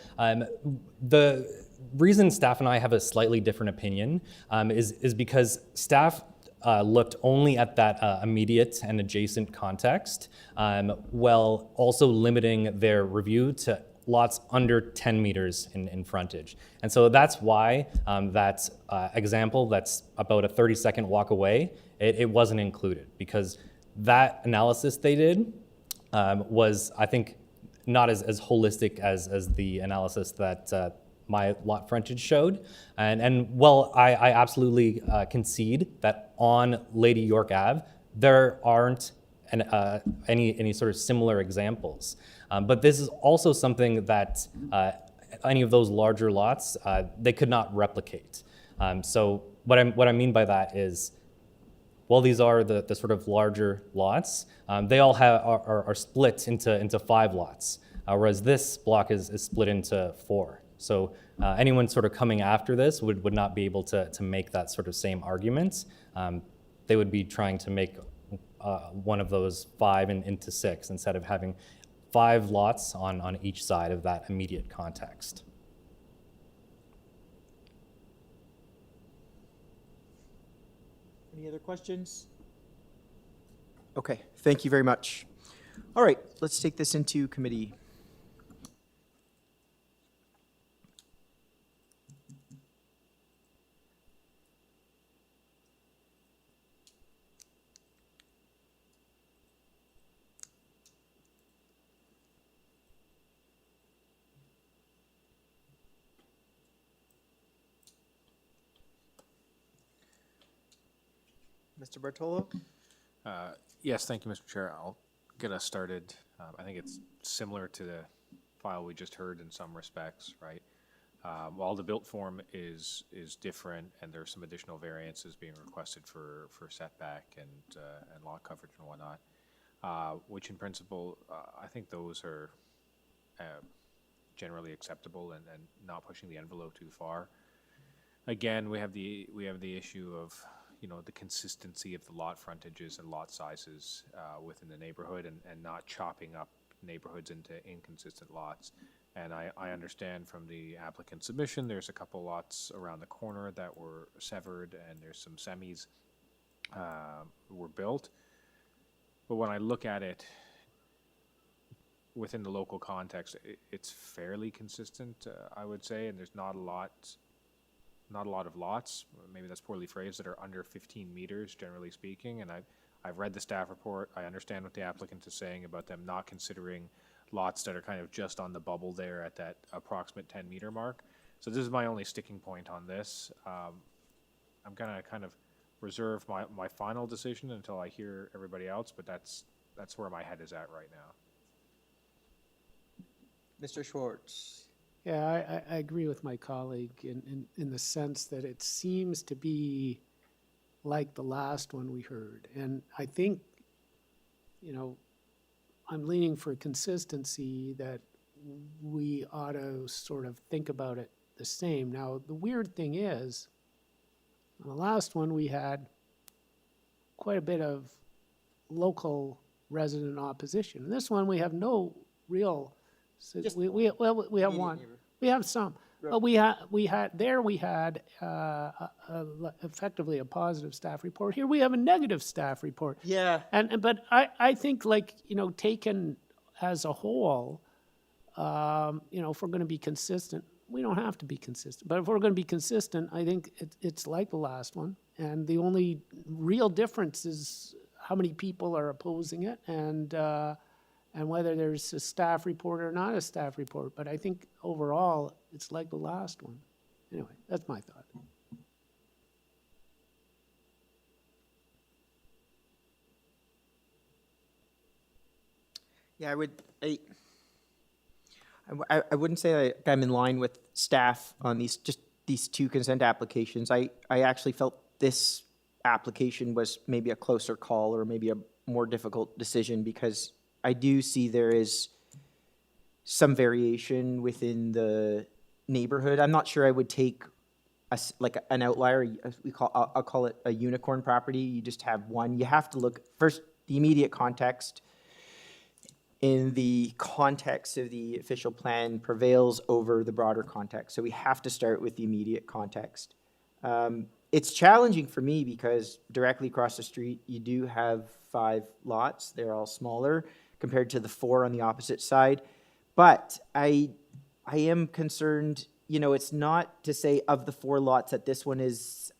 the reason staff and I have a slightly different opinion is because staff looked only at that immediate and adjacent context, while also limiting their review to lots under 10 meters in frontage. And so that's why that example that's about a 30-second walk away, it wasn't included, because that analysis they did was, I think, not as holistic as the analysis that my lot frontage showed. And well, I absolutely concede that on Lady York Ave, there aren't any sort of similar examples. But this is also something that any of those larger lots, they could not replicate. So what I mean by that is, well, these are the sort of larger lots. They all are split into 5 lots, whereas this block is split into 4. So anyone sort of coming after this would not be able to make that sort of same argument. They would be trying to make one of those 5 into 6 instead of having 5 lots on each side of that immediate context. Any other questions? Okay, thank you very much. All right, let's take this into committee. Mr. Bartolo? Yes, thank you, Mr. Chair. I'll get us started. I think it's similar to the file we just heard in some respects, right? While the built form is different, and there's some additional variances being requested for setback and lot coverage and whatnot, which in principle, I think those are generally acceptable and not pushing the envelope too far. Again, we have the issue of, you know, the consistency of the lot frontages and lot sizes within the neighborhood, and not chopping up neighborhoods into inconsistent lots. And I understand from the applicant submission, there's a couple lots around the corner that were severed, and there's some semis were built. But when I look at it within the local context, it's fairly consistent, I would say, and there's not a lot of lots, maybe that's poorly phrased, that are under 15 meters, generally speaking. And I've read the staff report. I understand what the applicant is saying about them not considering lots that are kind of just on the bubble there at that approximate 10-meter mark. So this is my only sticking point on this. I'm gonna kind of reserve my final decision until I hear everybody else, but that's where my head is at right now. Mr. Schwartz? Yeah, I agree with my colleague in the sense that it seems to be like the last one we heard. And I think, you know, I'm leaning for consistency, that we ought to sort of think about it the same. Now, the weird thing is, on the last one, we had quite a bit of local resident opposition. In this one, we have no real, we have one. We have some. But we had effectively a positive staff report. Here we have a negative staff report. Yeah. But I think, like, you know, taken as a whole, you know, if we're going to be consistent, we don't have to be consistent. But if we're going to be consistent, I think it's like the last one. And the only real difference is how many people are opposing it, and whether there's a staff report or not a staff report. But I think overall, it's like the last one. Anyway, that's my thought. Yeah, I wouldn't say I'm in line with staff on these two consent applications. I actually felt this application was maybe a closer call, or maybe a more difficult decision, because I do see there is some variation within the neighborhood. I'm not sure I would take like an outlier. I'll call it a unicorn property. You just have one. You have to look first the immediate context. In the context of the official plan prevails over the broader context. So we have to start with the immediate context. It's challenging for me because directly across the street, you do have 5 lots. They're all smaller compared to the 4 on the opposite side. But I am concerned, you know, it's not to say of the 4 lots that this one is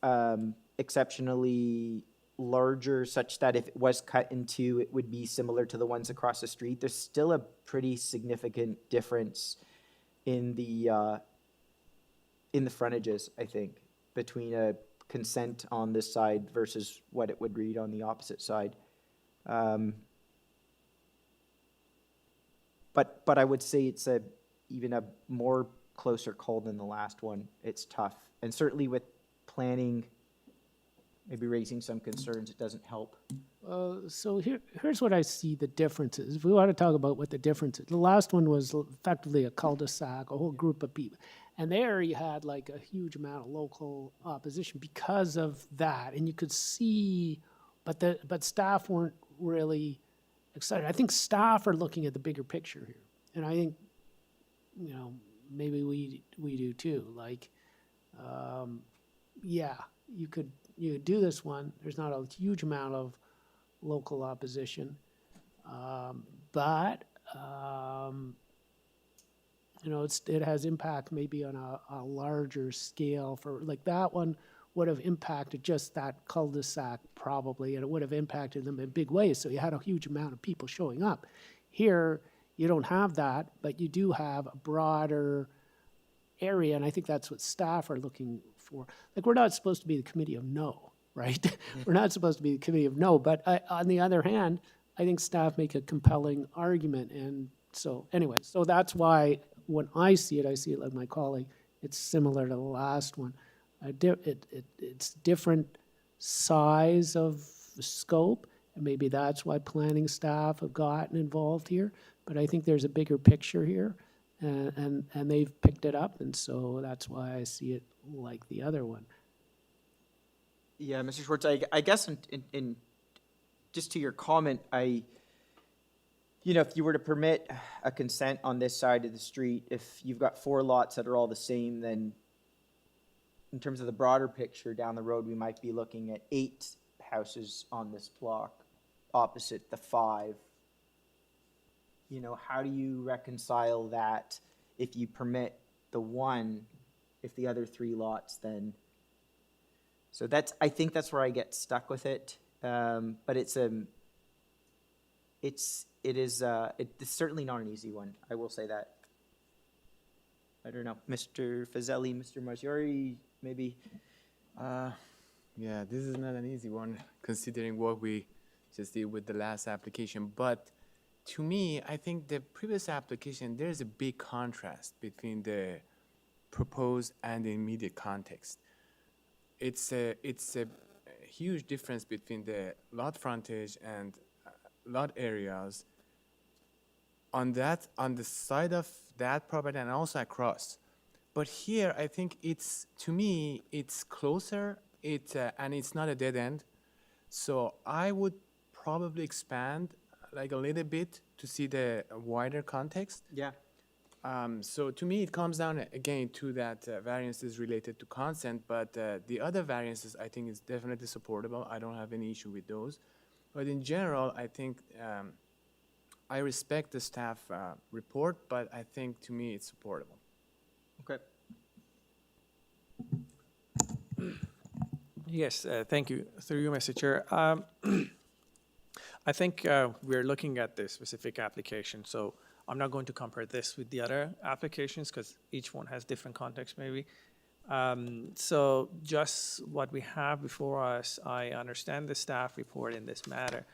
exceptionally larger, such that if it was cut in 2, it would be similar to the ones across the street. There's still a pretty significant difference in the frontages, I think, between a consent on this side versus what it would read on the opposite side. But I would say it's even a more closer call than the last one. It's tough, and certainly with planning maybe raising some concerns, it doesn't help. So here's what I see the differences. If we want to talk about what the difference is, the last one was effectively a cul-de-sac, a whole group of people. And there you had like a huge amount of local opposition because of that. And you could see, but staff weren't really excited. I think staff are looking at the bigger picture here. And I think, you know, maybe we do too. Like, yeah, you could do this one. There's not a huge amount of local opposition, but you know, it has impact maybe on a larger scale. For like that one would have impacted just that cul-de-sac probably, and it would have impacted them in big ways. So you had a huge amount of people showing up. Here, you don't have that, but you do have a broader area, and I think that's what staff are looking for. Like, we're not supposed to be the committee of no. right? We're not supposed to be the committee of no, but on the other hand, I think staff make a compelling argument. And so anyway, so that's why when I see it like my colleague, it's similar to the last one. It's different size of scope, and maybe that's why planning staff have gotten involved here. But I think there's a bigger picture here, and they've picked it up, and so that's why I see it like the other one. Yeah, Mr. Schwartz, I guess in just to your comment, if you were to permit a consent on this side of the street, if you've got 4 lots that are all the same, then in terms of the broader picture down the road, we might be looking at 8 houses on this block opposite the 5. How do you reconcile that if you permit the 1, if the other 3 lots then? So I think that's where I get stuck with it. But it's certainly not an easy one. I will say that. I don't know, Mr. Fazeli, Mr. Marziori, maybe. Yeah, this is not an easy one considering what we just did with the last application. But to me, I think the previous application, there's a big contrast between the proposed and the immediate context. It's a huge difference between the lot frontage and lot areas on the side of that property and also across. But here, I think to me, it's closer, and it's not a dead end. So I would probably expand like a little bit to see the wider context. Yeah. So to me, it comes down again to that variances related to consent, but the other variances I think is definitely supportable. I don't have any issue with those. But in general, I think I respect the staff report, but I think to me it's supportable. Okay. Yes, thank you. Through you, Mr. Chair. I think we're looking at this specific application, so I'm not going to compare this with the other applications because each one has different context maybe. So just what we have before us, I understand the staff report in this matter.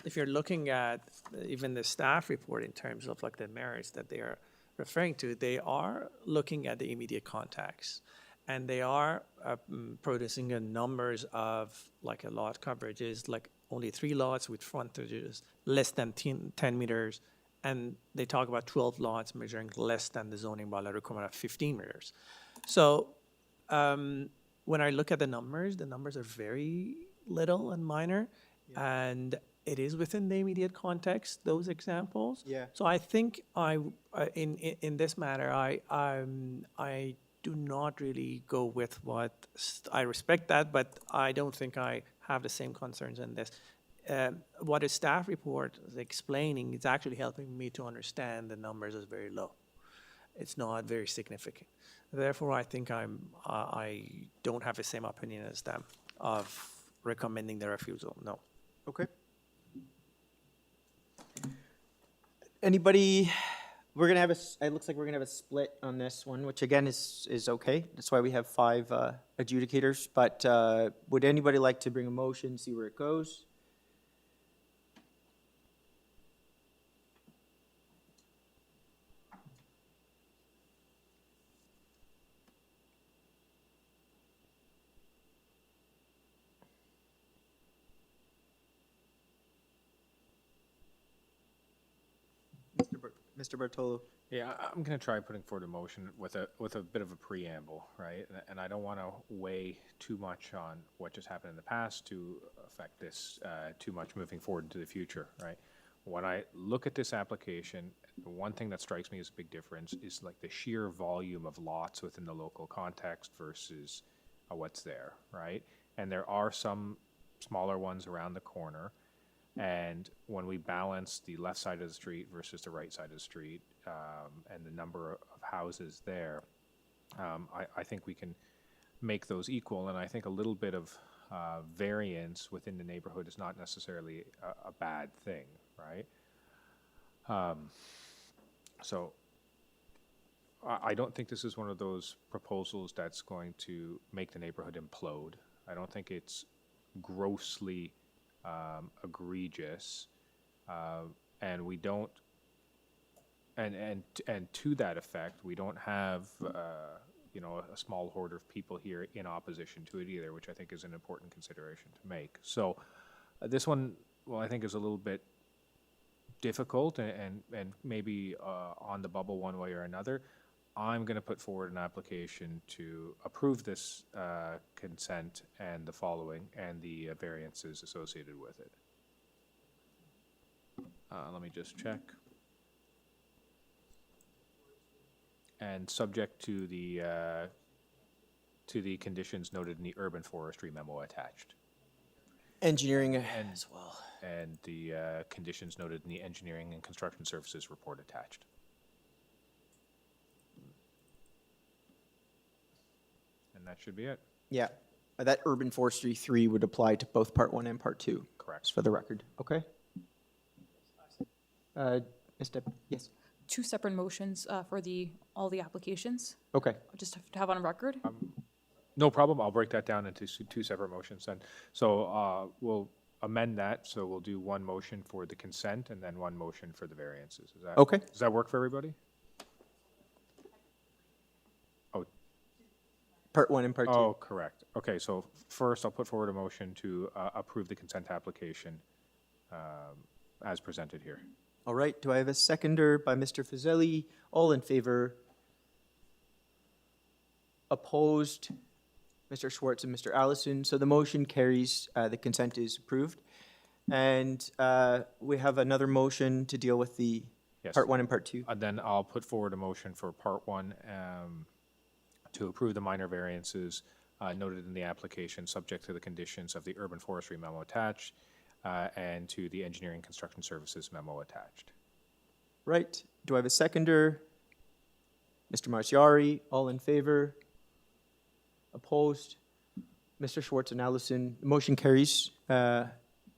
If you're looking at even the staff report in terms of like the merits that they are referring to, they are looking at the immediate context. And they are producing numbers of like a lot coverages, like only 3 lots with frontages less than 10 meters. And they talk about 12 lots measuring less than the zoning bylaw requirement of 15 meters. So when I look at the numbers are very little and minor. Yeah. And it is within the immediate context, those examples. Yeah. So I think in this matter, I do not really go with what, I respect that, but I don't think I have the same concerns in this. What a staff report is explaining is actually helping me to understand the numbers as very low. It's not very significant. Therefore, I think I don't have the same opinion as them of recommending the refusal, no. Okay. Anybody? We're gonna have it looks like we're gonna have a split on this one, which again is okay. That's why we have 5 adjudicators. But would anybody like to bring a motion, see where it goes? Mr. Bartolo. Yeah, I'm going to try putting forward a motion with a bit of a preamble, right? And I don't want to weigh too much on what just happened in the past to affect this too much moving forward into the future, right? When I look at this application, the one thing that strikes me as a big difference is like the sheer volume of lots within the local context versus what's there, right? And there are some smaller ones around the corner. And when we balance the left side of the street versus the right side of the street and the number of houses there, I think we can make those equal. And I think a little bit of variance within the neighborhood is not necessarily a bad thing, right? So I don't think this is one of those proposals that's going to make the neighborhood implode. I don't think it's grossly egregious, and we don't. And to that effect, we don't have a small horde of people here in opposition to it either, which I think is an important consideration to make. So this one, well, I think is a little bit difficult and maybe on the bubble one way or another. I'm going to put forward an application to approve this consent and the following and the variances associated with it. Let me just check. And subject to the conditions noted in the urban forestry memo attached. Engineering as well. And the conditions noted in the engineering and construction services report attached. And that should be it. Yeah, that urban forestry 3 would apply to both part 1 and part 2. Correct. Just for the record. Okay. Ms. Deb, yes. 2 separate motions for all the applications. Okay. Just to have on record. No problem. I'll break that down into 2 separate motions then. So we'll amend that. So we'll do 1 motion for the consent and then 1 motion for the variances. Okay. Does that work for everybody? Oh. Part 1 and part 2. Oh, correct. Okay, so first I'll put forward a motion to approve the consent application as presented here. All right. Do I have a seconder by Mr. Fazeli? All in favor? Opposed? Mr. Schwartz and Mr. Allison. So the motion carries. The consent is approved. And we have another motion to deal with the Yes. part 1 and part 2. Then I'll put forward a motion for part 1 to approve the minor variances noted in the application, subject to the conditions of the urban forestry memo attached and to the engineering construction services memo attached. Right. Do I have a seconder? Mr. Marciari. All in favor? Opposed? Mr. Schwartz and Allison. The motion carries. And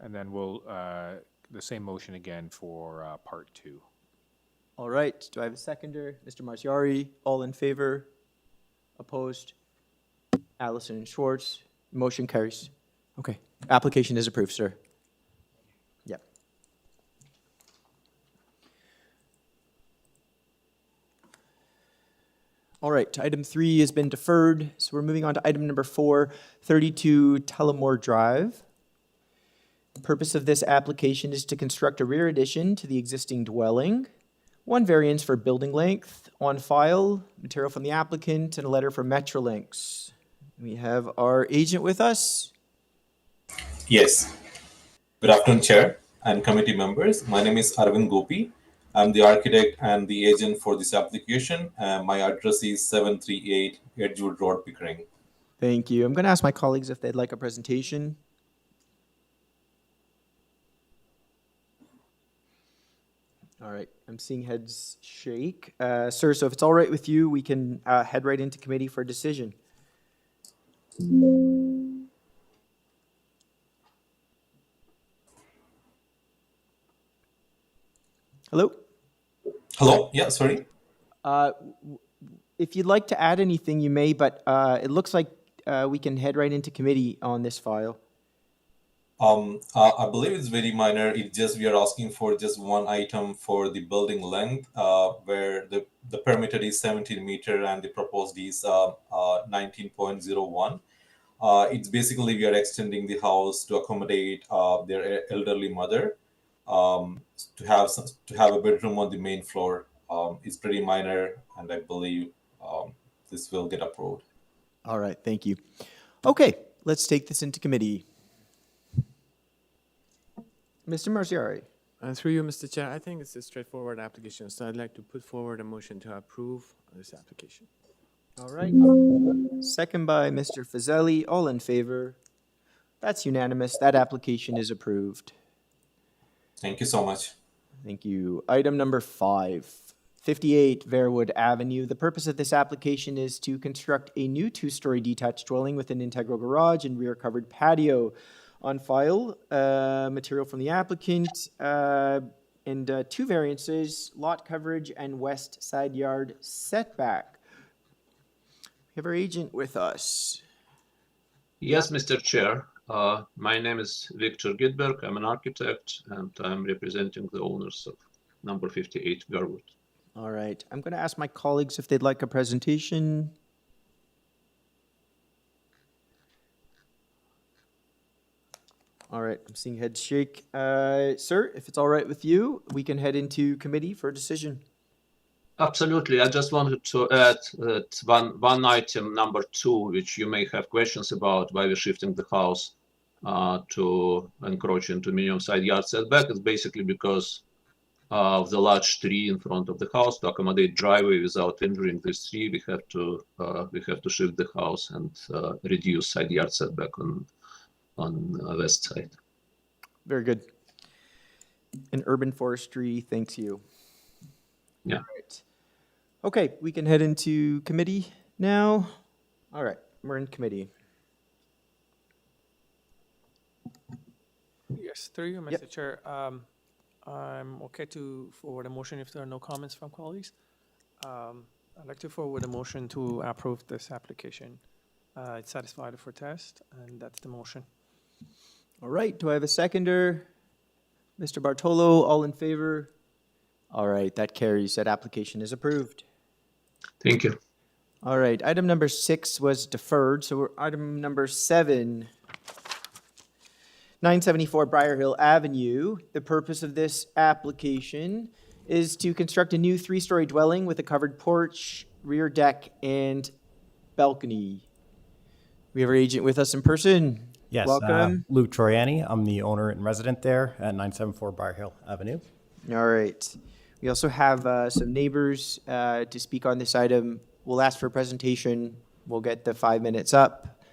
then we'll, the same motion again for part 2. All right. Do I have a seconder? Mr. Marciari. All in favor? Opposed? Allison and Schwartz. Motion carries. Okay. Application is approved, sir. Yep. All right. Item 3 has been deferred. So we're moving on to item number 4, 32 Tullamore Drive. The purpose of this application is to construct a rear addition to the existing dwelling. 1 variance for building length on file, material from the applicant, and a letter from Metrolinx. We have our agent with us. Yes. Good afternoon, Chair and committee members. My name is Arvind Gopi. I'm the architect and the agent for this application. My address is 738 Edgewood Road, Pickering. Thank you. I'm going to ask my colleagues if they'd like a presentation. All right, I'm seeing heads shake. Sir, so if it's all right with you, we can head right into committee for a decision. Hello? Hello? Yeah, sorry. If you'd like to add anything, you may, but it looks like we can head right into committee on this file. I believe it's very minor. It's just we are asking for just 1 item for the building length, where the permitted is 17 meter and the proposed is 19.01. It's basically we are extending the house to accommodate their elderly mother, to have a bedroom on the main floor. It's pretty minor, and I believe this will get approved. All right, thank you. Okay, let's take this into committee. Mr. Marciari. Through you, Mr. Chair, I think it's a straightforward application, so I'd like to put forward a motion to approve this application. All right. Second by Mr. Fazeli. All in favor? That's unanimous. That application is approved. Thank you so much. Thank you. Item number 5, 58 Verwood Avenue. The purpose of this application is to construct a new 2-story detached dwelling with an integral garage and rear covered patio. On file, material from the applicant, and 2 variances, lot coverage and west side yard setback. We have our agent with us. Yes, Mr. Chair. My name is Victor JEDBURGH. I'm an architect, and I'm representing the owners of number 58 VERWOOD. All right. I'm going to ask my colleagues if they'd like a presentation. All right. I'm seeing heads shake. Sir, if it's all right with you, we can head into committee for a decision. Absolutely. I just wanted to add that one item, number 2, which you may have questions about, why we're shifting the house to encroach into minimum side yard setback. It's basically because of the large tree in front of the house. To accommodate driveway without injuring this tree, we have to shift the house and reduce side yard setback on west side. Very good. And urban forestry thanks you. Yeah. All right. Okay, we can head into committee now. All right, we're in committee. Yes, through you, Mr. Chair. I'm okay to forward a motion if there are no comments from colleagues. I'd like to forward a motion to approve this application. It's satisfied for test, and that's the motion. All right, do I have a seconder? Mr. Bartolo, all in favor? All right, that carries. That application is approved. Thank you. All right, item number 6 was deferred, so we're item number 7. 974 Briar Hill Avenue. The purpose of this application is to construct a new 3-story dwelling with a covered porch, rear deck, and balcony. We have our agent with us in person. Yes, Welcome. Luke Troiani. I'm the owner and resident there at 974 Briar Hill Avenue. All right. We also have some neighbors to speak on this item. We'll ask for a presentation. We'll get the 5 minutes up.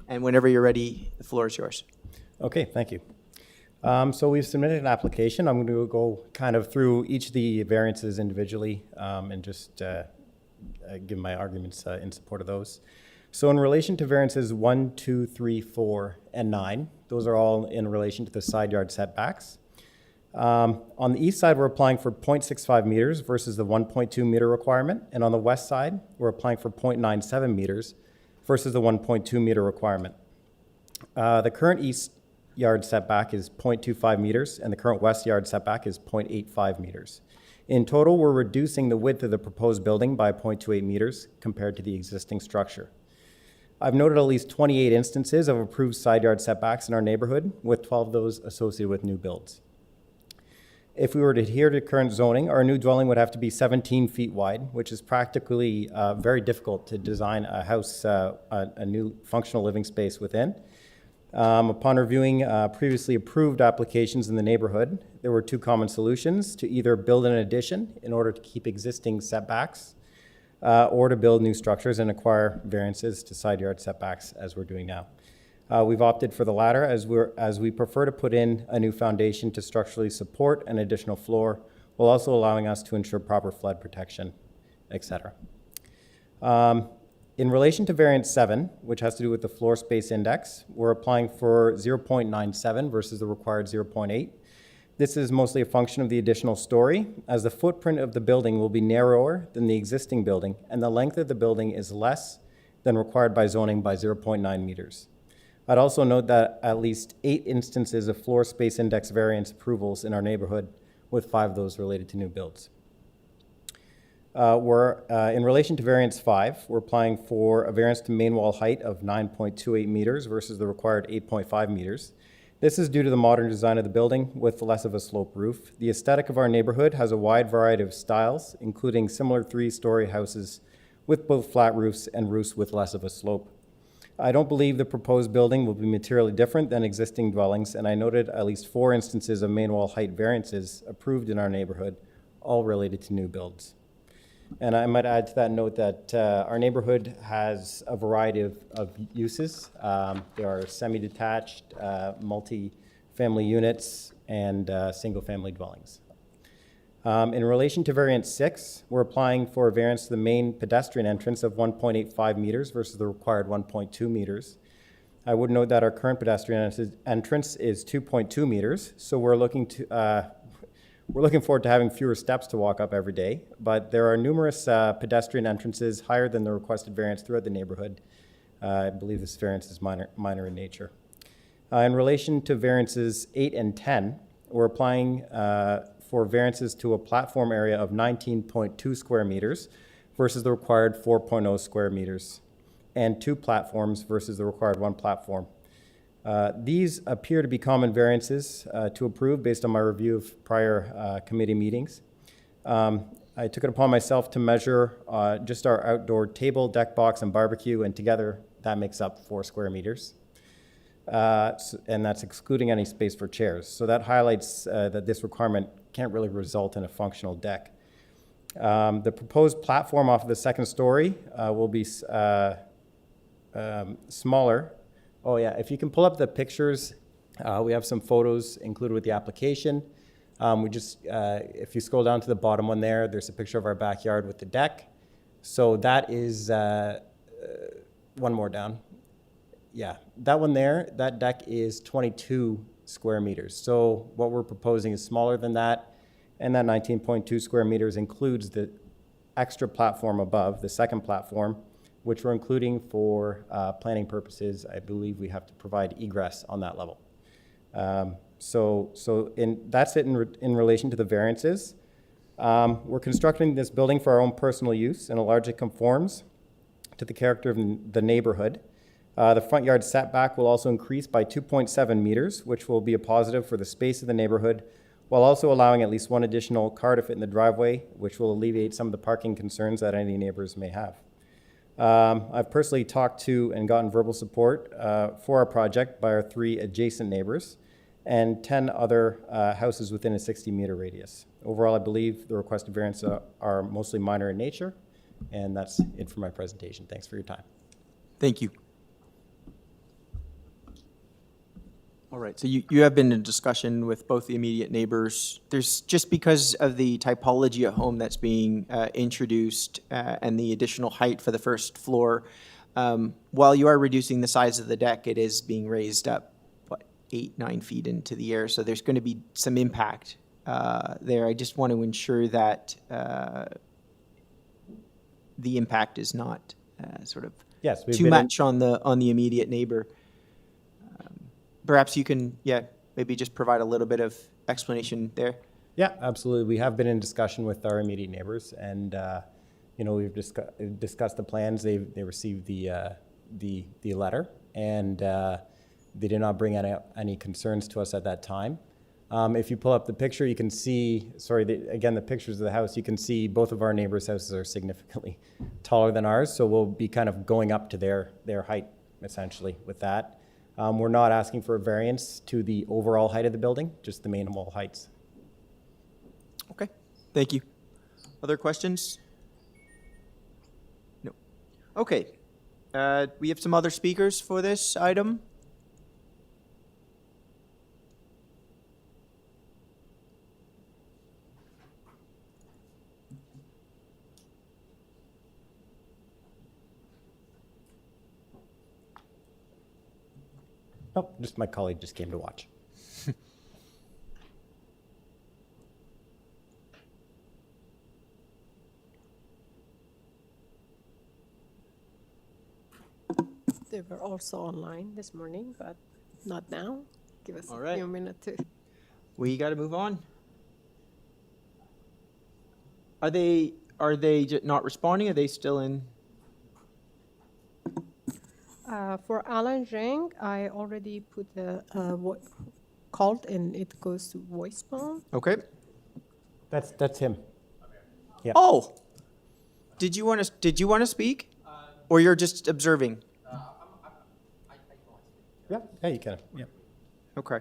And whenever you're ready, the floor is yours. Okay, thank you. So we've submitted an application. I'm going to go kind of through each of the variances individually and just give my arguments in support of those. So in relation to variances 1, 2, 3, 4, and 9, those are all in relation to the side yard setbacks. On the east side, we're applying for 0.65 meters versus the 1.2 meter requirement. And on the west side, we're applying for 0.97 meters versus the 1.2 meter requirement. The current east yard setback is 0.25 meters, and the current west yard setback is 0.85 meters. In total, we're reducing the width of the proposed building by 0.28 meters compared to the existing structure. I've noted at least 28 instances of approved side yard setbacks in our neighborhood, with 12 of those associated with new builds. If we were to adhere to current zoning, our new dwelling would have to be 17 feet wide, which is practically very difficult to design a house, a new functional living space within. Upon reviewing previously approved applications in the neighborhood, there were 2 common solutions: to either build an addition in order to keep existing setbacks, or to build new structures and acquire variances to side yard setbacks, as we're doing now. We've opted for the latter as we prefer to put in a new foundation to structurally support an additional floor, while also allowing us to ensure proper flood protection, etc. In relation to variance 7, which has to do with the floor space index, we're applying for 0.97 versus the required 0.8. This is mostly a function of the additional story, as the footprint of the building will be narrower than the existing building, and the length of the building is less than required by zoning by 0.9 meters. I'd also note that at least 8 instances of floor space index variance approvals in our neighborhood, with 5 of those related to new builds. In relation to variance 5, we're applying for a variance to main wall height of 9.28 meters versus the required 8.5 meters. This is due to the modern design of the building with less of a slope roof. The aesthetic of our neighborhood has a wide variety of styles, including similar 3-story houses with both flat roofs and roofs with less of a slope. I don't believe the proposed building will be materially different than existing dwellings, and I noted at least 4 instances of main wall height variances approved in our neighborhood, all related to new builds. And I might add to that note that our neighborhood has a variety of uses. There are semi-detached, multi-family units, and single-family dwellings. In relation to variance 6, we're applying for a variance to the main pedestrian entrance of 1.85 meters versus the required 1.2 meters. I would note that our current pedestrian entrance is 2.2 meters, so we're looking forward to having fewer steps to walk up every day, but there are numerous pedestrian entrances higher than the requested variance throughout the neighborhood. I believe this variance is minor in nature. In relation to variances 8 and 10, we're applying for variances to a platform area of 19.2 square meters versus the required 4.0 square meters, and 2 platforms versus the required 1 platform. These appear to be common variances to approve based on my review of prior committee meetings. I took it upon myself to measure just our outdoor table, deck box, and barbecue, and together that makes up 4 square meters. And that's excluding any space for chairs. So that highlights that this requirement can't really result in a functional deck. The proposed platform off of the second story will be smaller. Oh yeah, if you can pull up the pictures, we have some photos included with the application. If you scroll down to the bottom one there, there's a picture of our backyard with the deck. So that is, one more down. Yeah, that one there, that deck is 22 square meters. So what we're proposing is smaller than that, and that 19.2 square meters includes the extra platform above, the second platform, which we're including for planning purposes. I believe we have to provide egress on that level. That's it in relation to the variances. We're constructing this building for our own personal use, and it largely conforms to the character of the neighborhood. The front yard setback will also increase by 2.7 meters, which will be a positive for the space of the neighborhood, while also allowing at least 1 additional car to fit in the driveway, which will alleviate some of the parking concerns that any neighbors may have. I've personally talked to and gotten verbal support for our project by our 3 adjacent neighbors and 10 other houses within a 60-meter radius. Overall, I believe the requested variants are mostly minor in nature, and that's it for my presentation. Thanks for your time. Thank you. All right, so you have been in discussion with both the immediate neighbors. There's just because of the typology at home that's being introduced and the additional height for the first floor, while you are reducing the size of the deck, it is being raised up, 8-9 feet into the air. So there's going to be some impact there. I just want to ensure that the impact is not sort of too much on the immediate neighbor. Perhaps you can, maybe just provide a little bit of explanation there. Yeah, absolutely. We have been in discussion with our immediate neighbors, and we've discussed the plans. They received the letter, and they did not bring any concerns to us at that time. If you pull up the picture, you can see. Again, the pictures of the house. You can see both of our neighbors' houses are significantly taller than ours, so we'll be kind of going up to their height essentially with that. We're not asking for a variance to the overall height of the building, just the main wall heights. Okay, thank you. Other questions? No. Okay, we have some other speakers for this item. Oh, just my colleague just came to watch. They were also online this morning, but not now. Give us All a right. few minutes to. We got to move on. Are they not responding? Are they still in? For Alan Zhang, I already put the called and it goes to voicemail. Okay. That's him. Yeah. Oh, did you want to speak, or you're just observing? Yeah, you can. Yeah. Okay.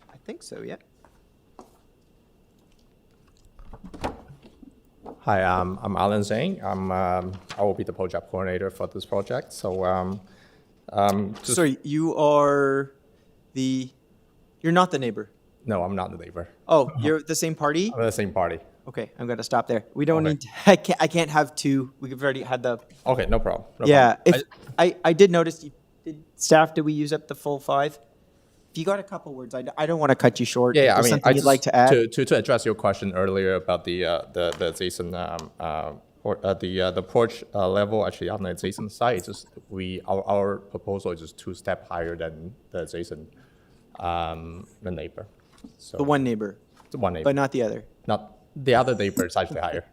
I think so. Yeah. Hi, I'm Alan Zhang. I will be the project coordinator for this project. So, sorry, you're not the neighbor. No, I'm not the neighbor. Oh, you're the same party? I'm the same party. Okay, I'm gonna stop there. We don't need. I can't have two. We've already had the. Okay, no problem. I did notice. Did we use up the full 5? If you got a couple words, I don't want to cut you short. Yeah, I mean, something you'd like to add? To address your question earlier about the adjacent the porch level actually on the adjacent side is just our proposal is just 2 steps higher than the adjacent the neighbor. So The one neighbor, the one neighbor, but not the other. not the other neighbor is actually higher.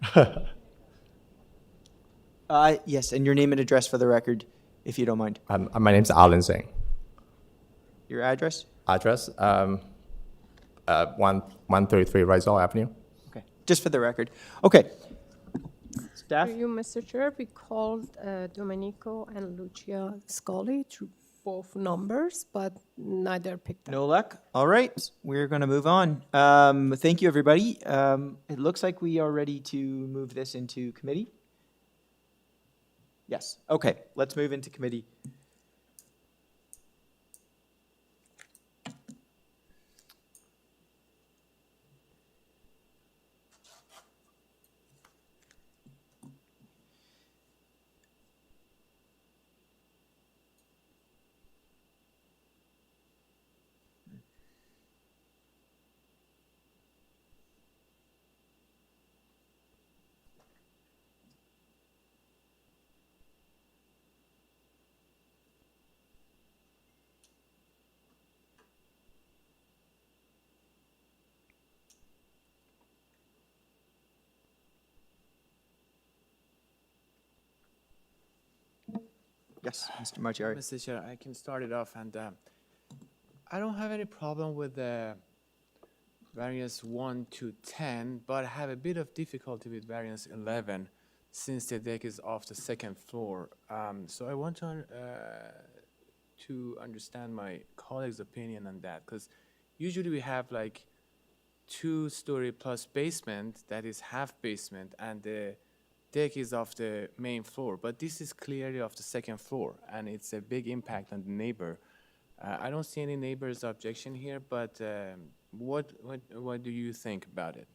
Yes, and your name and address for the record, if you don't mind. My name's Alan Zhang. Your address? Address 133 Rizal Avenue. Okay, just for the record. Okay. Staff? To you, Mr. Chair, we called Domenico and Lucia Scully to both numbers, but neither picked up. No luck. All right, we're going to move on. Thank you, everybody. It looks like we are ready to move this into committee. Yes. Okay, let's move into committee. Yes, Mr. Marchiari. Mr. Chair, I can start it off, and I don't have any problem with the variance 1 to 10, but I have a bit of difficulty with variance 11 since the deck is off the second floor. So I want to understand my colleague's opinion on that, because usually we have like 2-story plus basement that is half basement, and the deck is off the main floor, but this is clearly off the second floor, and it's a big impact on the neighbor. I don't see any neighbor's objection here, but what do you think about it?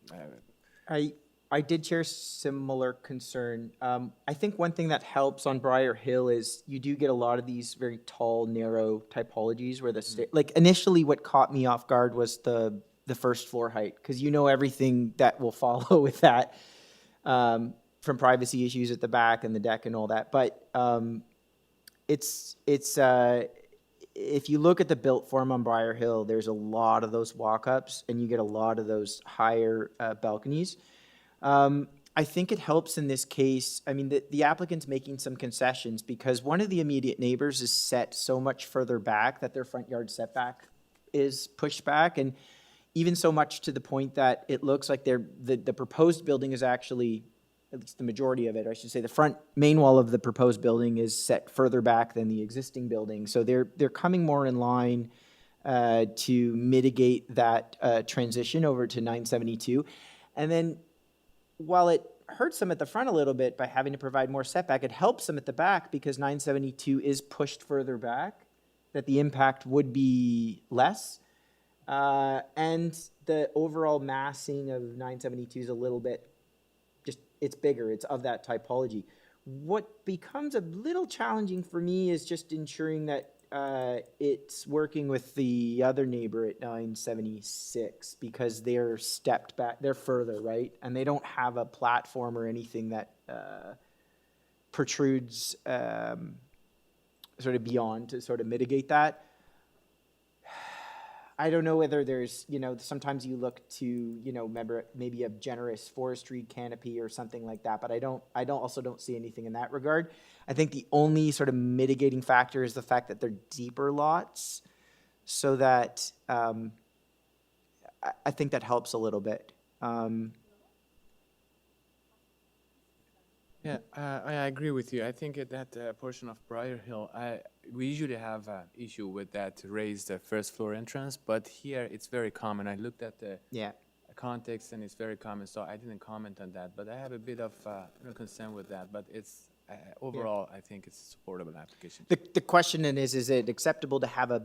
I did share similar concern. I think one thing that helps on Briar Hill is you do get a lot of these very tall, narrow typologies where the like initially what caught me off guard was the first floor height, because you know everything that will follow with that. From privacy issues at the back and the deck and all that. But if you look at the built form on Briar Hill, there's a lot of those walk-ups, and you get a lot of those higher balconies. I think it helps in this case. I mean, the applicant's making some concessions because one of the immediate neighbors is set so much further back that their front yard setback is pushed back, and even so much to the point that it looks like the proposed building is actually, at least the majority of it, I should say, the front main wall of the proposed building is set further back than the existing building. So they're coming more in line to mitigate that transition over to 972. And then while it hurts them at the front a little bit by having to provide more setback, it helps them at the back because 972 is pushed further back, that the impact would be less. And the overall massing of 972 is a little bit, it's bigger, it's of that typology. What becomes a little challenging for me is just ensuring that it's working with the other neighbor at 976 because they're stepped back, they're further, right? And they don't have a platform or anything that protrudes sort of beyond to sort of mitigate that. I don't know whether there's, sometimes you look to, maybe a generous forestry canopy or something like that, but I also don't see anything in that regard. I think the only sort of mitigating factor is the fact that they're deeper lots, so that I think that helps a little bit. Yeah, I agree with you. I think at that portion of Briar Hill, we usually have an issue with that raised first floor entrance, but here it's very common. I looked at the context and it's very common, so I didn't comment on that. But I have a bit of concern with that. But it's overall, I think it's a supportable application. The question then is it acceptable to have a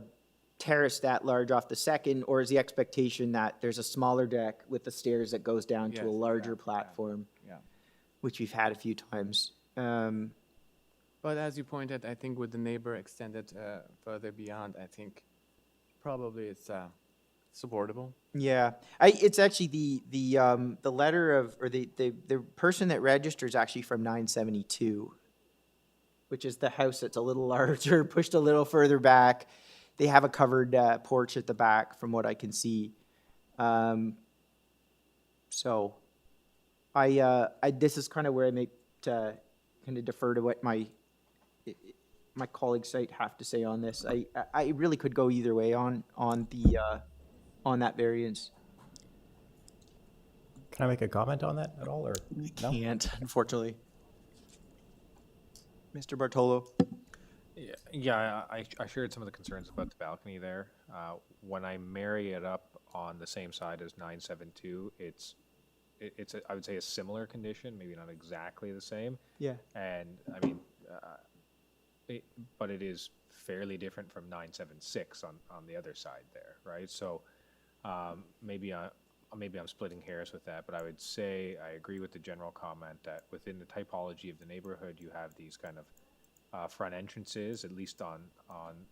terrace that large off the second, or is the expectation that there's a smaller deck with the stairs that goes down to a larger platform? Yeah. Which we've had a few times. But as you pointed, I think with the neighbor extended further beyond, I think probably it's supportable. Yeah, it's actually the letter of, or the person that registers actually from 972, which is the house that's a little larger, pushed a little further back. They have a covered porch at the back, from what I can see. So, this is kind of where I make kind of defer to what my colleagues have to say on this. I really could go either way on that variance. Can I make a comment on that at all, or no? Can't, unfortunately. Mr. Bartolo? Yeah, I shared some of the concerns about the balcony there. When I marry it up on the same side as 972, it's I would say a similar condition, maybe not exactly the same. Yeah. And I mean, but it is fairly different from 976 on the other side there, right? So maybe I'm splitting hairs with that, but I would say I agree with the general comment that within the typology of the neighborhood, you have these kind of front entrances, at least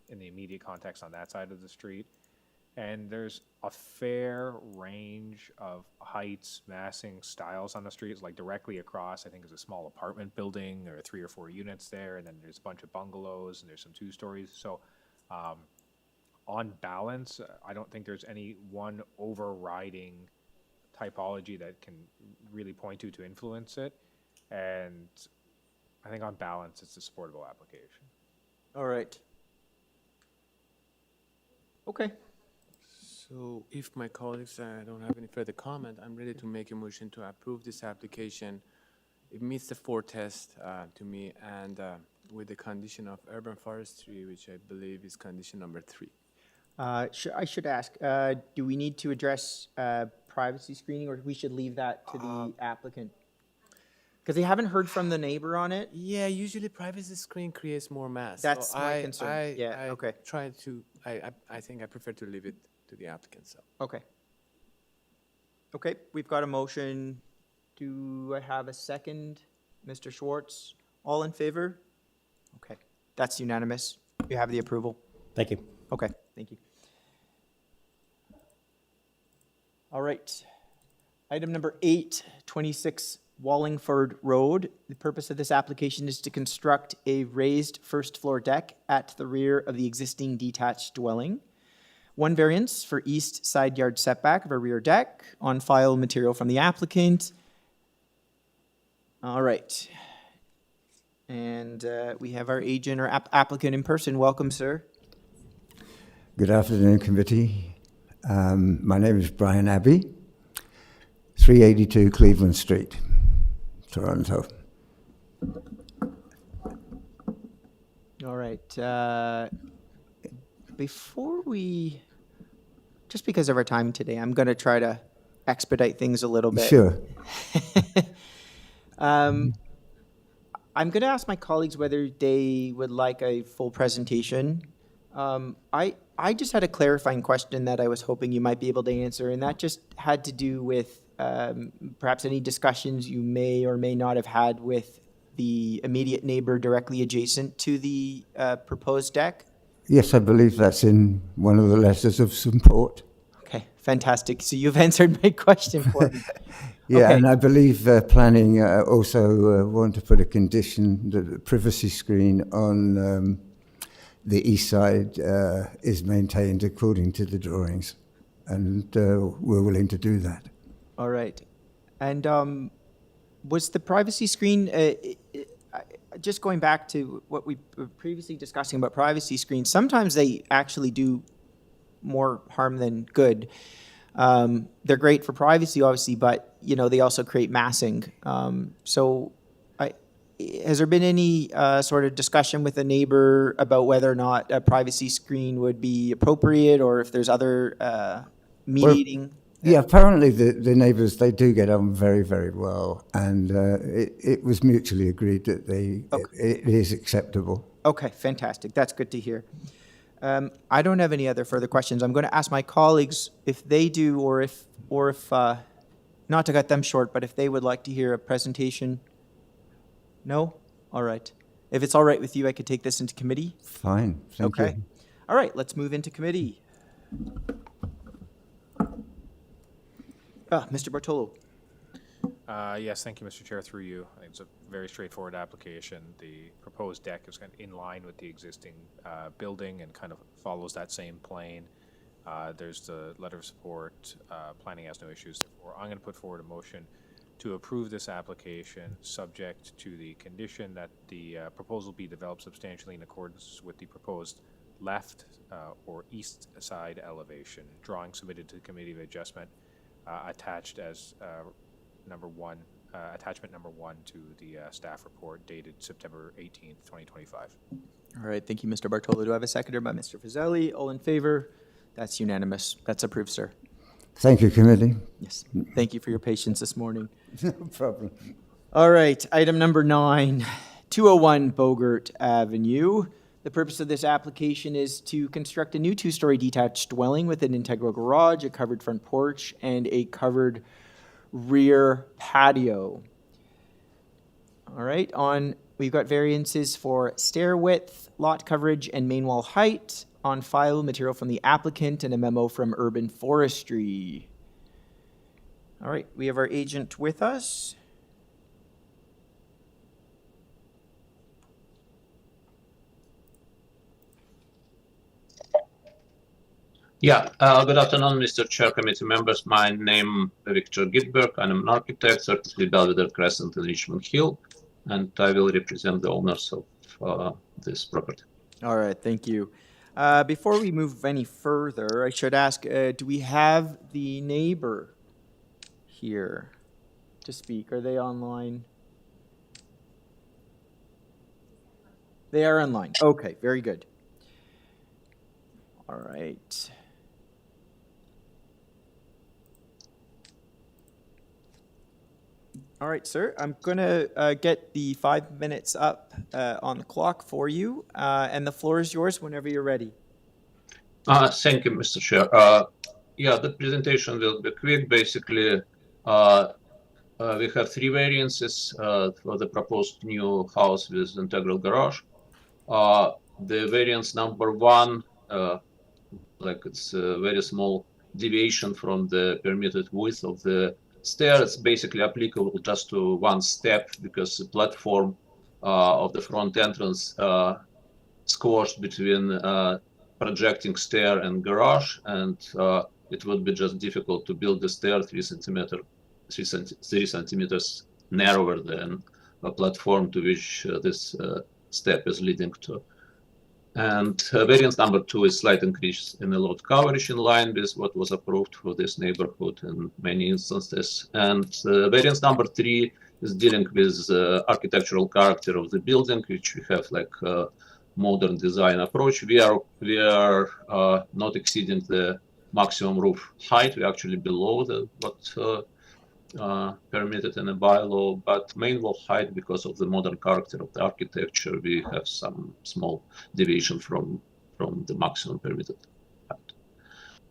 in the immediate context on that side of the street. And there's a fair range of heights, massing, styles on the streets. Like directly across, I think, is a small apartment building. There are 3 or 4 units there, and then there's a bunch of bungalows, and there's some 2-stories. So on balance, I don't think there's any one overriding typology that can really point to influence it. And I think on balance, it's a supportable application. All right. Okay. So if my colleagues don't have any further comment, I'm ready to make a motion to approve this application. It meets the 4 tests to me, and with the condition of urban forestry, which I believe is condition number 3. I should ask, do we need to address privacy screening, or we should leave that to the applicant? Because they haven't heard from the neighbor on it. Yeah, usually privacy screen creates more mass. That's my concern. Yeah, okay. I think I prefer to leave it to the applicant, so. Okay. Okay, we've got a motion. Do I have a second? Mr. Schwartz, all in favor? Okay, that's unanimous. You have the approval. Thank you. Okay, thank you. All right. Item number 8, 26 Wallingford Road. The purpose of this application is to construct a raised first floor deck at the rear of the existing detached dwelling. 1 variance for east side yard setback of a rear deck, on file material from the applicant. All right. And we have our agent or applicant in person. Welcome, sir. Good afternoon, committee. My name is Brian Abbey, 382 Cleveland Street, Toronto. All right. Before we, just because of our time today, I'm going to try to expedite things a little bit. Sure. I'm going to ask my colleagues whether they would like a full presentation. I just had a clarifying question that I was hoping you might be able to answer, and that just had to do with perhaps any discussions you may or may not have had with the immediate neighbor directly adjacent to the proposed deck. Yes, I believe that's in one of the letters of support. Okay, fantastic. So you've answered my question for me. Yeah, Okay. and I believe planning also want to put a condition that the privacy screen on the east side is maintained according to the drawings, and we're willing to do that. All right. And was the privacy screen, just going back to what we were previously discussing about privacy screens, sometimes they actually do more harm than good. They're great for privacy, obviously, but they also create massing. So has there been any sort of discussion with a neighbor about whether or not a privacy screen would be appropriate, or if there's other mediating? Yeah, apparently the neighbours, they do get on very, very well, and it was mutually agreed that it is acceptable. Okay, fantastic. That's good to hear. I don't have any other further questions. I'm going to ask my colleagues if they do, or if not to cut them short, but if they would like to hear a presentation. No? All right. If it's all right with you, I could take this into committee. Fine, thank you. All right, let's move into committee. Mr. Bartolo. Yes, thank you, Mr. Chair. Through you, I think it's a very straightforward application. The proposed deck is kind of in line with the existing building and kind of follows that same plane. There's the letter of support. Planning has no issues. Therefore, I'm going to put forward a motion to approve this application, subject to the condition that the proposal be developed substantially in accordance with the proposed left or east side elevation. Drawing submitted to the Committee of Adjustment, attached as attachment number 1 to the staff report dated September 18th, 2025. All right, thank you, Mr. Bartolo. Do I have a seconder by Mr. Fazeli? All in favor? That's unanimous. That's approved, sir. Thank you, committee. Yes, thank you for your patience this morning. No problem. All right, item number 9, 201 Bogert Avenue. The purpose of this application is to construct a new 2-story detached dwelling with an integral garage, a covered front porch, and a covered rear patio. All right, we've got variances for stair width, lot coverage, and main wall height. On file, material from the applicant and a memo from Urban Forestry. All right, we have our agent with us. Yeah, good afternoon, Mr. Chair, committee members. My name is Victor JEDBURGH. I'm an architect, 33 Belvedere Crescent in Richmond Hill, and I will represent the owners of this property. All right, thank you. Before we move any further, I should ask, do we have the neighbor here to speak? Are they online? They are online. Okay, very good. All right. All right, sir. I'm going to get the 5 minutes up on the clock for you, and the floor is yours whenever you're ready. Thank you, Mr. Chair. Yeah, the presentation will be quick. Basically, we have 3 variances for the proposed new house with integral garage. The variance number 1, like it's a very small deviation from the permitted width of the stair. It's basically applicable just to 1 step because the platform of the front entrance squashed between projecting stair and garage, and it would be just difficult to build the stair 3 centimeters narrower than a platform to which this step is leading to. And variance number 2 is slight increase in the lot coverage in line with what was approved for this neighborhood in many instances. And variance number 3 is dealing with architectural character of the building, which we have like a modern design approach. We are not exceeding the maximum roof height. We're actually below what permitted in a bylaw, but main wall height, because of the modern character of the architecture, we have some small deviation from the maximum permitted height.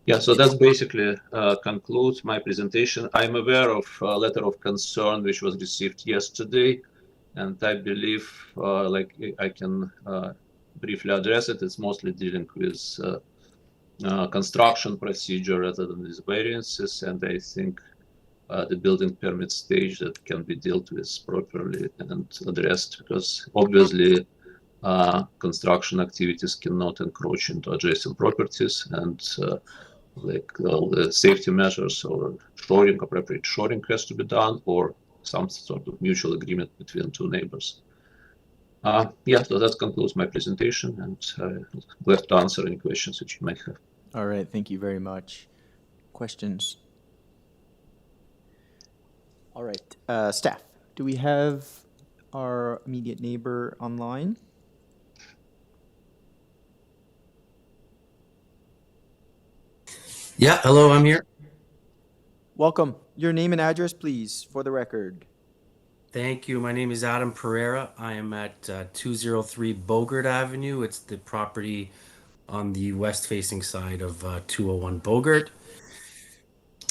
Yeah, so that's basically concludes my presentation. I'm aware of a letter of concern which was received yesterday, and I believe like I can briefly address it. It's mostly dealing with construction procedure rather than these variances, and I think the building permit stage that can be dealt with properly and addressed, because obviously construction activities cannot encroach into adjacent properties, and like all the safety measures or shoring, appropriate shoring has to be done, or some sort of mutual agreement between 2 neighbors. Yeah, so that concludes my presentation, and I'm glad to answer any questions that you may have. All right, thank you very much. Questions? All right, staff, do we have our immediate neighbor online? Yeah, hello, I'm here. Welcome. Your name and address, please, for the record. Thank you. My name is Adam Pereira. I am at 203 Bogert Avenue. It's the property on the west-facing side of 201 Bogert.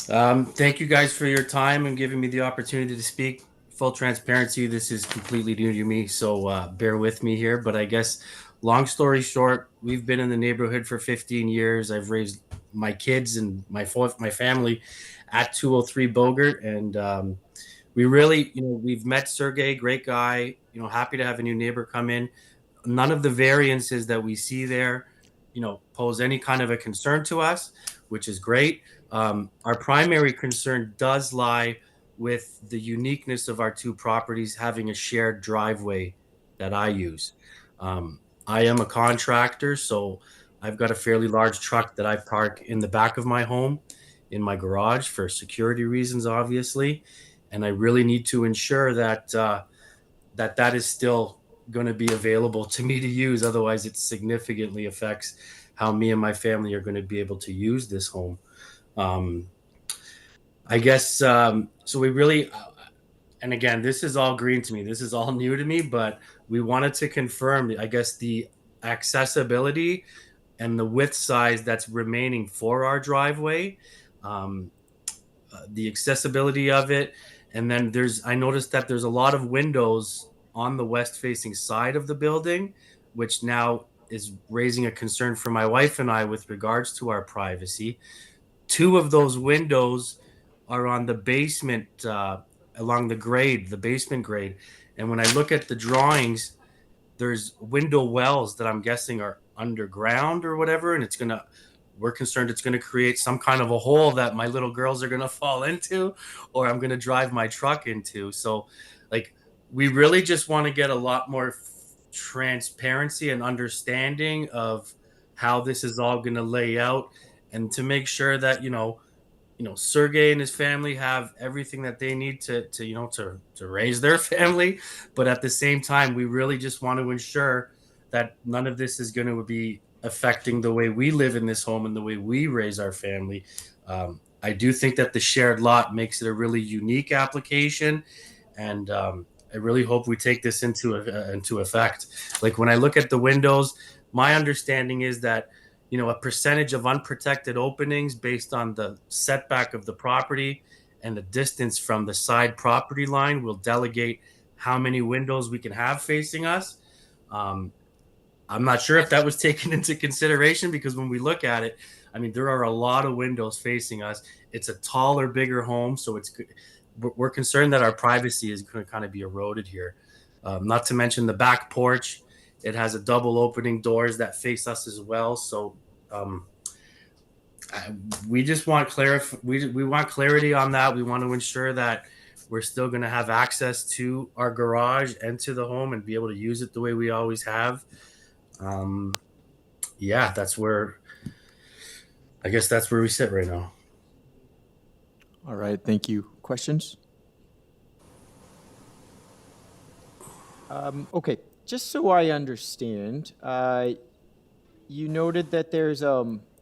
Thank you guys for your time and giving me the opportunity to speak. Full transparency, this is completely new to me, so bear with me here. But I guess, long story short, we've been in the neighborhood for 15 years. I've raised my kids and my family at 203 Bogert, and we really, we've met Sergey, great guy, happy to have a new neighbor come in. None of the variances that we see there, pose any kind of a concern to us, which is great. Our primary concern does lie with the uniqueness of our two properties having a shared driveway that I use. I am a contractor, so I've got a fairly large truck that I park in the back of my home, in my garage, for security reasons, obviously. And I really need to ensure that that is still going to be available to me to use. Otherwise, it significantly affects how me and my family are going to be able to use this home. I guess, so we really, and again, this is all green to me. This is all new to me, but we wanted to confirm, I guess, the accessibility and the width size that's remaining for our driveway, the accessibility of it. And then I noticed that there's a lot of windows on the west facing side of the building, which now is raising a concern for my wife and I with regards to our privacy. Two of those windows are on the basement, along the basement grade. And when I look at the drawings, there's window wells that I'm guessing are underground or whatever. And we're concerned it's going to create some kind of a hole that my little girls are going to fall into, or I'm going to drive my truck into. So we really just want to get a lot more transparency and understanding of how this is all going to lay out, and to make sure that, Sergey and his family have everything that they need to raise their family. But at the same time, we really just want to ensure that none of this is going to be affecting the way we live in this home and the way we raise our family. I do think that the shared lot makes it a really unique application, and I really hope we take this into effect. Like, when I look at the windows, my understanding is that, a percentage of unprotected openings based on the setback of the property and the distance from the side property line will delegate how many windows we can have facing us. I'm not sure if that was taken into consideration, because when we look at it, there are a lot of windows facing us. It's a taller, bigger home, so we're concerned that our privacy is going to kind of be eroded here. Not to mention the back porch. It has a double opening doors that face us as well. So we just want we want clarity on that. We want to ensure that we're still going to have access to our garage and to the home and be able to use it the way we always have. Yeah, that's where we sit right now. All right, thank you. Questions? Okay, just so I understand, you noted that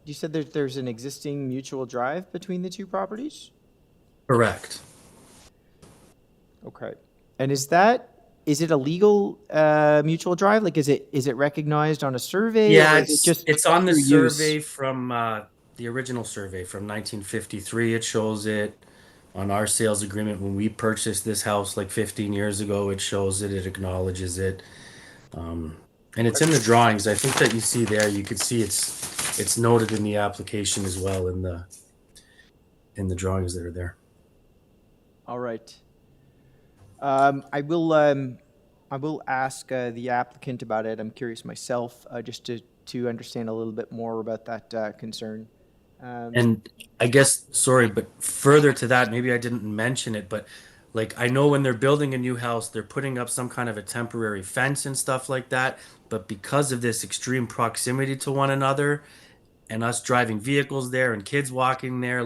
you said that there's an existing mutual drive between the two properties? Correct. Okay. And is it a legal mutual drive? Like, is it recognized on a survey? Yeah, it's on the survey from the original survey from 1953. It shows it on our sales agreement when we purchased this house like 15 years ago. It shows it. It acknowledges it. And it's in the drawings. I think that you see there. You could see it's noted in the application as well in the drawings that are there. All right. I will ask the applicant about it. I'm curious myself, just to understand a little bit more about that concern. And I guess, sorry, but further to that, maybe I didn't mention it, but I know when they're building a new house, they're putting up some kind of a temporary fence and stuff like that. But because of this extreme proximity to one another and us driving vehicles there and kids walking there,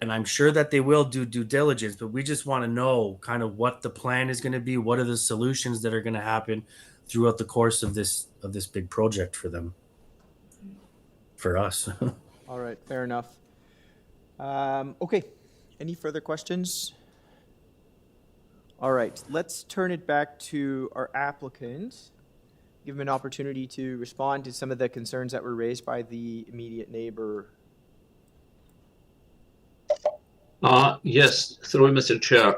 and I'm sure that they will do due diligence, but we just want to know kind of what the plan is going to be. What are the solutions that are going to happen throughout the course of this big project for them, for us. All right, fair enough. Okay, any further questions? All right, let's turn it back to our applicant. Give him an opportunity to respond to some of the concerns that were raised by the immediate neighbor. Yes, through Mr. Chair.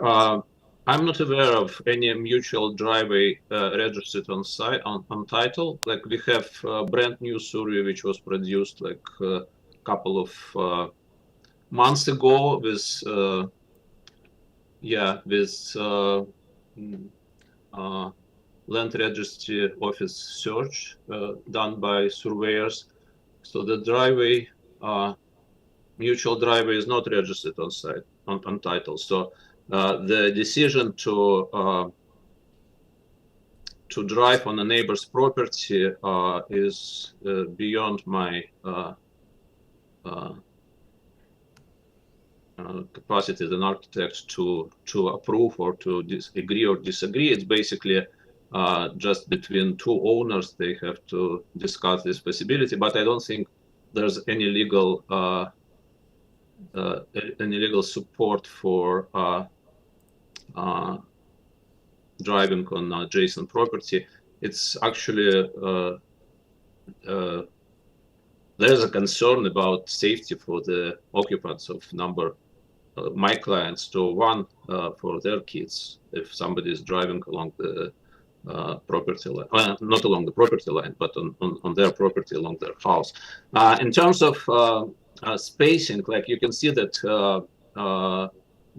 I'm not aware of any mutual driveway registered on site on title. Like we have a brand new survey which was produced like a couple of months ago with land registry office search done by surveyors. So the driveway, mutual driveway is not registered on site on title. So the decision to drive on a neighbor's property is beyond my capacity as an architect to approve or to agree or disagree. It's basically just between two owners. They have to discuss this possibility, but I don't think there's any legal support for driving on adjacent property. It's actually there's a concern about safety for the occupants of my clients to one for their kids if somebody is driving along the property line, well, not along the property line, but on their property along their house. In terms of spacing, like you can see that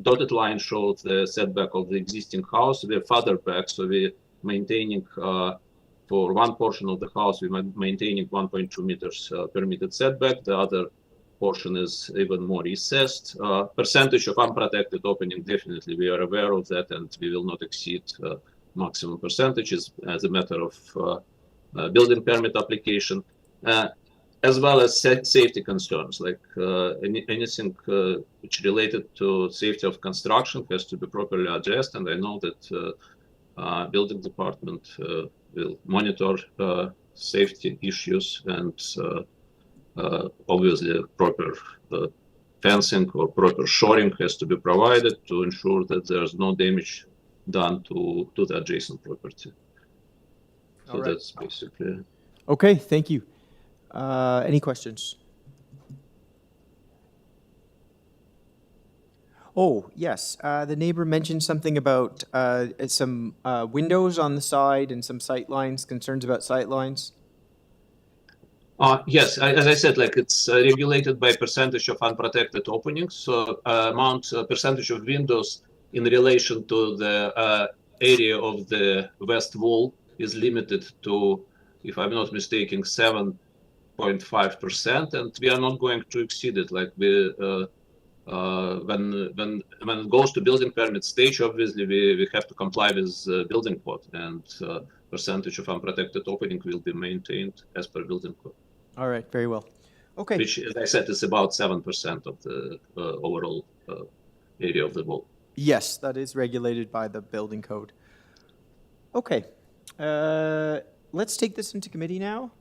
dotted line shows the setback of the existing house. We're further back, so we're maintaining for one portion of the house, we're maintaining 1.2 meters permitted setback. The other portion is even more recessed. Percentage of unprotected opening, definitely we are aware of that, and we will not exceed maximum percentages as a matter of building permit application, as well as safety concerns, like anything which related to safety of construction has to be properly addressed. And I know that building department will monitor safety issues, and obviously proper fencing or proper shoring has to be provided to ensure that there's no damage done to the adjacent property. So that's basically. Okay, thank you. Any questions? Oh, yes. The neighbor mentioned something about some windows on the side and some sight lines, concerns about sight lines. Yes, as I said, like it's regulated by percentage of unprotected openings. So percentage of windows in relation to the area of the west wall is limited to, if I'm not mistaken, 7.5%, and we are not going to exceed it. Like we, when it goes to building permit stage, obviously we have to comply with building code, and percentage of unprotected opening will be maintained as per building code. All right, very well. Okay. Which, as I said, is about 7% of the overall area of the wall. Yes, that is regulated by the building code. Okay. Let's take this into committee now.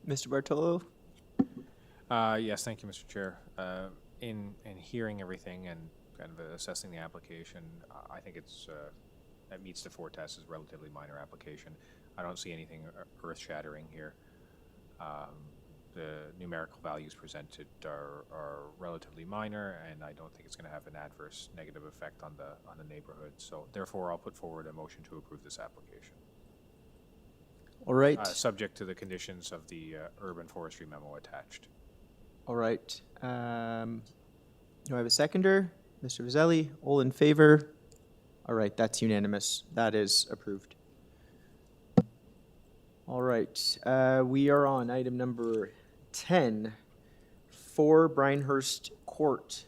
Mr. Bartolo? Yes, thank you, Mr. Chair. In hearing everything and kind of assessing the application, I think it's that meets the 4 tests as relatively minor application. I don't see anything earth-shattering here. The numerical values presented are relatively minor, and I don't think it's going to have an adverse negative effect on the neighborhood. So therefore, I'll put forward a motion to approve this application. All right. Subject to the conditions of the urban forestry memo attached. All right. Do I have a seconder? Mr. Vizzelli, all in favor? All right, that's unanimous. That is approved. All right, we are on item number 10, 4 BRYNHURST Court.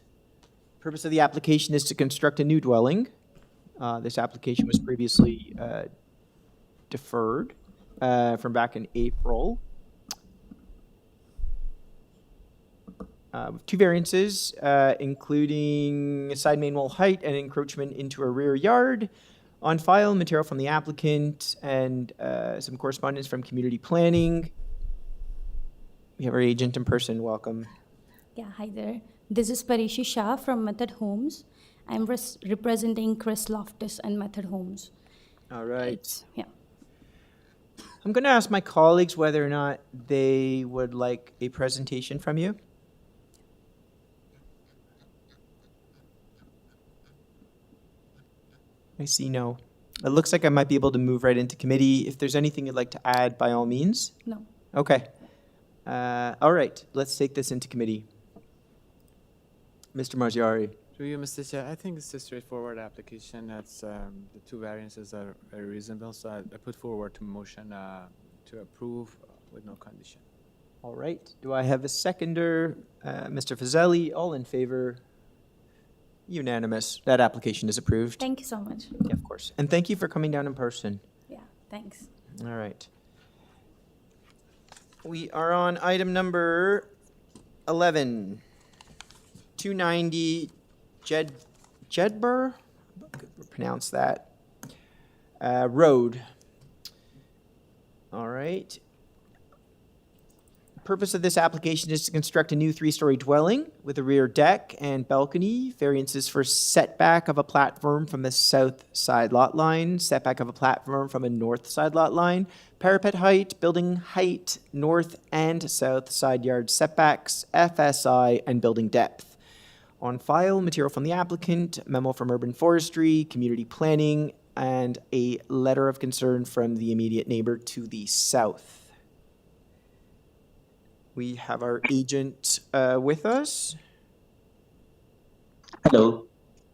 Purpose of the application is to construct a new dwelling. This application was previously deferred from back in April. Two variances, including side main wall height and encroachment into a rear yard. On file, material from the applicant and some correspondence from community planning. We have our agent in person. Welcome. Yeah, hi there. This is Parishi Shah from Method Homes. I'm representing Chris Loftus and Method Homes. All right. Yeah. I'm going to ask my colleagues whether or not they would like a presentation from you. I see no. It looks like I might be able to move right into committee. If there's anything you'd like to add, by all means. No. Okay. All right. Let's take this into committee. Mr. Marziari. Through you, Mr. Chair, I think it's a straightforward application. That's the two variances are very reasonable, so I put forward to motion to approve with no condition. All right. Do I have a seconder? Mr. Fazeli, all in favor? Unanimous. That application is approved. Thank you so much. Yeah, of course. And thank you for coming down in person. Yeah, thanks. All right. We are on item number 11. 290 JEDBURGH? I could pronounce that. Road. All right. Purpose of this application is to construct a new three-story dwelling with a rear deck and balcony. Variances for setback of a platform from the south side lot line, setback of a platform from a north side lot line, parapet height, building height, north and south side yard setbacks, FSI, and building depth. On file, material from the applicant, memo from urban forestry, community planning, and a letter of concern from the immediate neighbor to the south. We have our agent with us. Hello.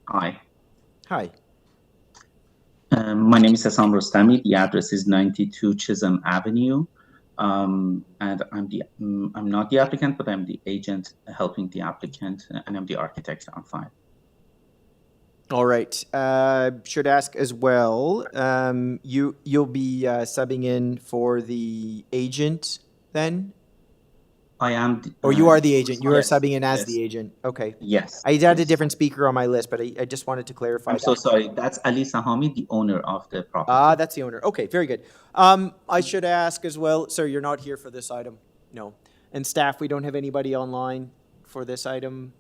Hi. Hi. My name is Hassam Rostami. The address is 92 Chisholm Avenue. And I'm not the applicant, but I'm the agent helping the applicant, and I'm the architect on file. All right. Should ask as well. You'll be subbing in for the agent then? I am. Or you are the agent. You are yes, subbing in as yes. the agent. Okay. Yes. I had a different speaker on my list, but I just wanted to clarify. I'm so sorry. That's Ali Sahami, the owner of the property. Ah, that's the owner. Okay, very good. I should ask as well, sir, you're not here for this item? No. And staff, we don't have anybody online for this item?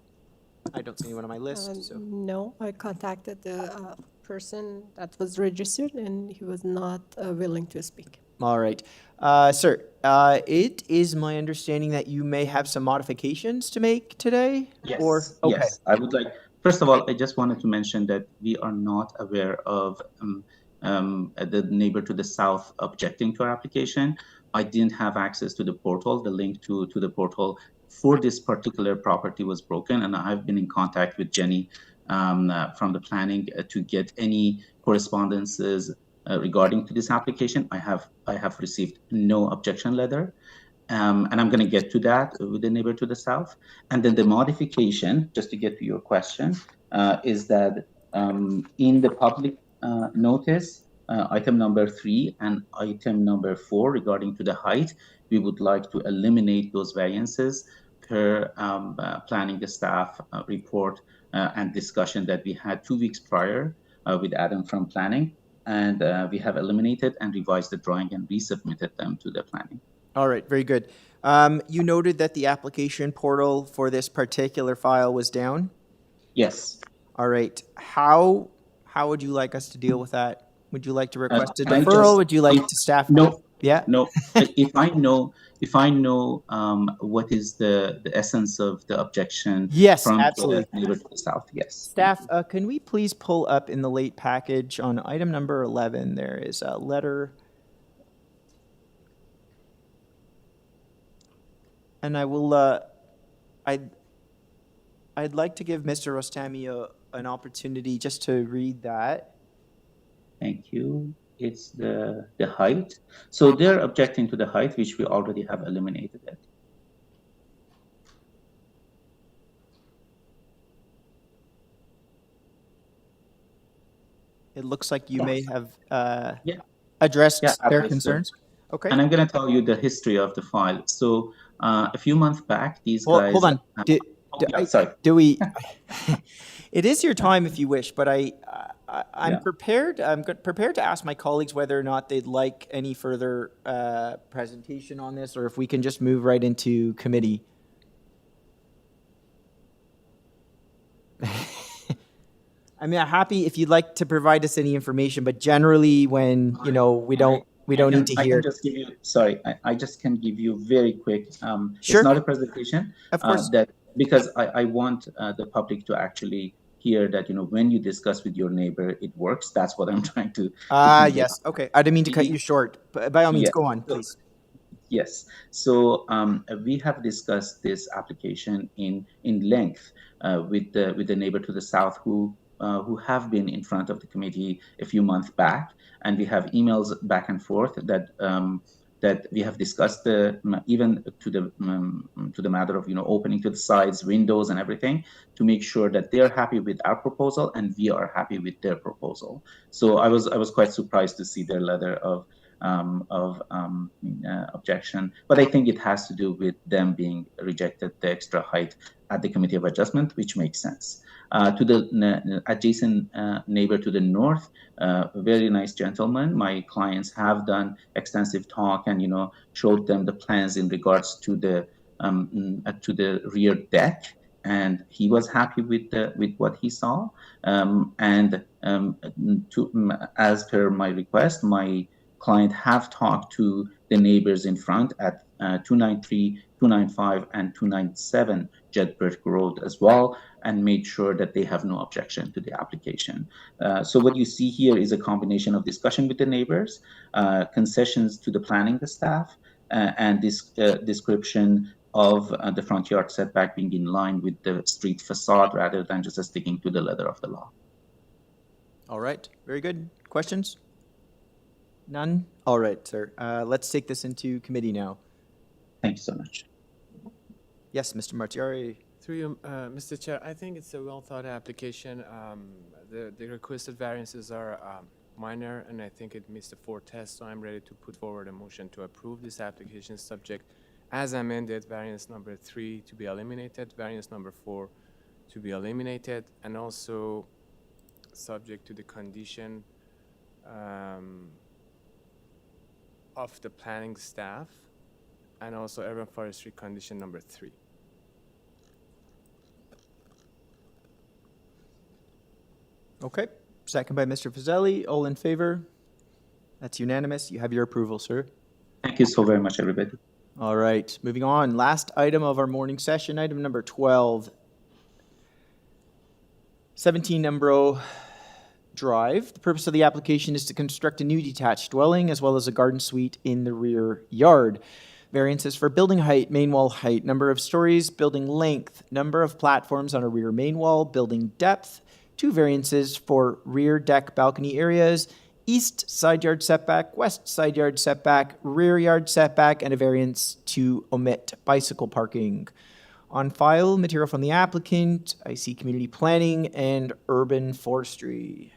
I don't see anyone on my list, so. No, I contacted the person that was registered and he was not willing to speak. All right. Sir, it is my understanding that you may have some modifications to make today? Yes. Or, okay. Yes. I would like, first of all, I just wanted to mention that we are not aware of the neighbor to the south objecting to our application. I didn't have access to the portal. The link to the portal for this particular property was broken, and I've been in contact with Jenny from the planning to get any correspondences regarding to this application. I have received no objection letter, and I'm going to get to that with the neighbor to the south. And then the modification, just to get to your question, is that in the public notice, item number 3 and item number 4 regarding to the height, we would like to eliminate those variances per planning the staff report and discussion that we had 2 weeks prior with Adam from planning. And we have eliminated and revised the drawing and resubmitted them to the planning. All right, very good. You noted that the application portal for this particular file was down? Yes. All right. How would you like us to deal with that? Would you like to request a I deferral? just- Would you like to staff? No. Yeah? No. If I know what is the essence of the objection Yes, from absolutely. the neighbor to the south, yes. Staff, can we please pull up in the late package on item number 11, there is a letter. And I will, I'd like to give Mr. Rostami an opportunity just to read that. Thank you. It's the height. So they're objecting to the height, which we already have eliminated it. It looks like you may have Yeah. addressed Yeah, their absolutely. concerns. Okay. And I'm going to tell you the history of the file. So A few months back, these Well, guys. hold on. Sorry. Do we? It is your time if you wish, but I'm Yeah. prepared. I'm prepared to ask my colleagues whether or not they'd like any further presentation on this, or if we can just move right into committee. I mean, I'm happy if you'd like to provide us any information, but generally, when we don't need to hear. I can just give you. Sorry, I just can give you very quick. Sure. It's not a presentation. Of course. Because I want the public to actually hear that when you discuss with your neighbor, it works. That's what I'm trying to. Yes. Okay. I didn't mean to cut you short. But by all means, go on, please. Yes. So we have discussed this application in length with the neighbor to the south who have been in front of the committee a few months back, and we have emails back and forth that we have discussed even to the matter of opening to the sides, windows, and everything to make sure that they're happy with our proposal and we are happy with their proposal. So I was quite surprised to see their letter of objection, but I think it has to do with them being rejected the extra height at the Committee of Adjustment, which makes sense. To the adjacent neighbor to the north, very nice gentleman. My clients have done extensive talk and showed them the plans in regards to the rear deck, and he was happy with what he saw. As per my request, my client have talked to the neighbors in front at 293, 295, and 297 JEDBURGH Road as well, and made sure that they have no objection to the application. So what you see here is a combination of discussion with the neighbors, concessions to the planning staff, and this description of the front yard setback being in line with the street facade rather than just sticking to the letter of the law. All right. Very good. Questions? None? All right, sir. Let's take this into committee now. Thank you so much. Yes, Mr. Martiari. Through you, Mr. Chair, I think it's a well-thought application. The requested variances are minor, and I think it meets the 4 tests, so I'm ready to put forward a motion to approve this application subject as amended, variance number 3 to be eliminated, variance number 4 to be eliminated, and also subject to the condition of the planning staff, and also urban forestry condition number 3. Okay. Second by Mr. Fazeli. All in favor? That's unanimous. You have your approval, sir. Thank you so very much, everybody. All right. Moving on. Last item of our morning session, item number 12. 17 EMBRO Drive. The purpose of the application is to construct a new detached dwelling as well as a garden suite in the rear yard. Variances for building height, main wall height, number of stories, building length, number of platforms on a rear main wall, building depth, 2 variances for rear deck balcony areas, east side yard setback, west side yard setback, rear yard setback, and a variance to omit bicycle parking. On file, material from the applicant, I see community planning and urban forestry.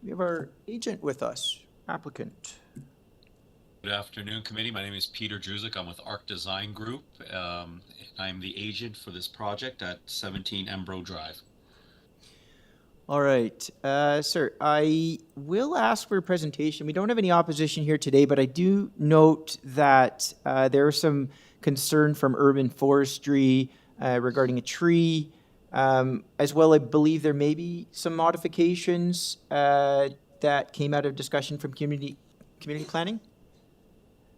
We have our agent with us, applicant. Good afternoon, committee. My name is Peter Druzik. I'm with Arc Design Group. I'm the agent for this project at 17 EMBRO Drive. All right, sir, I will ask for a presentation. We don't have any opposition here today, but I do note that there is some concern from urban forestry regarding a tree. As well, I believe there may be some modifications that came out of discussion from community planning.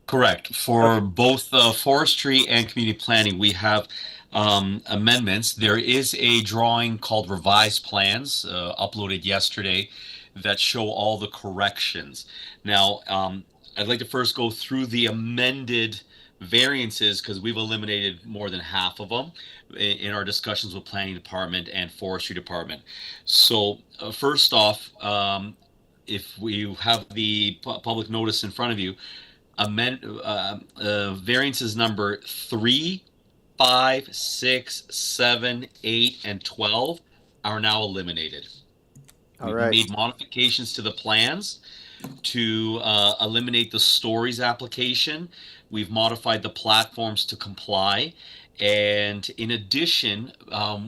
Correct. For both forestry and community planning, we have amendments. There is a drawing called revised plans uploaded yesterday that show all the corrections. Now, I'd like to first go through the amended variances because we've eliminated more than half of them in our discussions with planning department and forestry department. So first off, if we have the public notice in front of you, variances number 3, 5, 6, 7, 8, and 12 are now eliminated. All We've right. made modifications to the plans. to eliminate the stories application. We've modified the platforms to comply. And in addition,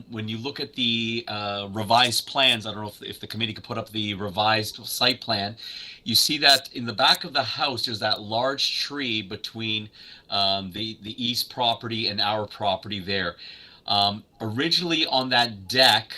when you look at the revised plans, I don't know if the committee could put up the revised site plan, you see that in the back of the house, there's that large tree between the east property and our property there. Originally on that deck,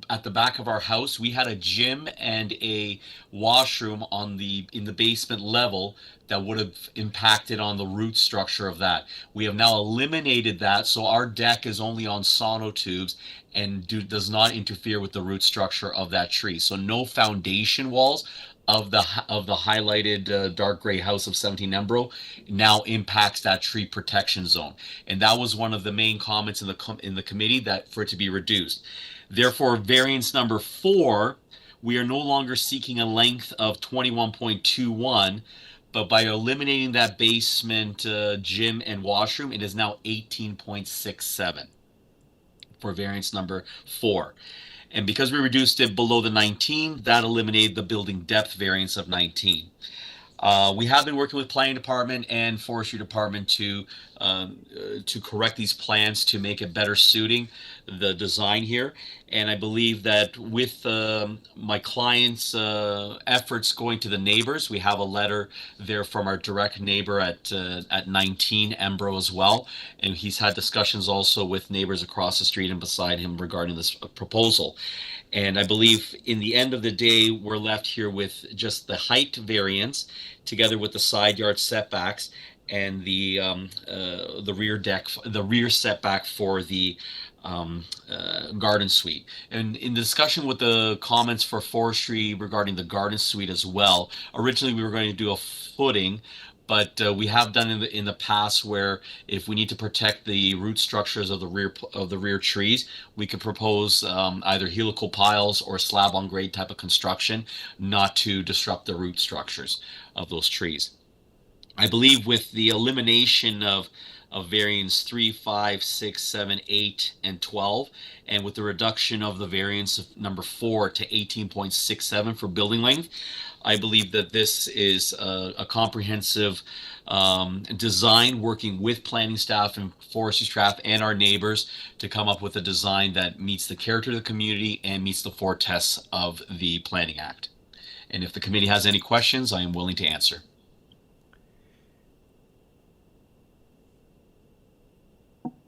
at the back of our house, we had a gym and a washroom in the basement level that would have impacted on the root structure of that. We have now eliminated that, so our deck is only on sonotubes and does not interfere with the root structure of that tree. So no foundation walls of the highlighted dark gray house of 17 EMBRO now impacts that tree protection zone. And that was one of the main comments in the committee, that for it to be reduced. Therefore, variance number 4, we are no longer seeking a length of 21.21, but by eliminating that basement gym and washroom, it is now 18.67 for variance number 4. And because we reduced it below the 19, that eliminated the building depth variance of 19. We have been working with planning department and forestry department to correct these plans to make it better suiting the design here. And I believe that with my client's efforts going to the neighbors, we have a letter there from our direct neighbor at 19 EMBRO as well. And he's had discussions also with neighbors across the street and beside him regarding this proposal. And I believe in the end of the day, we're left here with just the height variance together with the side yard setbacks and the rear setback for the garden suite. And in the discussion with the comments for forestry regarding the garden suite as well, originally we were going to do a footing, but we have done in the past where if we need to protect the root structures of the rear trees, we could propose either helical piles or slab on grade type of construction, not to disrupt the root structures of those trees. I believe with the elimination of variance 3, 5, 6, 7, 8, and 12, and with the reduction of the variance of number 4 to 18.67 for building length, I believe that this is a comprehensive design, working with planning staff and forestry staff and our neighbors to come up with a design that meets the character of the community and meets the 4 tests of the Planning Act. And if the committee has any questions, I am willing to answer.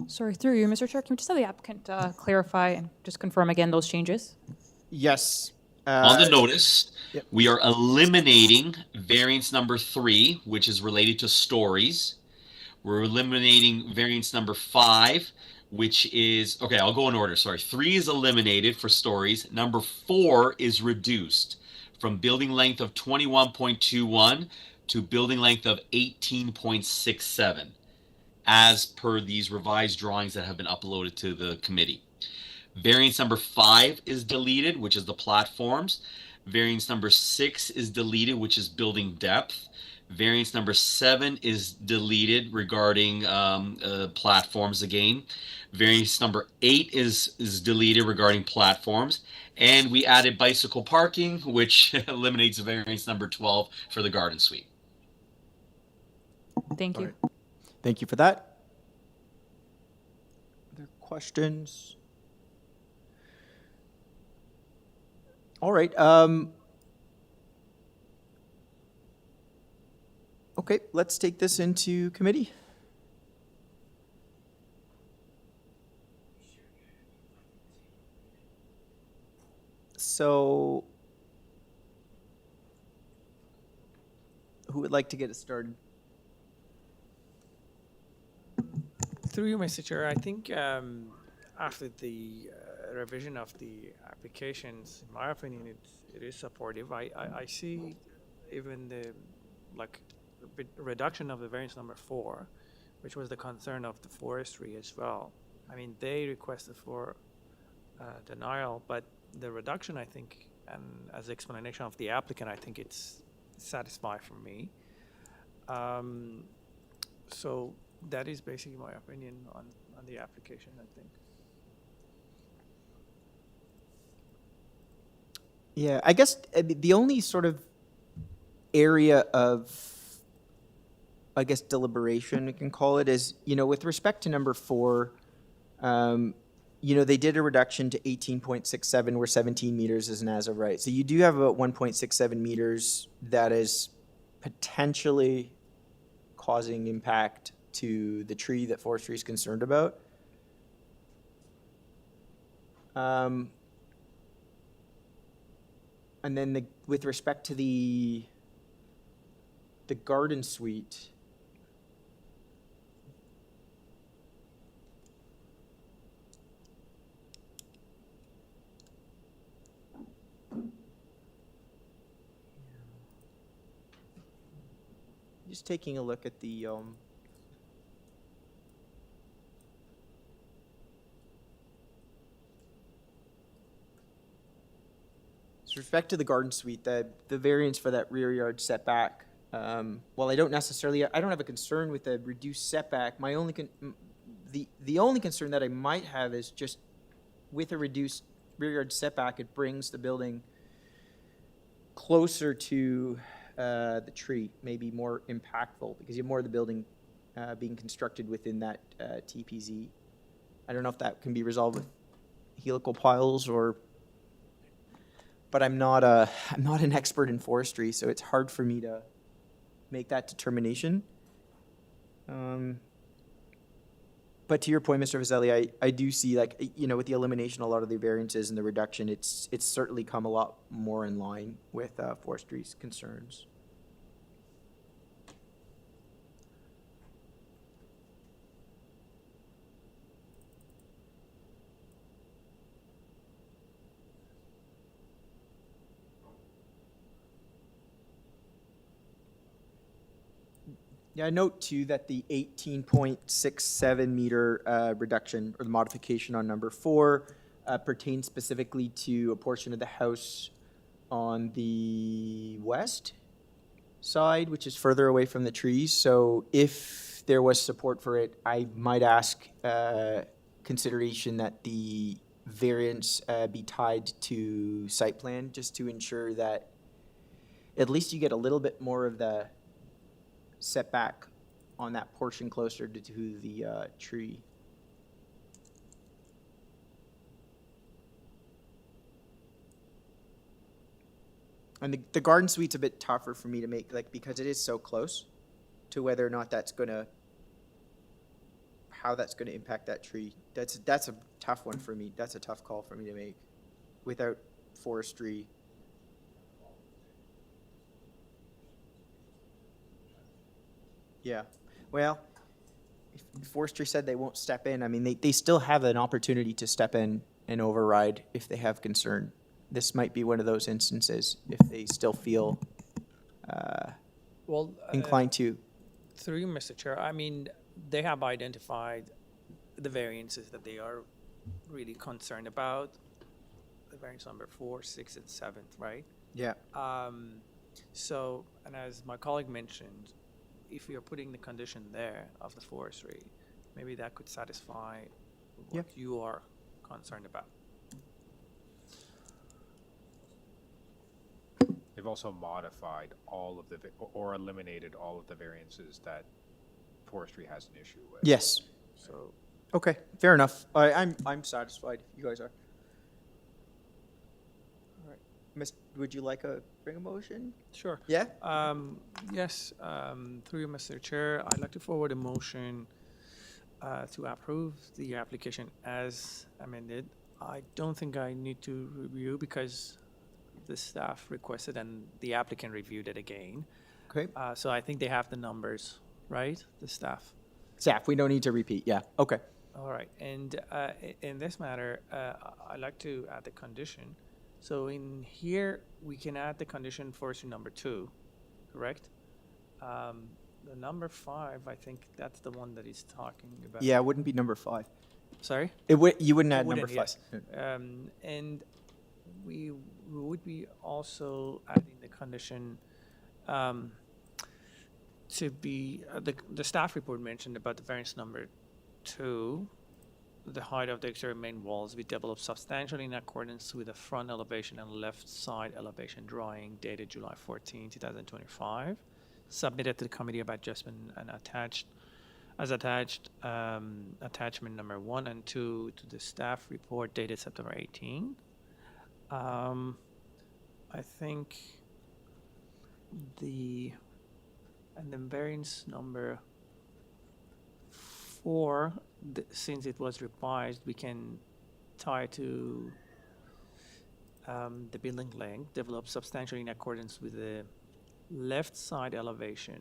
Sorry, through you, Mr. Chair, can we just have the applicant clarify and just confirm again those changes? Yes. On the notice, yep. We are eliminating variance number 3, which is related to stories. We're eliminating variance number 5, which is, okay, I'll go in order. Sorry. 3 is eliminated for stories. Number 4 is reduced from building length of 21.21 to building length of 18.67. as per these revised drawings that have been uploaded to the committee. Variance number 5 is deleted, which is the platforms. Variance number 6 is deleted, which is building depth. Variance number 7 is deleted regarding platforms again. Variance number 8 is deleted regarding platforms. And we added bicycle parking, which eliminates variance number 12 for the garden suite. Thank you. Thank you for that. Other questions? All right. Okay, let's take this into committee. So, who would like to get it started? Through you, Mr. Chair, I think after the revision of the applications, in my opinion, it is supportive. I see even the reduction of the variance number 4, which was the concern of the forestry as well. I mean, they requested for denial, but the reduction, I think, and as explanation of the applicant, I think it's satisfied for me. So that is basically my opinion on the application, I think. Yeah, I guess the only sort of area of, I guess, deliberation, we can call it, is, with respect to number 4, they did a reduction to 18.67 where 17 meters is an as of right. So you do have about 1.67 meters that is potentially causing impact to the tree that forestry is concerned about. And then with respect to the garden suite, just taking a look at the with respect to the garden suite, the variance for that rear yard setback, while I don't have a concern with the reduced setback. My only the only concern that I might have is just with a reduced rear yard setback, it brings the building closer to the tree, maybe more impactful, because you have more of the building being constructed within that TPZ. I don't know if that can be resolved with helical piles but I'm not an expert in forestry, so it's hard for me to make that determination. But to your point, Mr. Vaselli, I do see, with the elimination of a lot of the variances and the reduction, it's certainly come a lot more in line with forestry's concerns. Yeah, I note too that the 18.67 meter reduction or the modification on number 4 pertains specifically to a portion of the house on the west side, which is further away from the trees. So if there was support for it, I might ask consideration that the variance be tied to site plan, just to ensure that at least you get a little bit more of the setback on that portion closer to the tree. And the garden suite's a bit tougher for me to make, because it is so close to whether or not how that's gonna impact that tree. That's a tough one for me. That's a tough call for me to make without forestry. Yeah, well, if forestry said they won't step in, I mean, they still have an opportunity to step in and override if they have concern. This might be one of those instances if they still feel inclined to. Through you, Mr. Chair, I mean, they have identified the variances that they are really concerned about. The variance number 4, 6, and 7, right? Yeah. So, and as my colleague mentioned, if you're putting the condition there of the forestry, maybe that could satisfy what you are concerned about. They've also modified all of the, or eliminated all of the variances that forestry has an issue with. Yes. So, okay, fair enough. I'm satisfied. You guys are. All right, would you like to bring a motion? Sure. Yeah. Yes. Through you, Mr. Chair, I'd like to forward a motion to approve the application as amended. I don't think I need to review because the staff requested and the applicant reviewed it again. Okay. So I think they have the numbers, right? The staff. Staff, we don't need to repeat. Yeah. Okay. All right. And in this matter, I'd like to add the condition. So in here, we can add the condition forestry number 2, correct? The number 5, I think that's the one that he's talking about. Yeah, it wouldn't be number 5. Sorry? You wouldn't add number 5. Yes. And we would be also adding the condition to be, the staff report mentioned about the variance number 2. the height of the exterior main walls be developed substantially in accordance with the front elevation and left side elevation drawing dated July 14, 2025, submitted to the Committee of Adjustment and attached attachment number 1 and 2 to the staff report dated September 18. I think and then variance number 4, since it was revised, we can tie to the building length developed substantially in accordance with the left side elevation.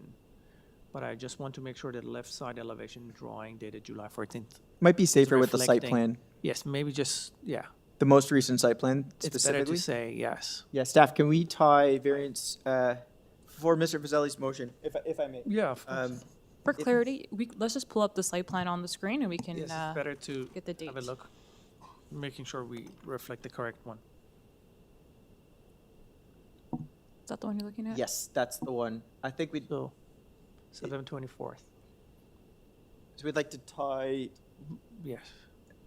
But I just want to make sure that left side elevation drawing dated July 14th. Might be is safer with the site reflecting- plan. Yes, maybe just, yeah. The most recent site plan It's better specifically? to say yes. Yeah, staff, can we tie variance for Mr. Fazeli's motion, if I may? Yeah, of course. For clarity, let's just pull up the site plan on the screen and we can Yes, it's better to get the date. have a look, making sure we reflect the correct one. Is that the one you're looking at? Yes, that's the one. I think we'd. So, September 24th. So we'd like to tie. Yes.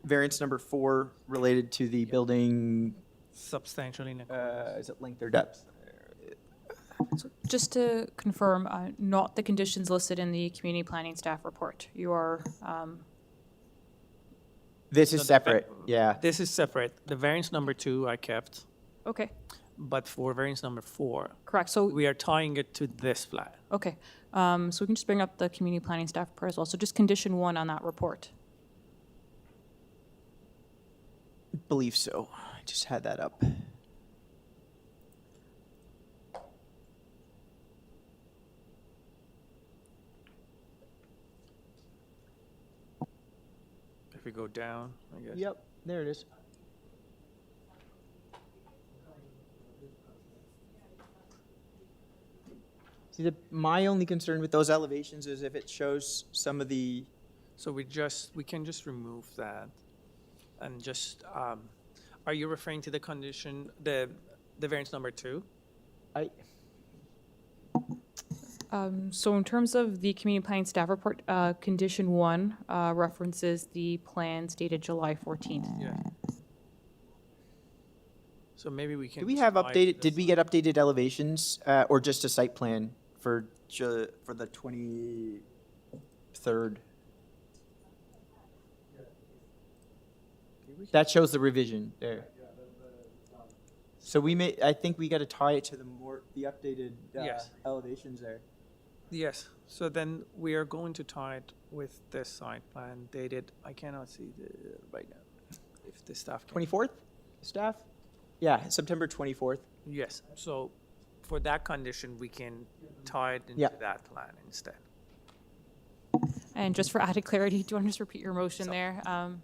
Variance number 4 related to the building. Substantially in is it length or depth? So just to confirm, not the conditions listed in the community planning staff report. You are, This is So the separate, yeah. This is separate. The variance number 2 I kept. Okay. But for variance number 4. Correct, so. We are tying it to this flat. Okay, so we can just bring up the community planning staff report as well. So just condition 1 on that report. Believe so. I just had that up. If we go down, I guess. Yep, there it is. See, my only concern with those elevations is if it shows some of the. So we can just remove that and just, are you referring to the condition, the variance number 2? So in terms of the community planning staff report, condition 1 references the plans dated July 14th. Yeah. So maybe we can. Do we have tie updated, this did we get updated elevations or just a site plan for the 23rd? That shows the revision there. So I think we got to tie it to the updated Yes. elevations there. Yes, so then we are going to tie it with this site plan dated, I cannot see right now, if the staff can. 24th, staff? Yeah, September 24th. Yes, so for that condition, we can tie it into Yeah. that plan instead. And just for added clarity, do you want to just repeat your motion there?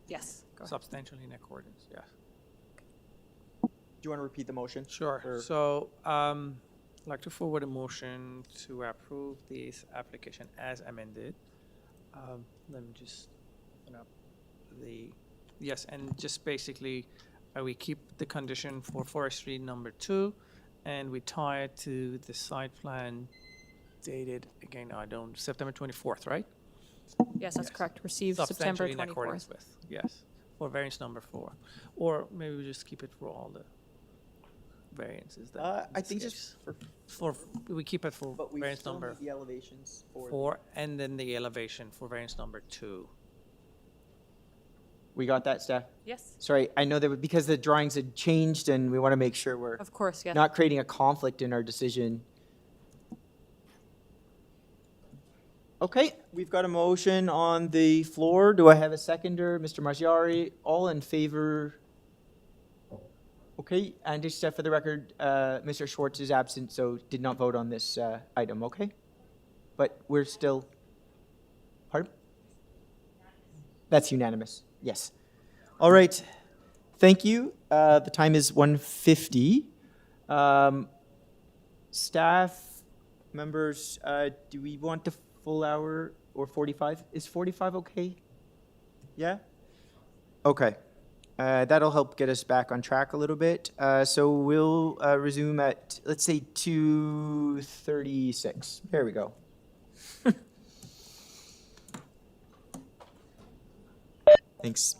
Yes, go ahead. Substantially in accordance, yes. Do you want to repeat the motion? Sure, Or- so I'd like to forward a motion to approve this application as amended. Let me just open up yes, and just basically, we keep the condition for forestry number 2, and we tie it to the site plan dated, again, September 24th, right? Yes, that's correct. Received September Substantially in accordance 24th. with, yes, for variance number 4. Or maybe we just keep it for all the variances. I think just we keep it for But we variance still number need the elevations for. 4, and then the elevation for variance number 2. We got that, staff? Yes. Sorry, I know that because the drawings had changed and we want to make sure we're. Of course, yes. Not creating a conflict in our decision. Okay, we've got a motion on the floor. Do I have a seconder? Mr. Marziari, all in favor? Okay, and just for the record, Mr. Schwartz is absent, so did not vote on this item, okay? But we're still, pardon? That's unanimous, yes. All right, thank you. The time is 1:50. Staff members, do we want the full hour or 45? Is 45 okay? Yeah? Okay. That'll help get us back on track a little bit. So we'll resume at, let's say, 2:36. There we go. Thanks.